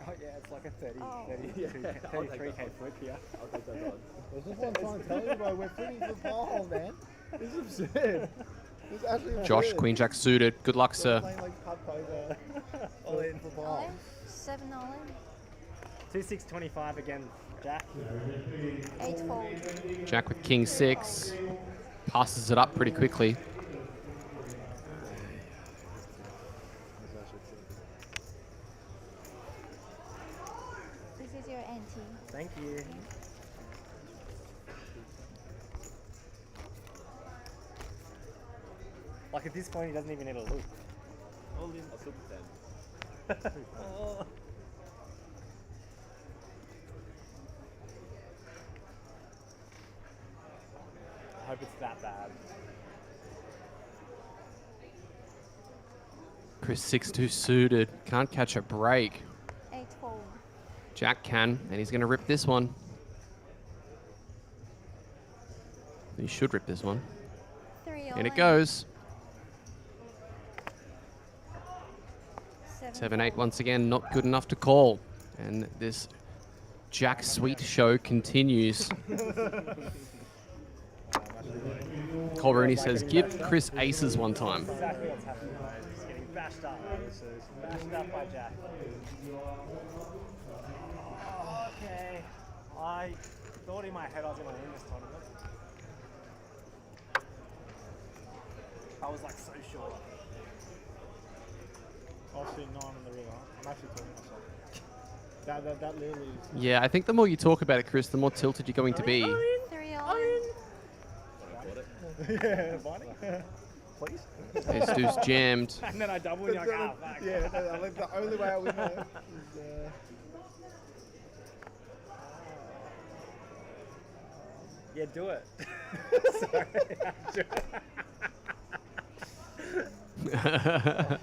Oh yeah, it's like a 30, Oh. 33k flip here. I'll take those odds. This is what I'm trying to tell you, bro. We're flipping for ball, man. This is absurd. This is actually absurd. Josh, Queen Jack suited. Good luck, We're sir. playing like putt poker. All in. For All ball. in. 7 all in. 2625 again, Jack. 8 fold. Jack with King 6. Passes it up pretty quickly. This is your ante. Thank you. Like at this point, he doesn't even need a loop. All in. I'll still pretend. Oh. I hope it's that bad. Chris 6-2 suited. Can't catch a break. 8 fold. Jack can, and he's going to rip this one. He should rip this one. 3 all And it in. goes. 7 7-8 fold. once again, not good enough to call. And this Jack Sweet show continues. Cole Rooney says, give Chris aces one time. Exactly what's happening. He's getting bashed up. Bashed up by Jack. Okay. I thought in my head I was going to win this tournament. I was like so sure. I'll see 9 in the river. I'm actually talking to myself. That literally is. Yeah, I think the more you talk about it, Chris, the more tilted you're going to be. 3 all in. Yeah, Bonnie. Please. This dude's jammed. And then I double and you're like, ah, fuck. Yeah, I think the only way I win that is. Yeah, do it. Sorry. Do it.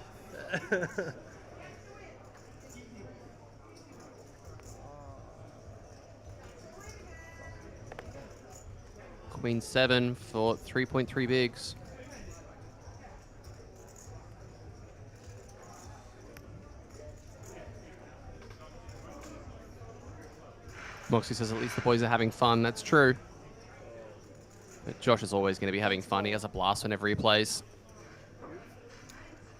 Queen 7 for 3.3 bigs. Moxie says at least the boys are having fun. That's true. But Josh is always going to be having fun. He has a blast whenever he plays.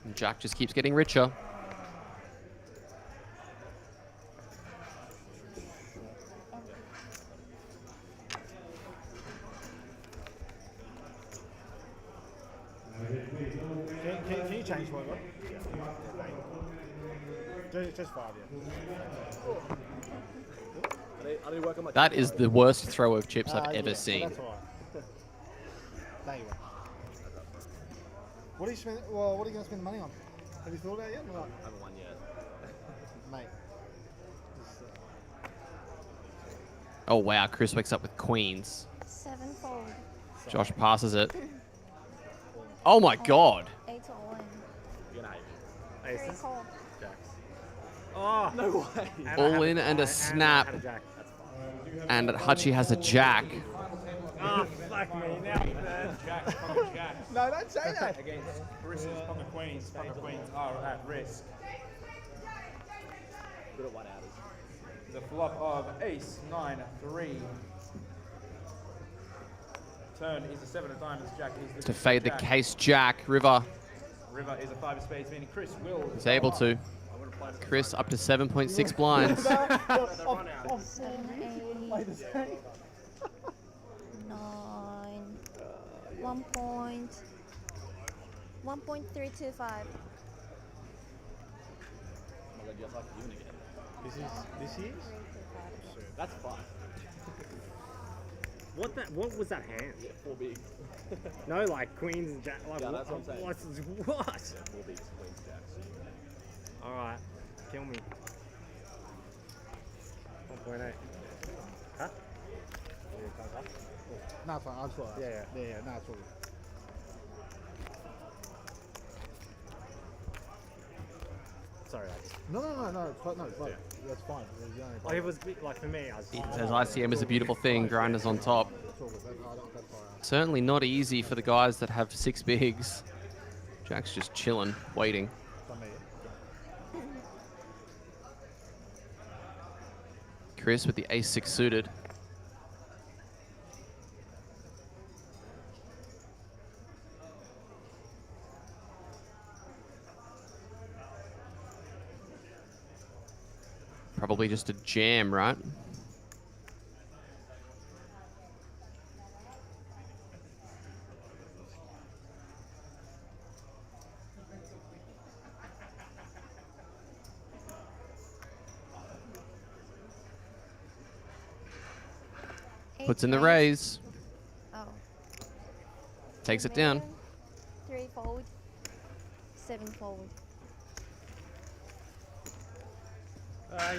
And Jack just keeps getting richer. Can you change one, bro? Just 5, yeah. I need to work on my. That is the worst throw of chips I've ever Yeah, seen. That's all right. There you go. What are you spend? Well, what are you going to spend the money on? Have you thought about it yet? No. I haven't won yet. Mate. Oh wow, Chris wakes up with queens. 7 fold. Josh passes it. Oh my god. 8 all in. You're gonna hate me. 3 call. Jacks. Oh, No way. and I All had in and a I snap. had a Jack. That's fine. And Hutchie has a jack. Oh, fuck me. Now Jack, pocket Jack. No, don't say that. Against Carissa's pocket queens. Pocket queens are at risk. Good at 1 hours. The flop of ace, 9, 3. Turn is a 7 of diamonds. Jack is the To fade the Jack. case Jack. River River is a 5 of spades, meaning Chris will. is able to. Chris up to 7.6 blinds. 7, 8, 9, 1.325. Just like you again. This is? That's fun. What was that hand? Yeah, 4 big. No, like queens and jack. Like, Yeah, that's what I'm saying. What? Yeah, 4 bigs, queens, jacks. All right, kill me. 1.8. Huh? No, it's fine. I'll just Yeah, yeah. No, it's all good. Sorry, I just. No, it's fine. No, it's fine. That's fine. It was the only Like, it was like for me. I was. He says ICM is a beautiful thing. Grinders on top. It's all good. That's fine. Certainly not easy for the guys that have 6 bigs. Jack's just chilling, waiting. For me. Chris with the ace-6 suited. Probably just a jam, right? Puts in the raise. Oh. Takes it down. 3 forward, 7 forward.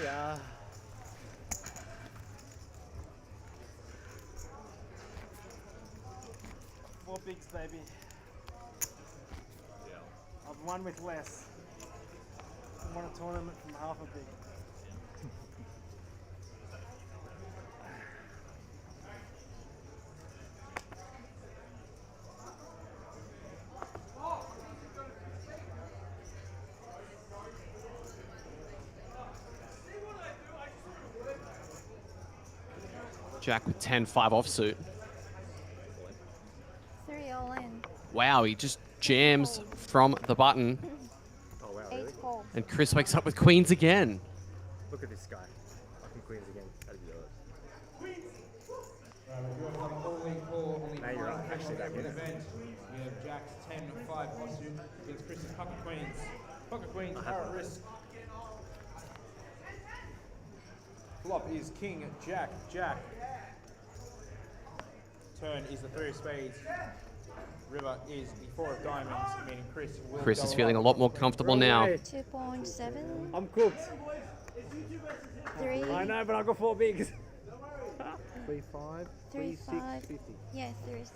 Yeah. Four bigs, baby. Yeah. I've won with less. I won a tournament from half a big. Jack with 10-5 offsuit. 3 all in. Wow, he just jams from the button. Oh wow, 8 really? call. And Chris wakes up with queens again. Look at this guy. Fucking queens again. That'd be good. No, you're right. Actually, that Opening is. event. We have Jack's 10-5 offsuit against Chris's pocket queens. Pocket queens are at risk. Flop is king, jack, jack. Turn is the 3 of spades. River is the 4 of diamonds, meaning Chris will Chris go is feeling a up. lot more comfortable now. 2.7. I'm cooked. 3. I know, but I got 4 bigs. 3, 5, 3, 6, 5. 50. Yeah, 3, 6.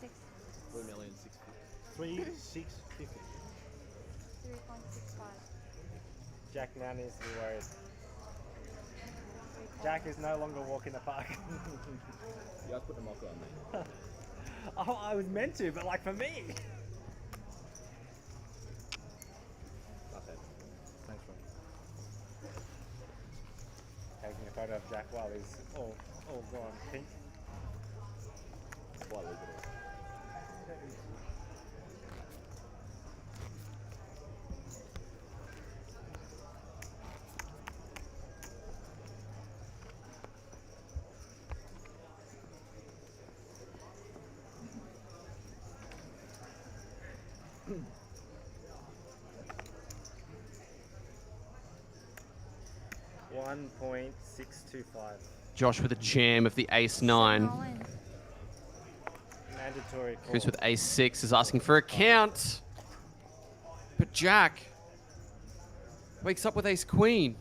3,650,000. 3, 6, 50. 3.65. Jack now needs to be worried. Jack is no longer walking the park. You guys put the mocker on me. Oh, I was meant to, but like for me. Okay. Thanks, bro. Taking a photo of Jack while he's all gone pink. Why leave it all? $1.625. Josh with a jam of the ace-9. All in. Mandatory call. Chris with ace-6 is asking for a count. But Jack wakes up with ace-queen.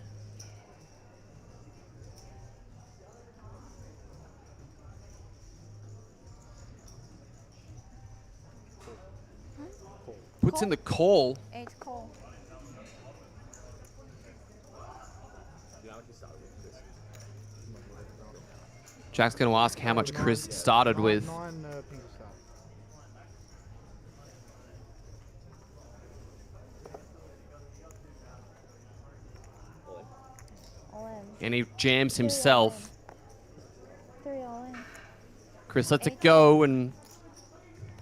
Puts in the call. 8 call. You know what you started with, Chris? Jack's going to ask how much Chris started with. 9 all in. And he jams himself. 3 all in. Chris lets it go, and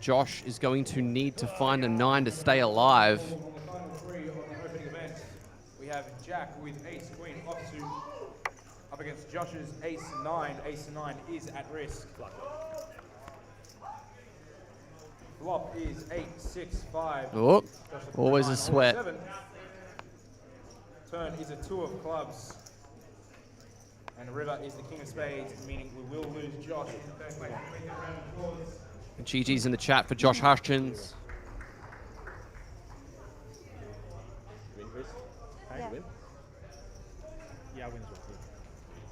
Josh is going to need to find a 9 to stay alive. On the final 3 of the opening event, we have Jack with ace queen offsuit up against Josh's ace 9. Ace 9 is at risk. Flop is 8, 6, 5. Oh, Josh looking always for a 9, sweat. 7. Turn is a 2 of clubs. And the river is the king of spades, meaning we will lose Josh in the first place. And GG's in the chat for Josh Hutchins. Win, Chris? Yeah. Win? Yeah, I win as well.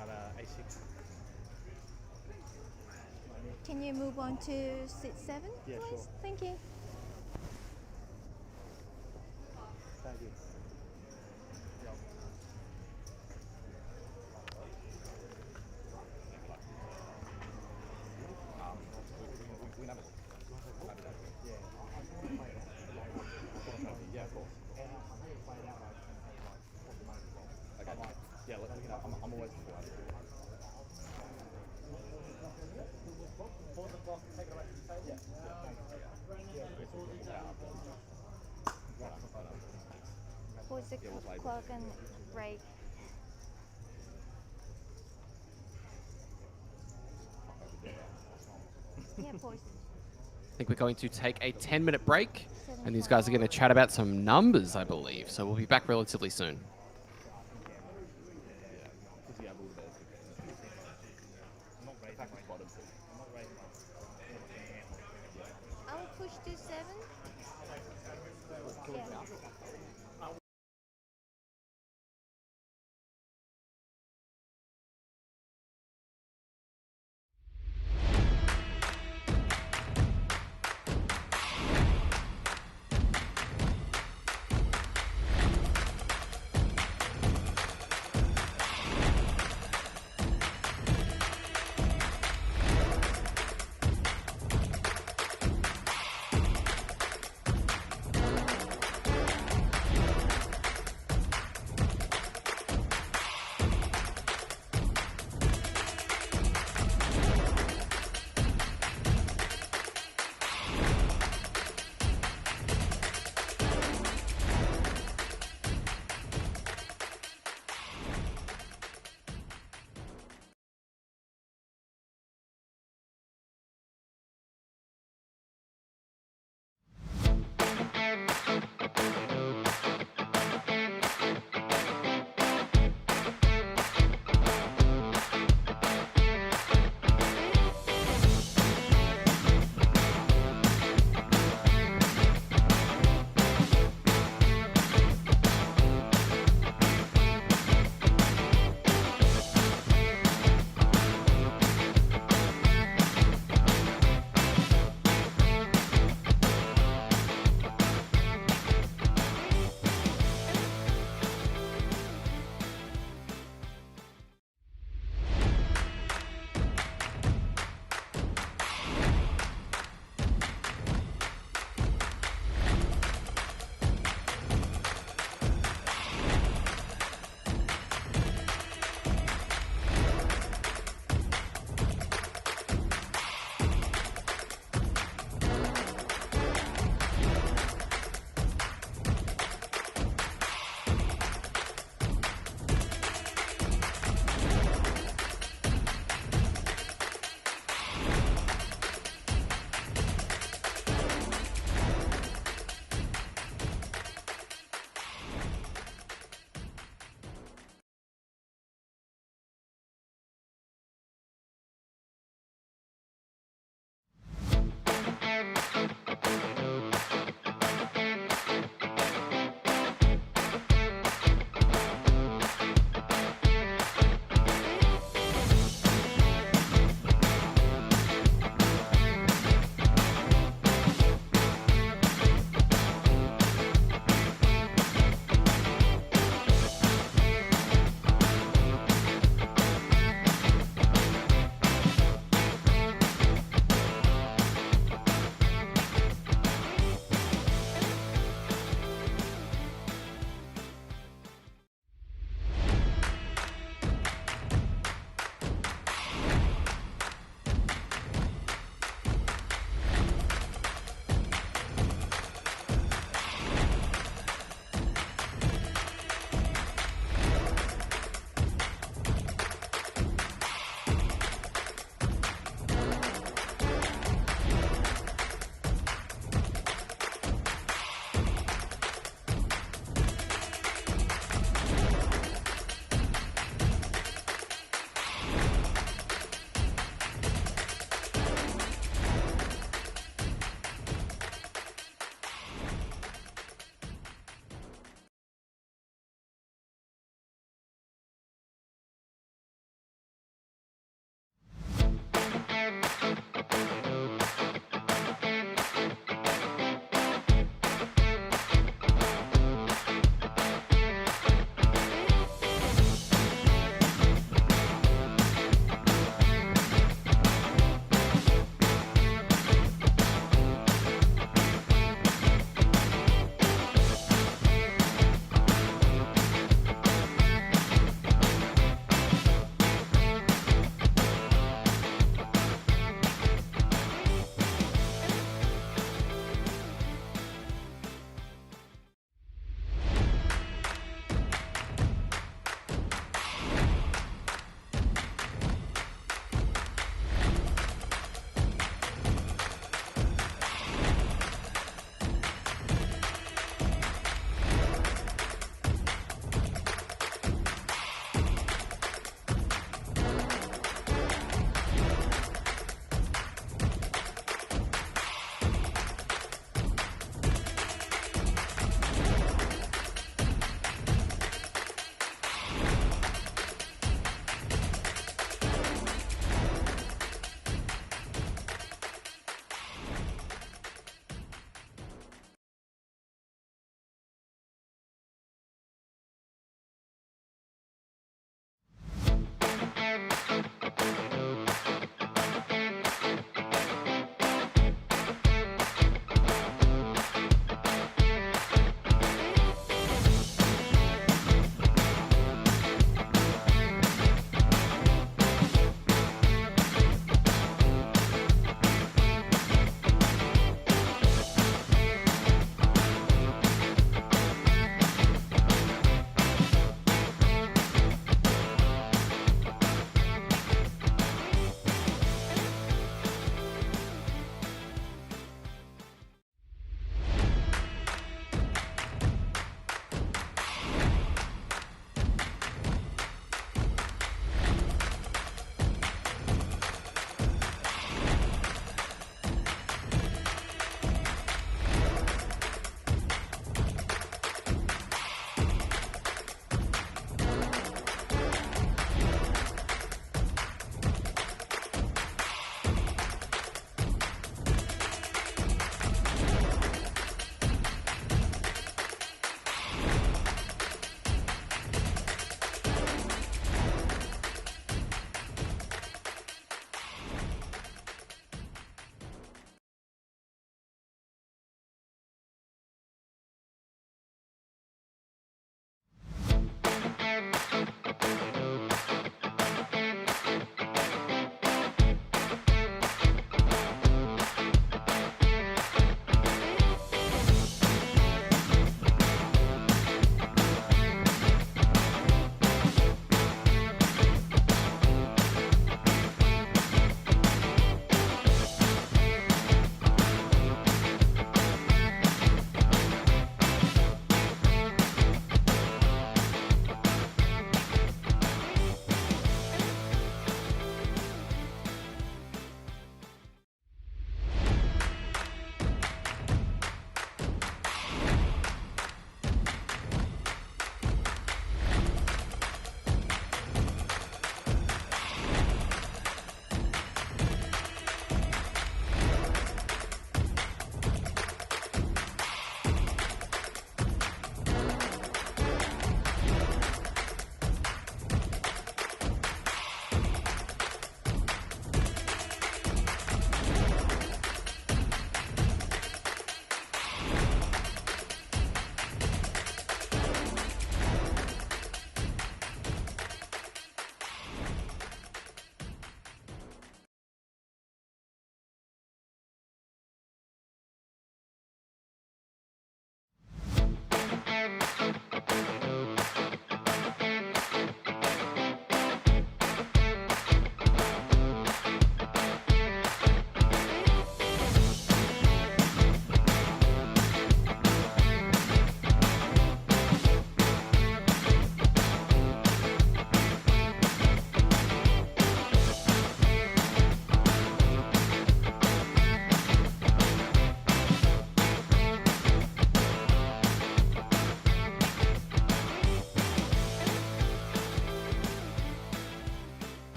At A6. Can you move on to seat 7, Yeah, please? sure. Thank you. Thank you. Yeah, of course. Okay. Yeah, let me know. I'm always for it. Pause the clock and break. Yeah, pause. I think we're going to take a 10-minute break, and these guys are going to chat about some numbers, I believe. So we'll be back relatively soon. I'll push to 7. Yeah.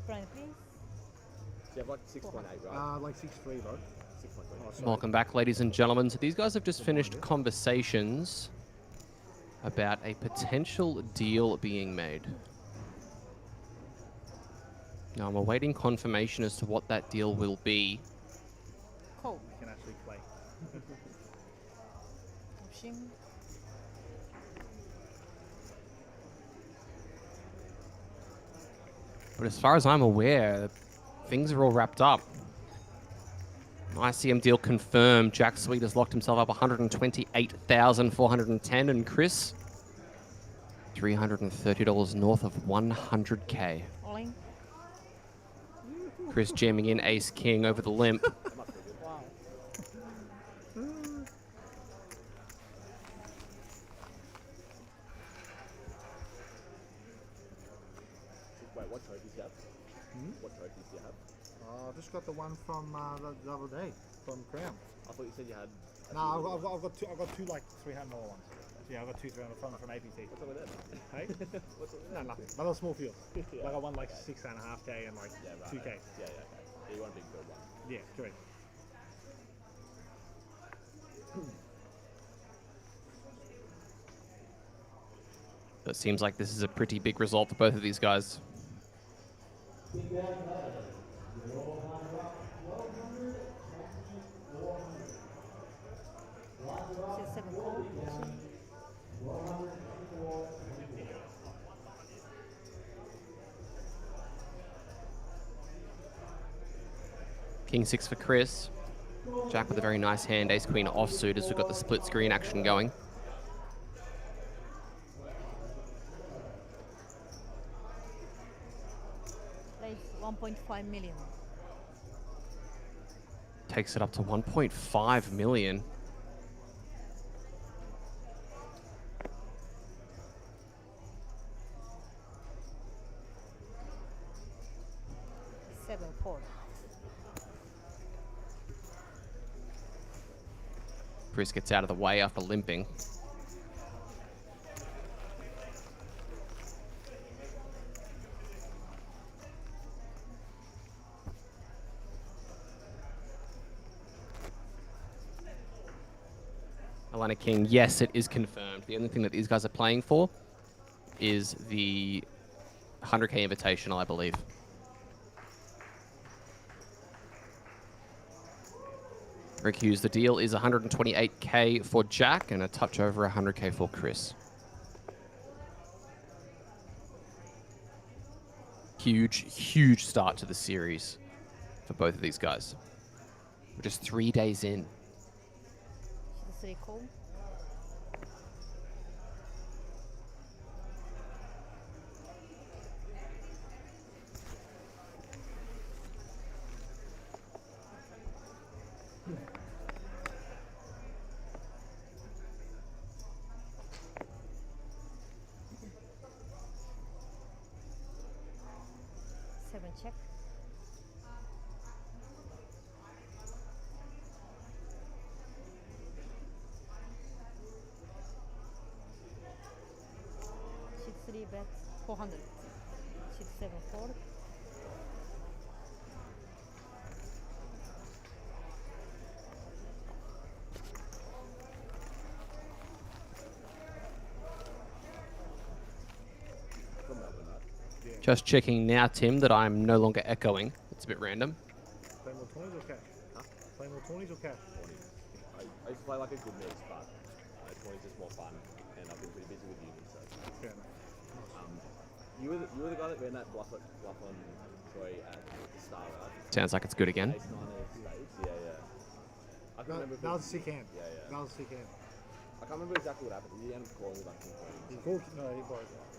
blind, please. So you have like 6.8, right? Like 6-3, bro. 6.3. Oh, sorry. Welcome back, ladies and gentlemen. So these guys have just finished conversations about a potential deal being made. Now I'm awaiting confirmation as to what that deal will be. Call. We can actually play. Option. But as far as I'm aware, things are all wrapped up. ICM deal confirmed. Jack Sweet has locked himself up 128,410, and Chris $330 north of 100K. All in. Chris jamming in Ace King over the limp. Wow. Wait, what trophies do you have? What trophies do you have? I just got the one from the other day from Crown. I thought you said you had. No, I've got two like $300 ones. Yeah, I've got two $300 from APT. What's up with that? Hey? What's up with No, that? nothing. Another small field. Yeah. Like I won like 6.5K and like Yeah, right. 2K. Yeah, yeah, okay. Yeah, you want a big field one. Yeah, correct. It seems like this is a pretty big result for both of these guys. 7 call. King 6 for Chris. Jack with a very nice hand. Ace Queen offsuit as we've got the split screen action going. Place 1.5 million. Takes it up to 1.5 million. Seven four. Chris gets out of the way after limping. Alana King, yes, it is confirmed. The only thing that these guys are playing for is the 100K Invitational, I believe. Rick Hughes, the deal is 128K for Jack and a touch over 100K for Chris. Huge, huge start to the series for both of these guys. We're just 3 days in. She's a 3 call. Seven check. She's 3 bets 400. She's 7 4. Just checking now, Tim, that I'm no longer echoing. It's a bit random. Play more 20s or cash? Huh? Play more 20s or cash? 20s. I used to play like a good mix, but 20s is more fun, and I've been pretty busy with uni, so. Fair enough. You were the guy that ran that bluff on Troy at the start, right? Sounds like it's good again. Ace 9 spades? Yeah, yeah. I can't remember. That was a sick hand. Yeah, yeah. That was a sick hand. I can't remember exactly what happened. He ended up calling with like King Queen. He called,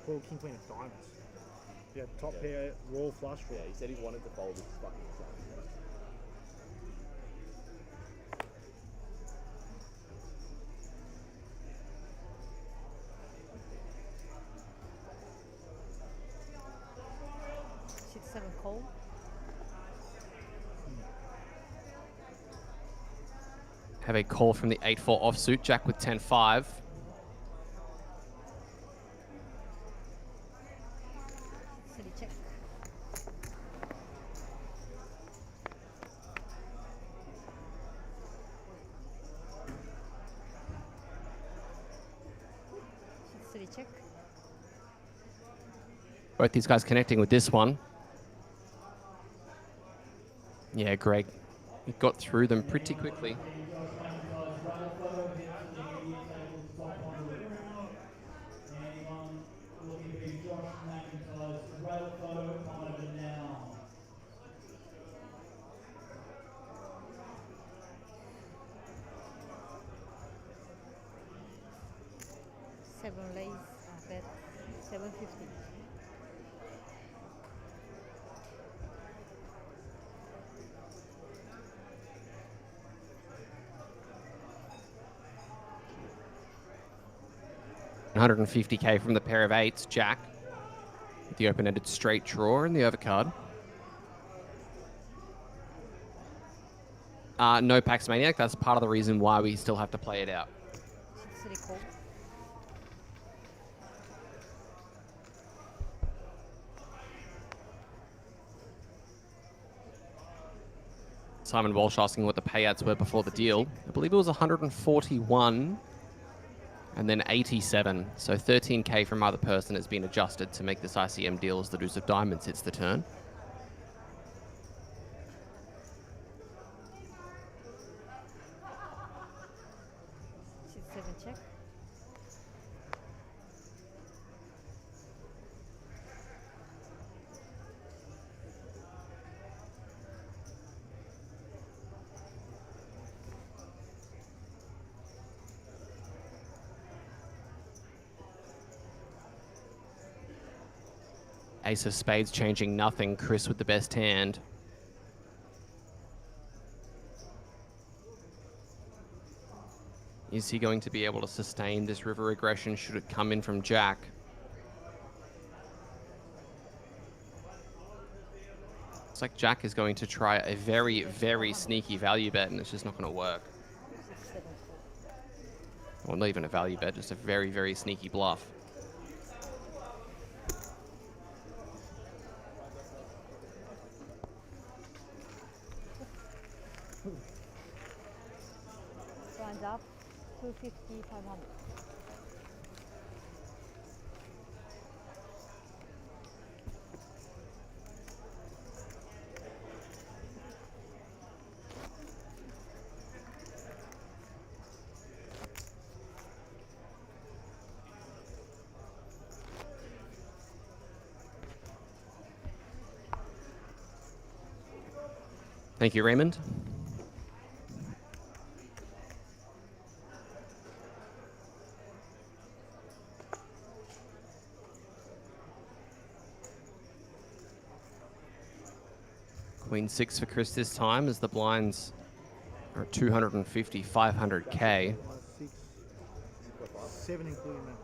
called King Queen of Diamonds. Yeah, top pair, raw flush draw. Yeah, he said he wanted to fold his fucking self. She's 7 call. Have a call from the 8-4 offsuit. Jack with 10-5. City check. check. Both these guys connecting with this one. Yeah, Greg, he got through them pretty quickly. Seven lays, bet 750. $150K from the pair of eights, Jack. With the open-ended straight draw and the overcard. No Pax Maniac. That's part of the reason why we still have to play it out. City call. Simon Walsh asking what the payouts were before the deal. I believe it was 141 and then 87. So 13K from either person has been adjusted to make this ICM deal as the deuce of diamonds hits the turn. Seven check. Ace of spades changing nothing. Chris with the best hand. Is he going to be able to sustain this river aggression should it come in from Jack? Looks like Jack is going to try a very, very sneaky value bet, and it's just not going to work. Well, not even a value bet, just a very, very sneaky bluff. Round up, 250, 500. Thank you, Raymond. Queen 6 for Chris this time as the blinds are 250, 500K. 6, 7 including that.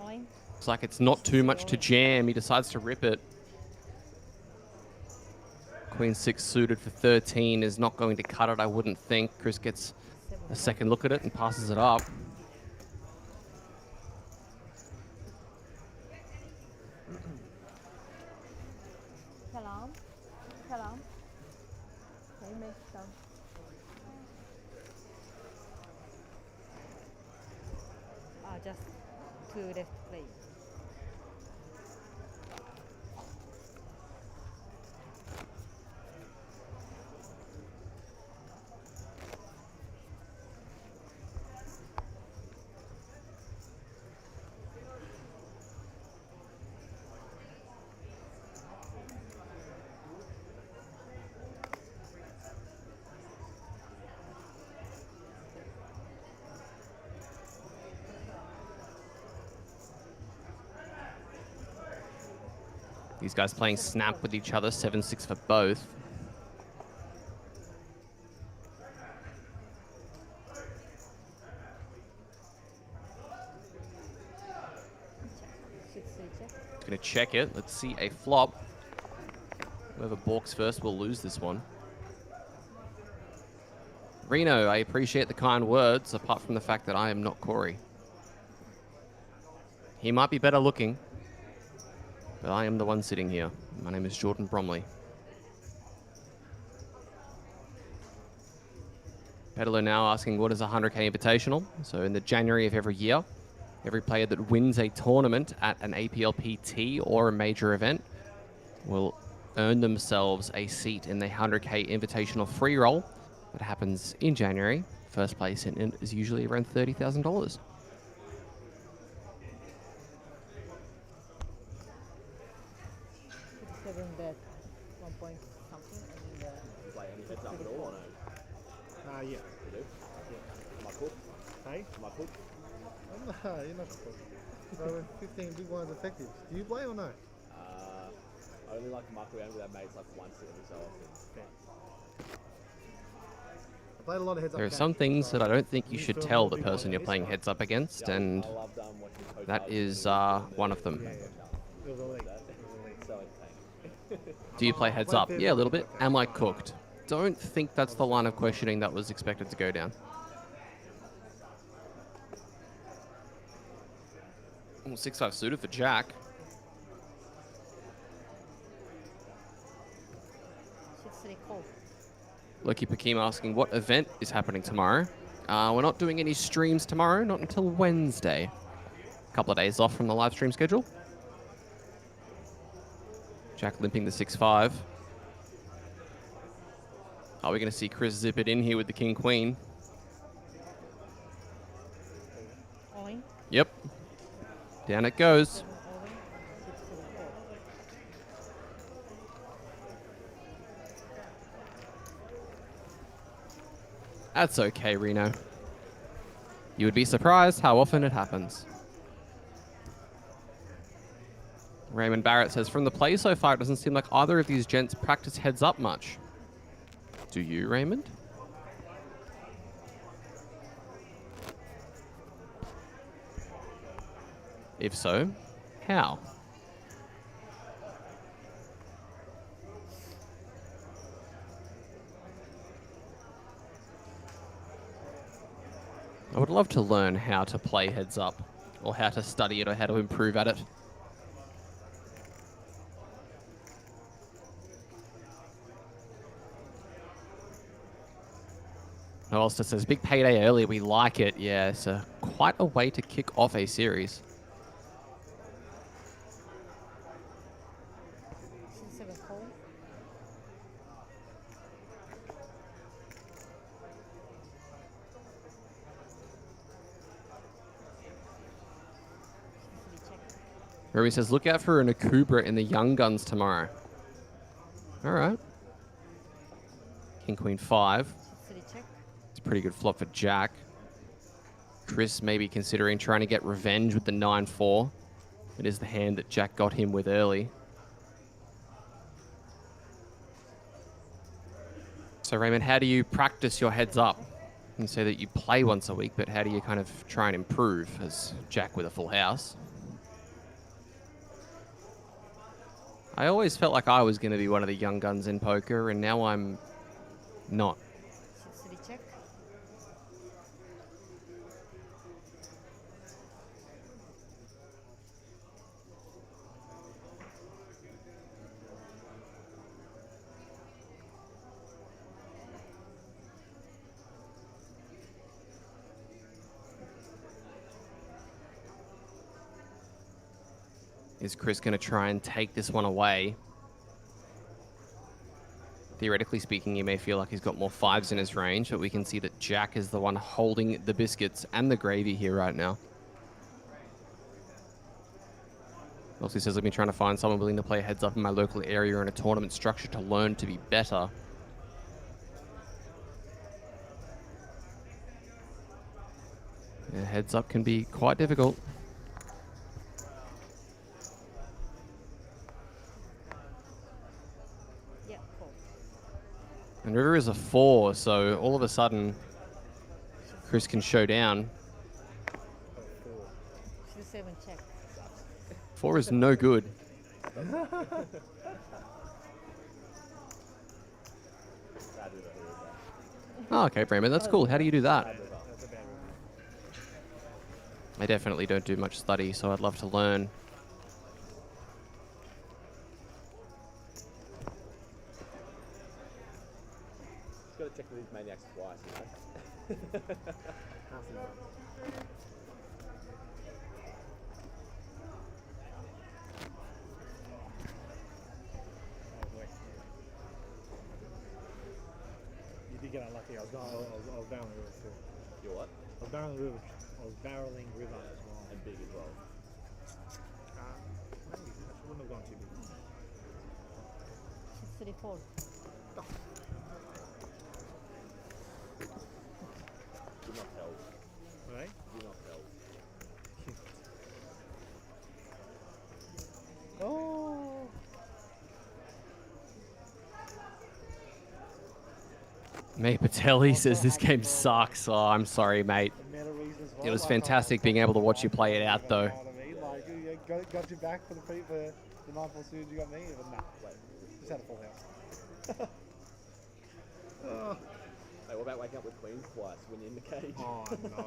Nine. Looks like it's not too much to jam. He decides to rip it. Queen 6 suited for 13 is not going to cut it, I wouldn't think. Chris gets a second look at it and passes it up. Salam. Salam. Can you make some? Just 2 left play. These guys playing snap with each other, 7-6 for both. Going to check it. Let's see a flop. Whoever balks first will lose this one. Reno, I appreciate the kind words, apart from the fact that I am not Corey. He might be better looking, but I am the one sitting here. My name is Jordan Bromley. Peddler now asking, what is a 100K Invitational? So in the January of every year, every player that wins a tournament at an APL PT or a major event will earn themselves a seat in the 100K Invitational free roll that happens in January. First place in it is usually around $30,000. 7 bet, 1 point something, and Play any heads up at all or no? Yeah. You do? Yeah. Am I cooked? Hey? Am I cooked? No, you're not supposed to. So 15 big ones effective. Do you play or no? I only like to muck around with our mates like once every so often. I played a lot of heads up. There are games, some things so that I don't think you you should feel tell more the big person one you're than playing this heads up against, Yeah, and I love watching Coach that Harvey is when he one of them. Yeah, yeah. It was elite. So entertaining. Do you play heads up? Yeah, a little bit. Am I cooked? Don't think that's the line of questioning that was expected to go down. Ooh, 6-5 suited for Jack. 6-3 call. Loki Pakim asking, what event is happening tomorrow? We're not doing any streams tomorrow, not until Wednesday. A couple of days off from the live stream schedule. Jack limping the 6-5. Are we going to see Chris zip it in here with the King-Queen? All in. Yep. Down it goes. 7 all in. 6-7 call. That's okay, Reno. You would be surprised how often it happens. Raymond Barrett says, from the play so far, it doesn't seem like either of these gents practice heads up much. Do you, Raymond? If so, how? I would love to learn how to play heads up, or how to study it, or how to improve at it. Hollister says, big payday early, we like it. Yeah, it's quite a way to kick off a series. 6-7 call. Ruby says, look out for an Akubra in the Young Guns tomorrow. All right. King, Queen, 5. 3 check. It's a pretty good flop for Jack. Chris maybe considering trying to get revenge with the 9-4. It is the hand that Jack got him with early. So Raymond, how do you practice your heads up? You say that you play once a week, but how do you kind of try and improve as Jack with a full house? I always felt like I was going to be one of the young guns in poker, and now I'm not. 6-3 check. Is Chris going to try and take this one away? Theoretically speaking, you may feel like he's got more 5s in his range, but we can see that Jack is the one holding the biscuits and the gravy here right now. Also says, I've been trying to find someone willing to play heads up in my local area in a tournament structure to learn to be better. Yeah, heads up can be quite difficult. Yeah, call. And river is a 4, so all of a sudden, Chris can show down. 3-7 check. 4 is no good. Oh, okay, Bremen, that's cool. How do you do that? That's a bad river. I definitely don't do much study, so I'd love to learn. Just gotta check for these maniacs twice, you know? You did get unlucky. I was barreling the river too. You what? I was barreling river. I was barreling river as well. And big as well. Maybe I wouldn't have gone too big. 634. Do not tell. Right? Do not tell. Oh. Mate Patelli says this game sucks. Oh, I'm sorry, mate. It was fantastic being able to watch you play it out, though. You know what I mean? Like, you got your back for the 9-4 suited, you got me, but nah, wait, just had a full house. Hey, what about waking up with queens twice when you're in the cage? Oh no, bro.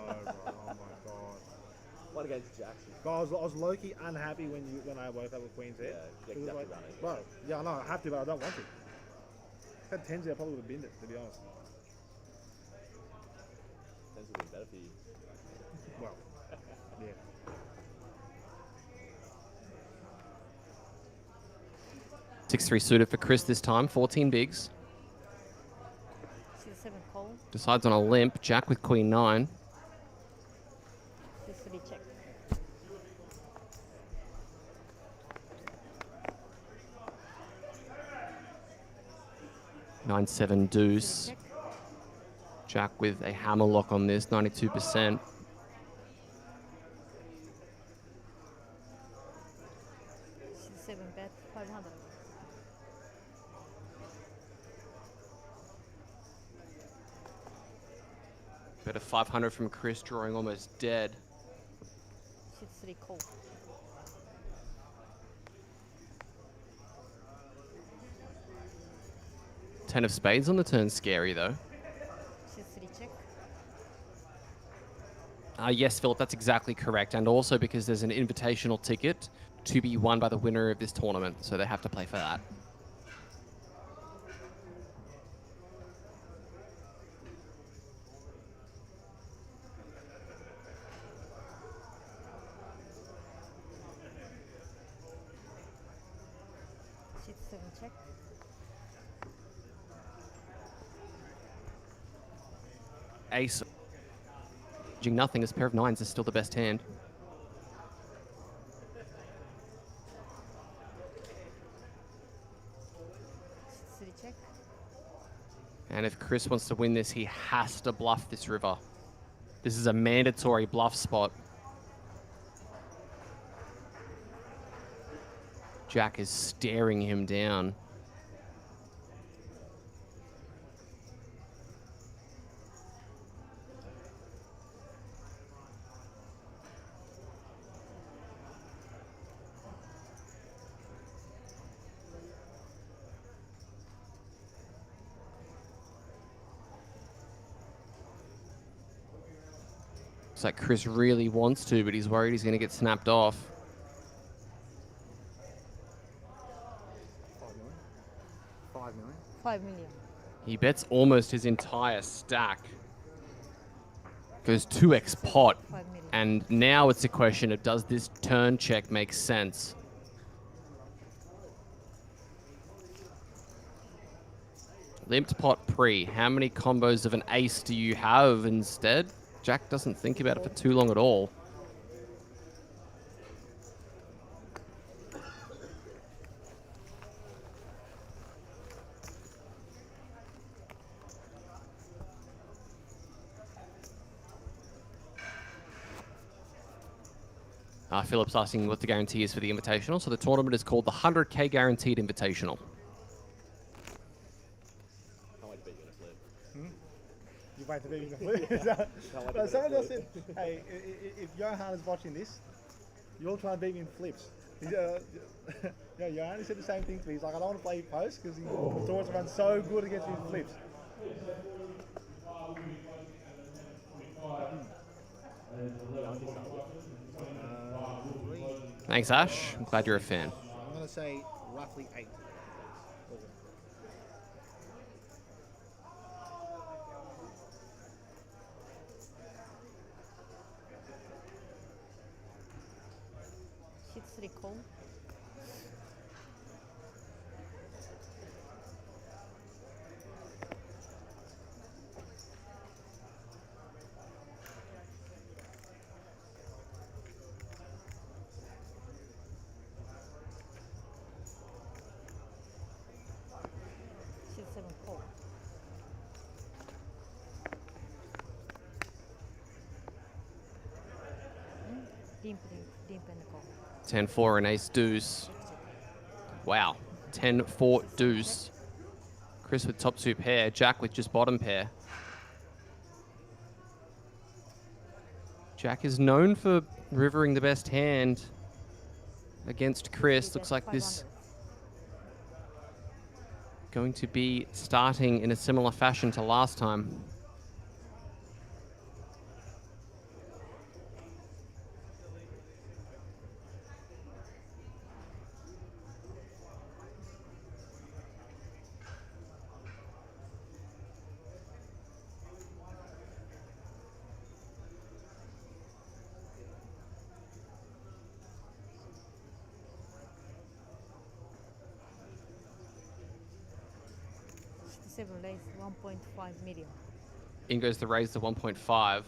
Oh my god. What against Jackson? But I was low-key unhappy when I woke up with Queen's Head. Yeah, you have to run it. Bro, yeah, I know, I have to, but I don't want to. If I had 10s, I probably would have binned it, to be honest. Tends to be better for you. Well, yeah. Six-three suited for Chris this time. 14 bigs. 6-7 call. Decides on a limp. Jack with Queen 9. 6-3 check. Nine seven deuce. Check. Jack with a hammer lock on this. 92%. 6-7 bet. 500. Bet a 500 from Chris, drawing almost dead. 6-3 call. Ten of spades on the turn. Scary, though. 6-3 check. Yes, Philip, that's exactly correct. And also because there's an invitational ticket to be won by the winner of this tournament. So they have to play for that. Check. Ace. Nothing. This pair of nines is still the best hand. Check. And if Chris wants to win this, he has to bluff this river. This is a mandatory bluff spot. Jack is staring him down. Looks like Chris really wants to, but he's worried he's going to get snapped off. 5 million? 5 million. He bets almost his entire stack. Goes 2x pot. 5 million. And now it's a question of does this turn check make sense? Limped pot pre. How many combos of an ace do you have instead? Jack doesn't think about it for too long at all. Philip's asking what the guarantee is for the Invitational. So the tournament is called the 100K Guaranteed Invitational. Can't wait to beat you in a flip. You wait to be in the flip? But someone else said, hey, if Johan is watching this, you'll try and beat me in flips. Johan, he said the same thing to me. He's like, I don't want to play post because the tours run so good against me in flips. Thanks, Ash. I'm glad you're a fan. I'm going to say roughly 8. Sheet 3 call. Sheet 7 call. Dimp and call. 10-4 and ace deuce. Wow. 10-4 deuce. Chris with top 2 pair. Jack with just bottom pair. Jack is known for rivering the best hand against Chris. Looks like this going to be starting in a similar fashion to last time. Sheet 7 raise 1.5 million. In goes the raise to 1.5. 1.5.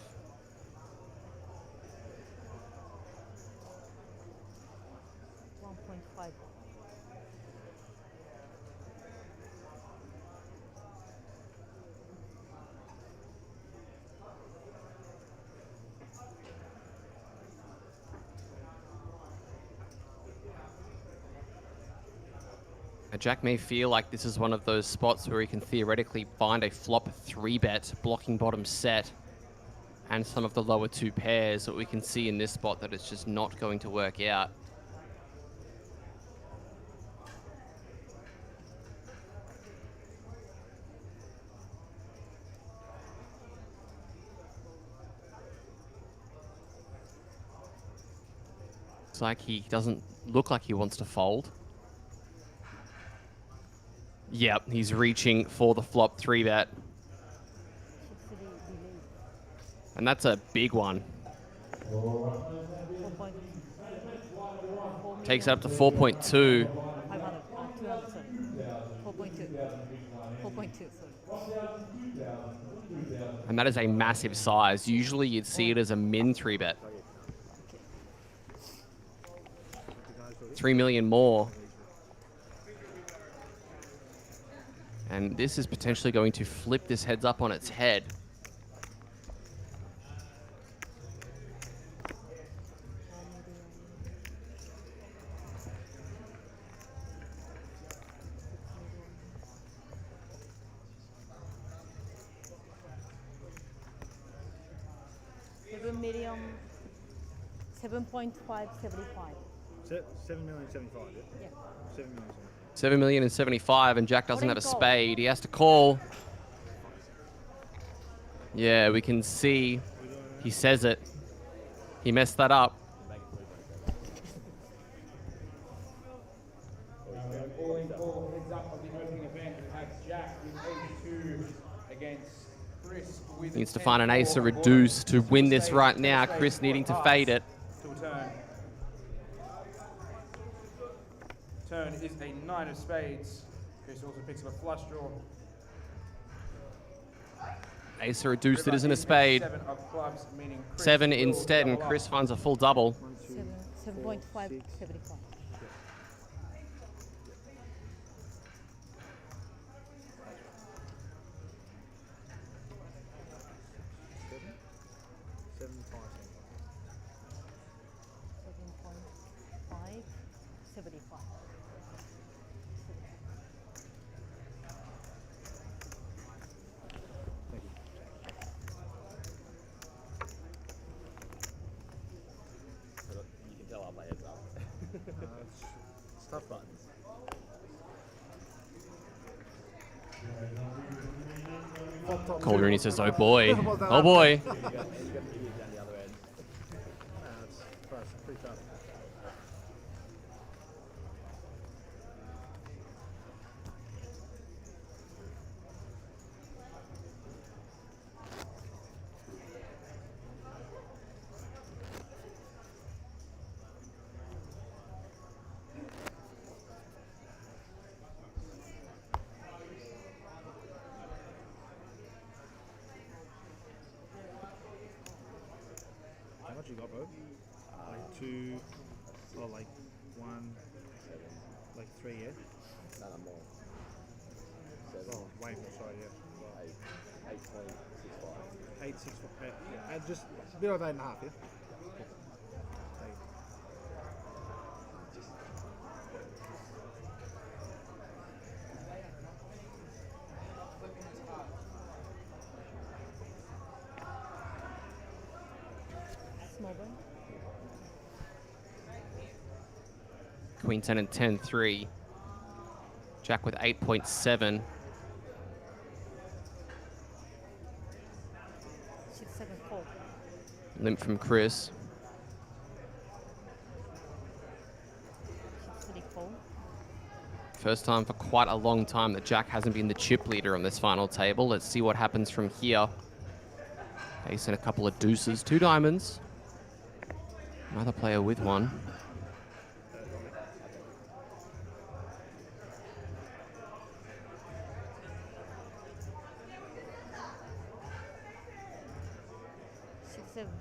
Jack may feel like this is one of those spots where he can theoretically find a flop 3-bet blocking bottom set and some of the lower 2 pairs, but we can see in this spot that it's just not going to work out. It's like he doesn't look like he wants to fold. Yep, he's reaching for the flop 3-bet. And that's a big one. Takes it up to 4.2. 4.2. 4.2. And that is a massive size. Usually you'd see it as a min 3-bet. 3 million more. And this is potentially going to flip this heads up on its head. $7.575. 7,075,000, yeah? Yeah. 7,075,000. 7,075,000 and Jack doesn't have a spade. He has to call. Yeah, we can see he says it. He messed that up. All in all, heads up of the opening event. We have Jack with ace 2 against Chris with Needs to find an ace or reduce to win this right now. Chris needing to fade it. Till turn. Turn is a 9 of spades. Chris also picks up a flush draw. Ace or reduced, it isn't a spade. 7 of clubs, meaning Chris 7 will instead, and double Chris up. finds a full double. 7.575. 7.575. You can tell I'll play heads up. It's tough buttons. Calder and he says, oh boy, oh boy. He's got the idiot down the other end. pretty tough. How much you got, bro? Like 2, or like 1, like 3, yeah? No, no, more. 7. Oh, way more, sorry, yeah. 8.65. 8.65, yeah. Just a bit over 8.5, yeah? Small one. Queen 10 and 10-3. Jack with 8.7. 6-7-4. Limp from Chris. 6-3-4. First time for quite a long time that Jack hasn't been the chip leader on this final table. Let's see what happens from here. Ace and a couple of deuces, 2 diamonds. Another player with 1.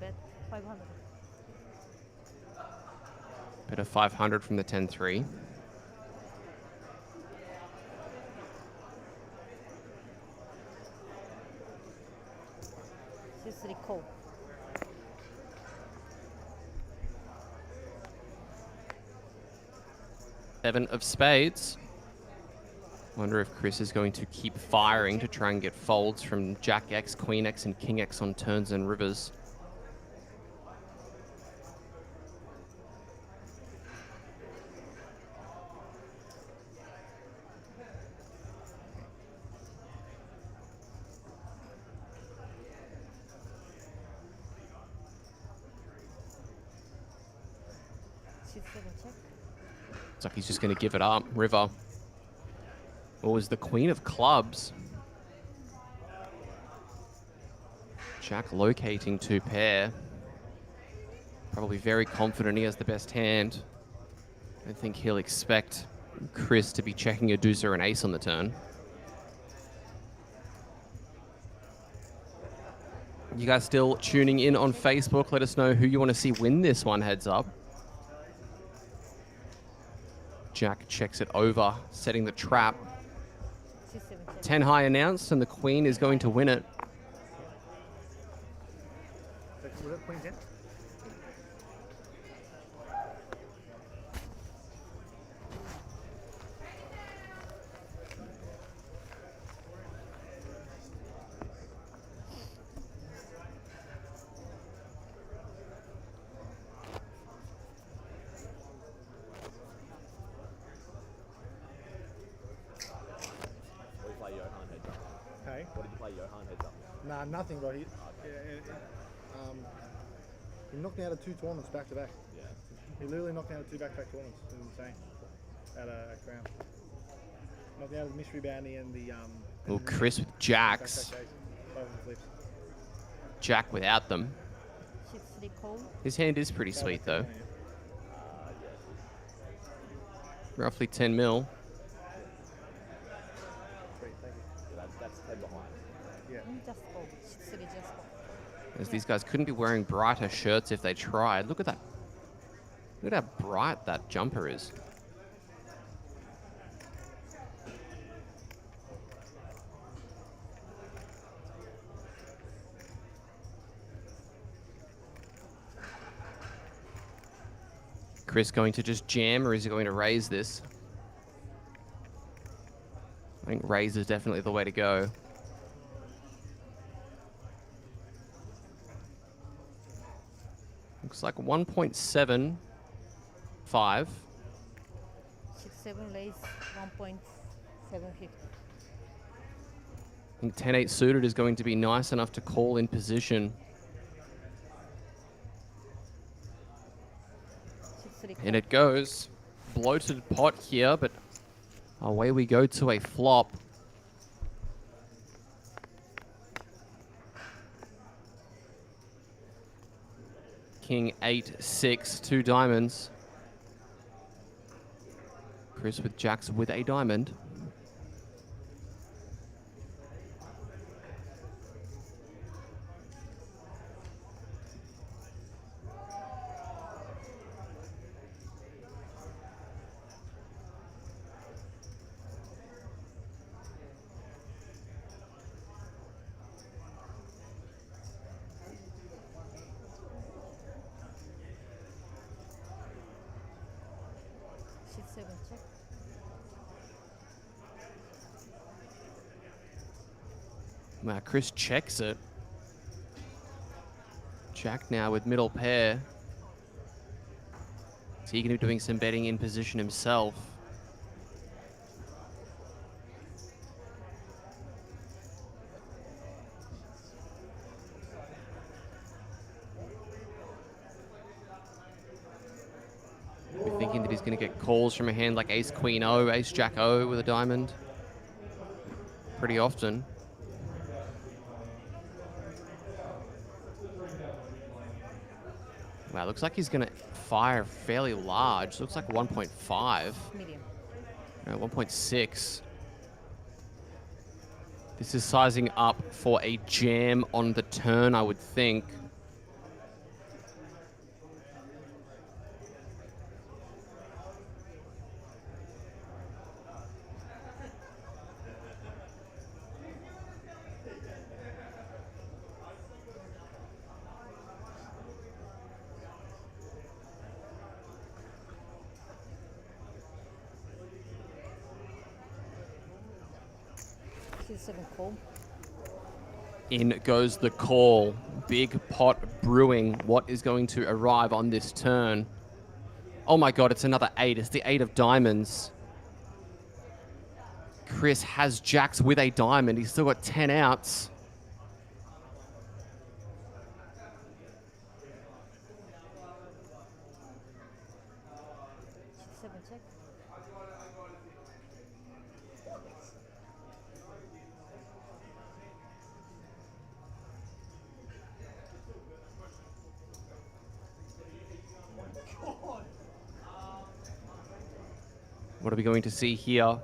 Bet 500. Bit of 500 from the 10-3. Call. Seven of spades. Wonder if Chris is going to keep firing to try and get folds from Jack X, Queen X, and King X on turns and rivers. Looks like he's just going to give it up. River. Or was the Queen of Clubs? Jack locating 2 pair. Probably very confident he has the best hand. I don't think he'll expect Chris to be checking a deuce or an ace on the turn. You guys still tuning in on Facebook? Let us know who you want to see win this one, heads up. Jack checks it over, setting the trap. 10 high announced, and the Queen is going to win it. Was that Queen 10? Nah, nothing, bro. He knocked me out of 2 tournaments back to back. Yeah. He literally knocked me out of 2 back-to-back tournaments. It was insane. At Crown. Knocked me out of the Mystery Bounty and the Well, Chris with jacks. Jack without them. His hand is pretty sweet though. Roughly 10 mil. That's 10 behind. Yeah. As these guys couldn't be wearing brighter shirts if they tried. Look at that. Look at how bright that jumper is. Chris going to just jam, or is he going to raise this? I think raise is definitely the way to go. Looks like 1.75. 6-7 lays 1.750. I think 10-8 suited is going to be nice enough to call in position. And it goes. Bloated pot here, but away we go to a flop. King 8-6, 2 diamonds. Chris with jacks with a diamond. check. Wow, Chris checks it. Jack now with middle pair. Is he going to be doing some betting in position himself? We're thinking that he's going to get calls from a hand like Ace Queen O, Ace Jack O with a diamond. Pretty often. Wow, looks like he's going to fire fairly large. Looks like 1.5. Medium. No, 1.6. This is sizing up for a jam on the turn, I would think. Call. In goes the call. Big pot brewing. What is going to arrive on this turn? Oh my god, it's another 8. It's the 8 of diamonds. Chris has jacks with a diamond. He's still got 10 outs. Check. What are we going to see here?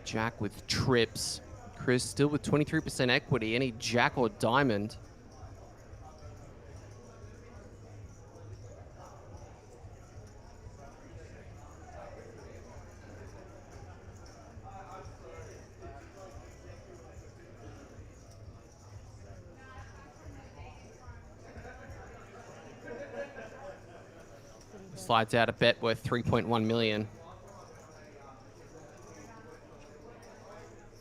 Jack with trips. Chris still with 23% equity. Any jack or diamond? Slides out a bet worth 3.1 million.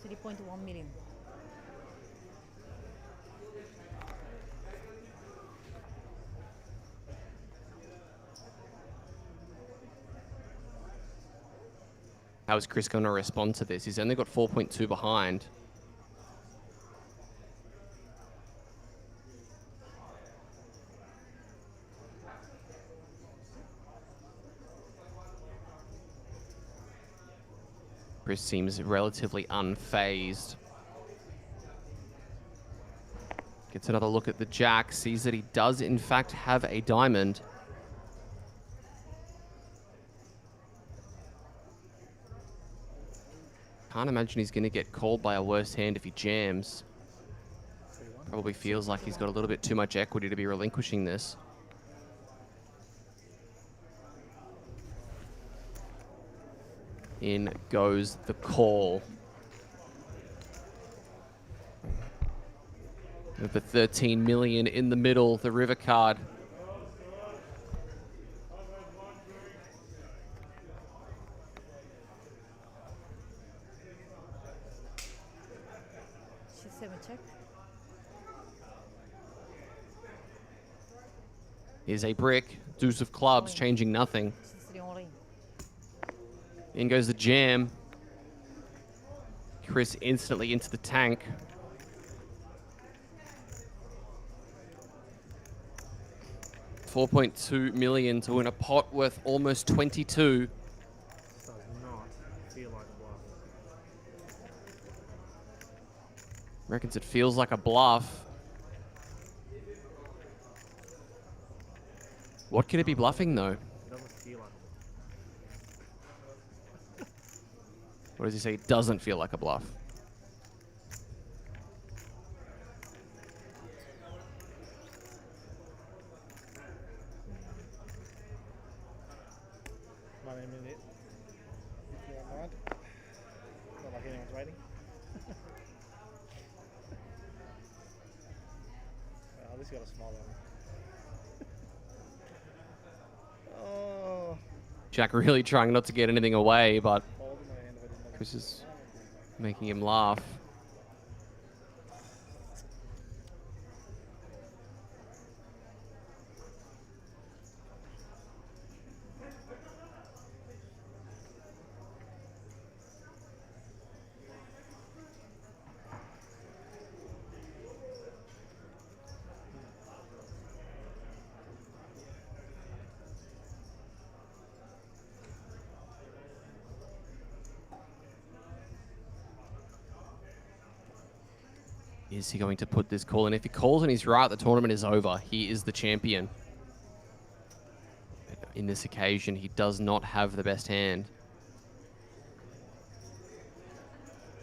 3.1 million. How is Chris going to respond to this? He's only got 4.2 behind. Chris seems relatively unfazed. Gets another look at the jack, sees that he does in fact have a diamond. Can't imagine he's going to get called by a worse hand if he jams. Probably feels like he's got a little bit too much equity to be relinquishing this. In goes the call. With the 13 million in the middle, the river card. Check. Here's a brick. Deuce of clubs, changing nothing. In goes the jam. Chris instantly into the tank. 4.2 million to win a pot worth almost 22. Does not feel like a bluff. Reckons it feels like a bluff. What could it be bluffing though? It doesn't feel like a bluff. What does he say? It doesn't feel like a bluff. Not in a minute. If you don't mind. Not like anyone's waiting. Well, at least you got a smile on. Oh. Jack really trying not to get anything away, but Fold in my hand if I didn't have Chris is making him laugh. Is he going to put this call in? If he calls and he's right, the tournament is over. He is the champion. In this occasion, he does not have the best hand.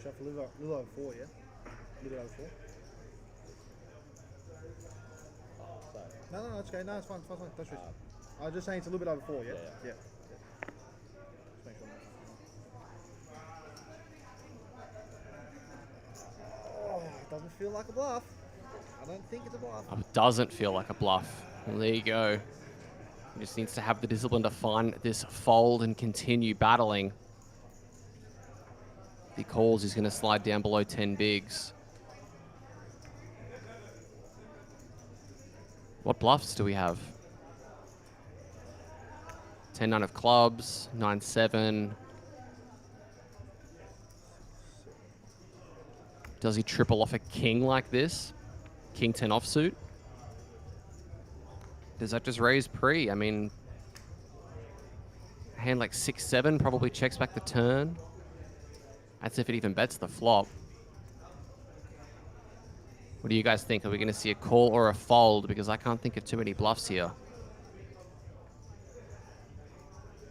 Shot for little over 4, yeah? Little over 4. No, it's okay. No, it's fine. Don't stress. I was just saying it's a little bit over 4, yeah? Yeah. Just make sure. Oh, it doesn't feel like a bluff. I don't think it's a bluff. It doesn't feel like a bluff. Well, there you go. He just needs to have the discipline to find this fold and continue battling. If he calls, he's going to slide down below 10 bigs. What bluffs do we have? 10-9 of clubs, 9-7. Does he triple off a king like this? King 10 offsuit? Does that just raise pre? I mean, a hand like 6-7 probably checks back the turn. That's if it even bets the flop. What do you guys think? Are we going to see a call or a fold? Because I can't think of too many bluffs here.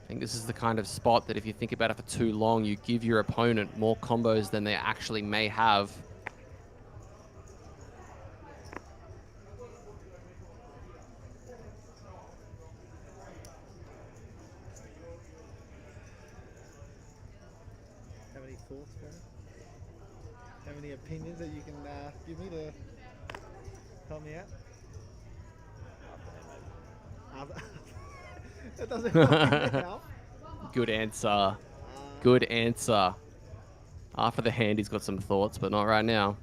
I think this is the kind of spot that if you think about it for too long, you give your opponent more combos than they actually may have. Have any thoughts, Brandon? Have any opinions that you can give me to help me out? That doesn't help me now. Good answer. Good answer. After the hand, he's got some thoughts, but not right now.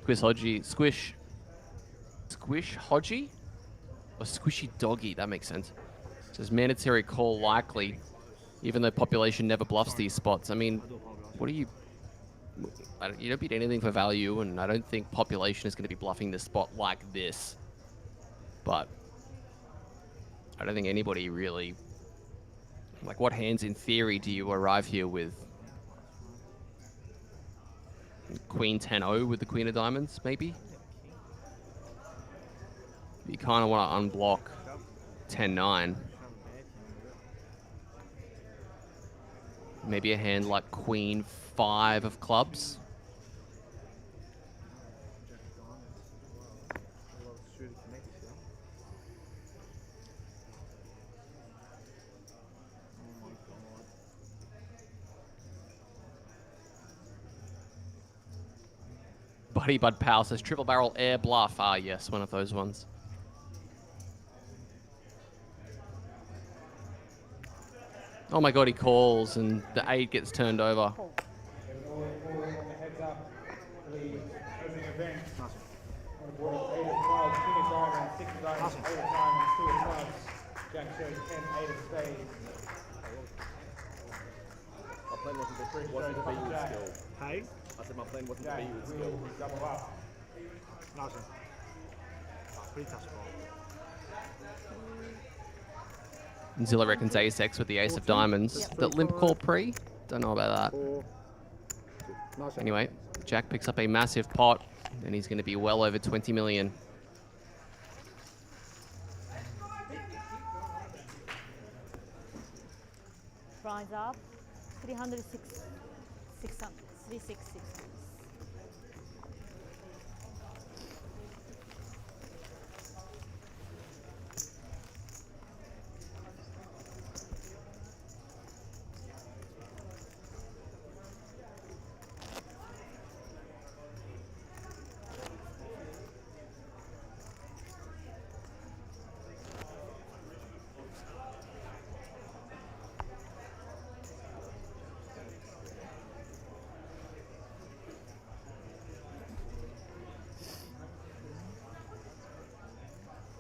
Squish Hodgie? Or Squishy Doggy, that makes sense. It says mandatory call likely, even though population never bluffs these spots. I mean, what do you... You don't beat anything for value, and I don't think population is going to be bluffing this spot like this. But I don't think anybody really... Like, what hands in theory do you arrive here with? Queen 10-0 with the Queen of Diamonds, maybe? You kind of want to unblock 10-9. Maybe a hand like Queen 5 of clubs. Buddy Bud Powell says triple barrel air bluff. Ah, yes, one of those ones. Oh my god, he calls and the 8 gets turned over. Heads up, the opening event. On the board of 8 of clubs, King of Diamonds, 6 of Diamonds, 8 of Diamonds, 2 of clubs. Jack shows 10, 8 of spades. plan wasn't to be with skill. Hey? I said my plan wasn't to be with Will skill. double up. Nice one. Oh, pretty tough spot. Zilla reckons ace X with the ace of diamonds. The limp call pre? Don't know about that. 4, 2. Nice one. Anyway, Jack picks up a massive pot, and he's going to be well over 20 million. Price up 306, 600, 366.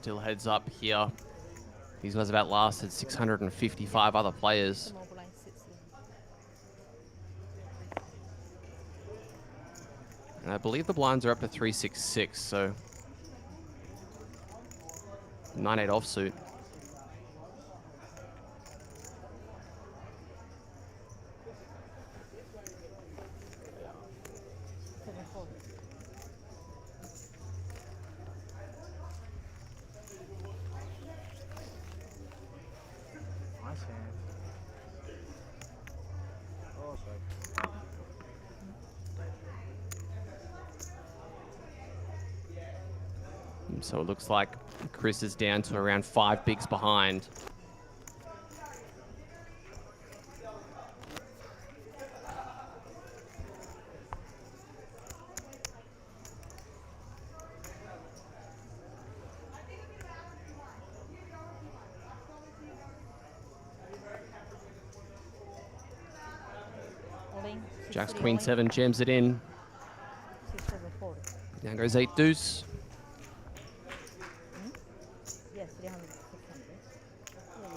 Still heads up here. These guys have outlasted 655 other players. The mobile line sits in. And I believe the blinds are up to 366, so 9-8 offsuit. Nice hand. Oh, sorry. So it looks like Chris is down to around 5 bigs behind. All-in, Jack's 6-3 queen all-in, 7 jams it in. 674. Down goes 8 deuce. Yes, 300, 600. Yeah, yeah, yeah.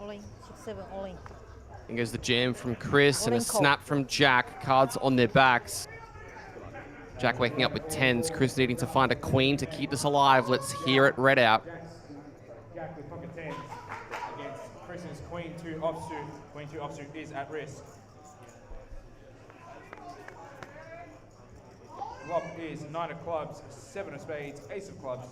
All-in, 6-7, all-in. And goes the jam from Chris and a All-in call. snap from Jack. Cards on their backs. Jack waking up with 10s. Chris needing to find a queen to keep this alive. Let's hear it read out. Jack with pocket 10s against Chris's queen 2 offsuit. Queen 2 offsuit is at risk. Flop is 9 of clubs, 7 of spades, ace of clubs.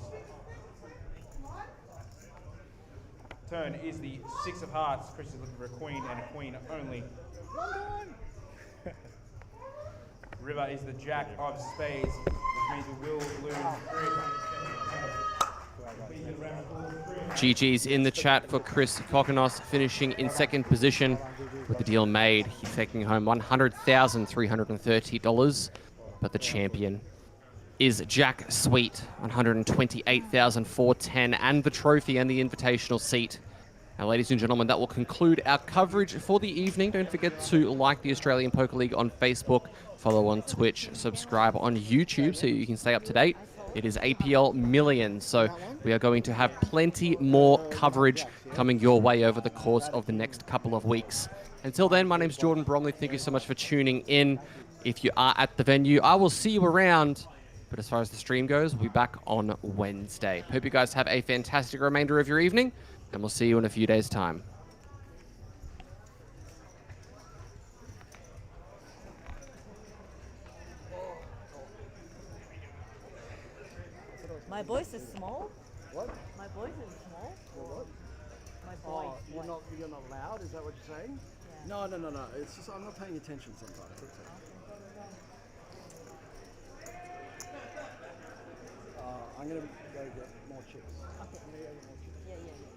Turn is the 6 of hearts. Chris is looking for a queen and a queen only. River is the jack of spades, which means we will lose 3. GG's in the chat for Chris Kokonos, finishing in second position with the deal made. He's taking home $100,330, but the champion is Jack Sweet, $128,410, and the trophy and the invitational seat. Now, ladies and gentlemen, that will conclude our coverage for the evening. Don't forget to like the Australian Poker League on Facebook, follow on Twitch, subscribe on YouTube so you can stay up to date. It is APL Millions, so we are going to have plenty more coverage coming your way over the course of the next couple of weeks. Until then, my name's Jordan Bromley. Thank you so much for tuning in. If you are at the venue, I will see you around. But as far as the stream goes, we'll be back on Wednesday. Hope you guys have a fantastic remainder of your evening, and we'll see you in a few days' time. My voice is small. What? My voice is small. What? My Oh, voice. you're not loud? Is that what you're saying? Yeah. No. It's just I'm not paying attention sometimes. That's it. I'm gonna go get more chips. Okay. I'm gonna go get more chips. Yeah, yeah, yeah.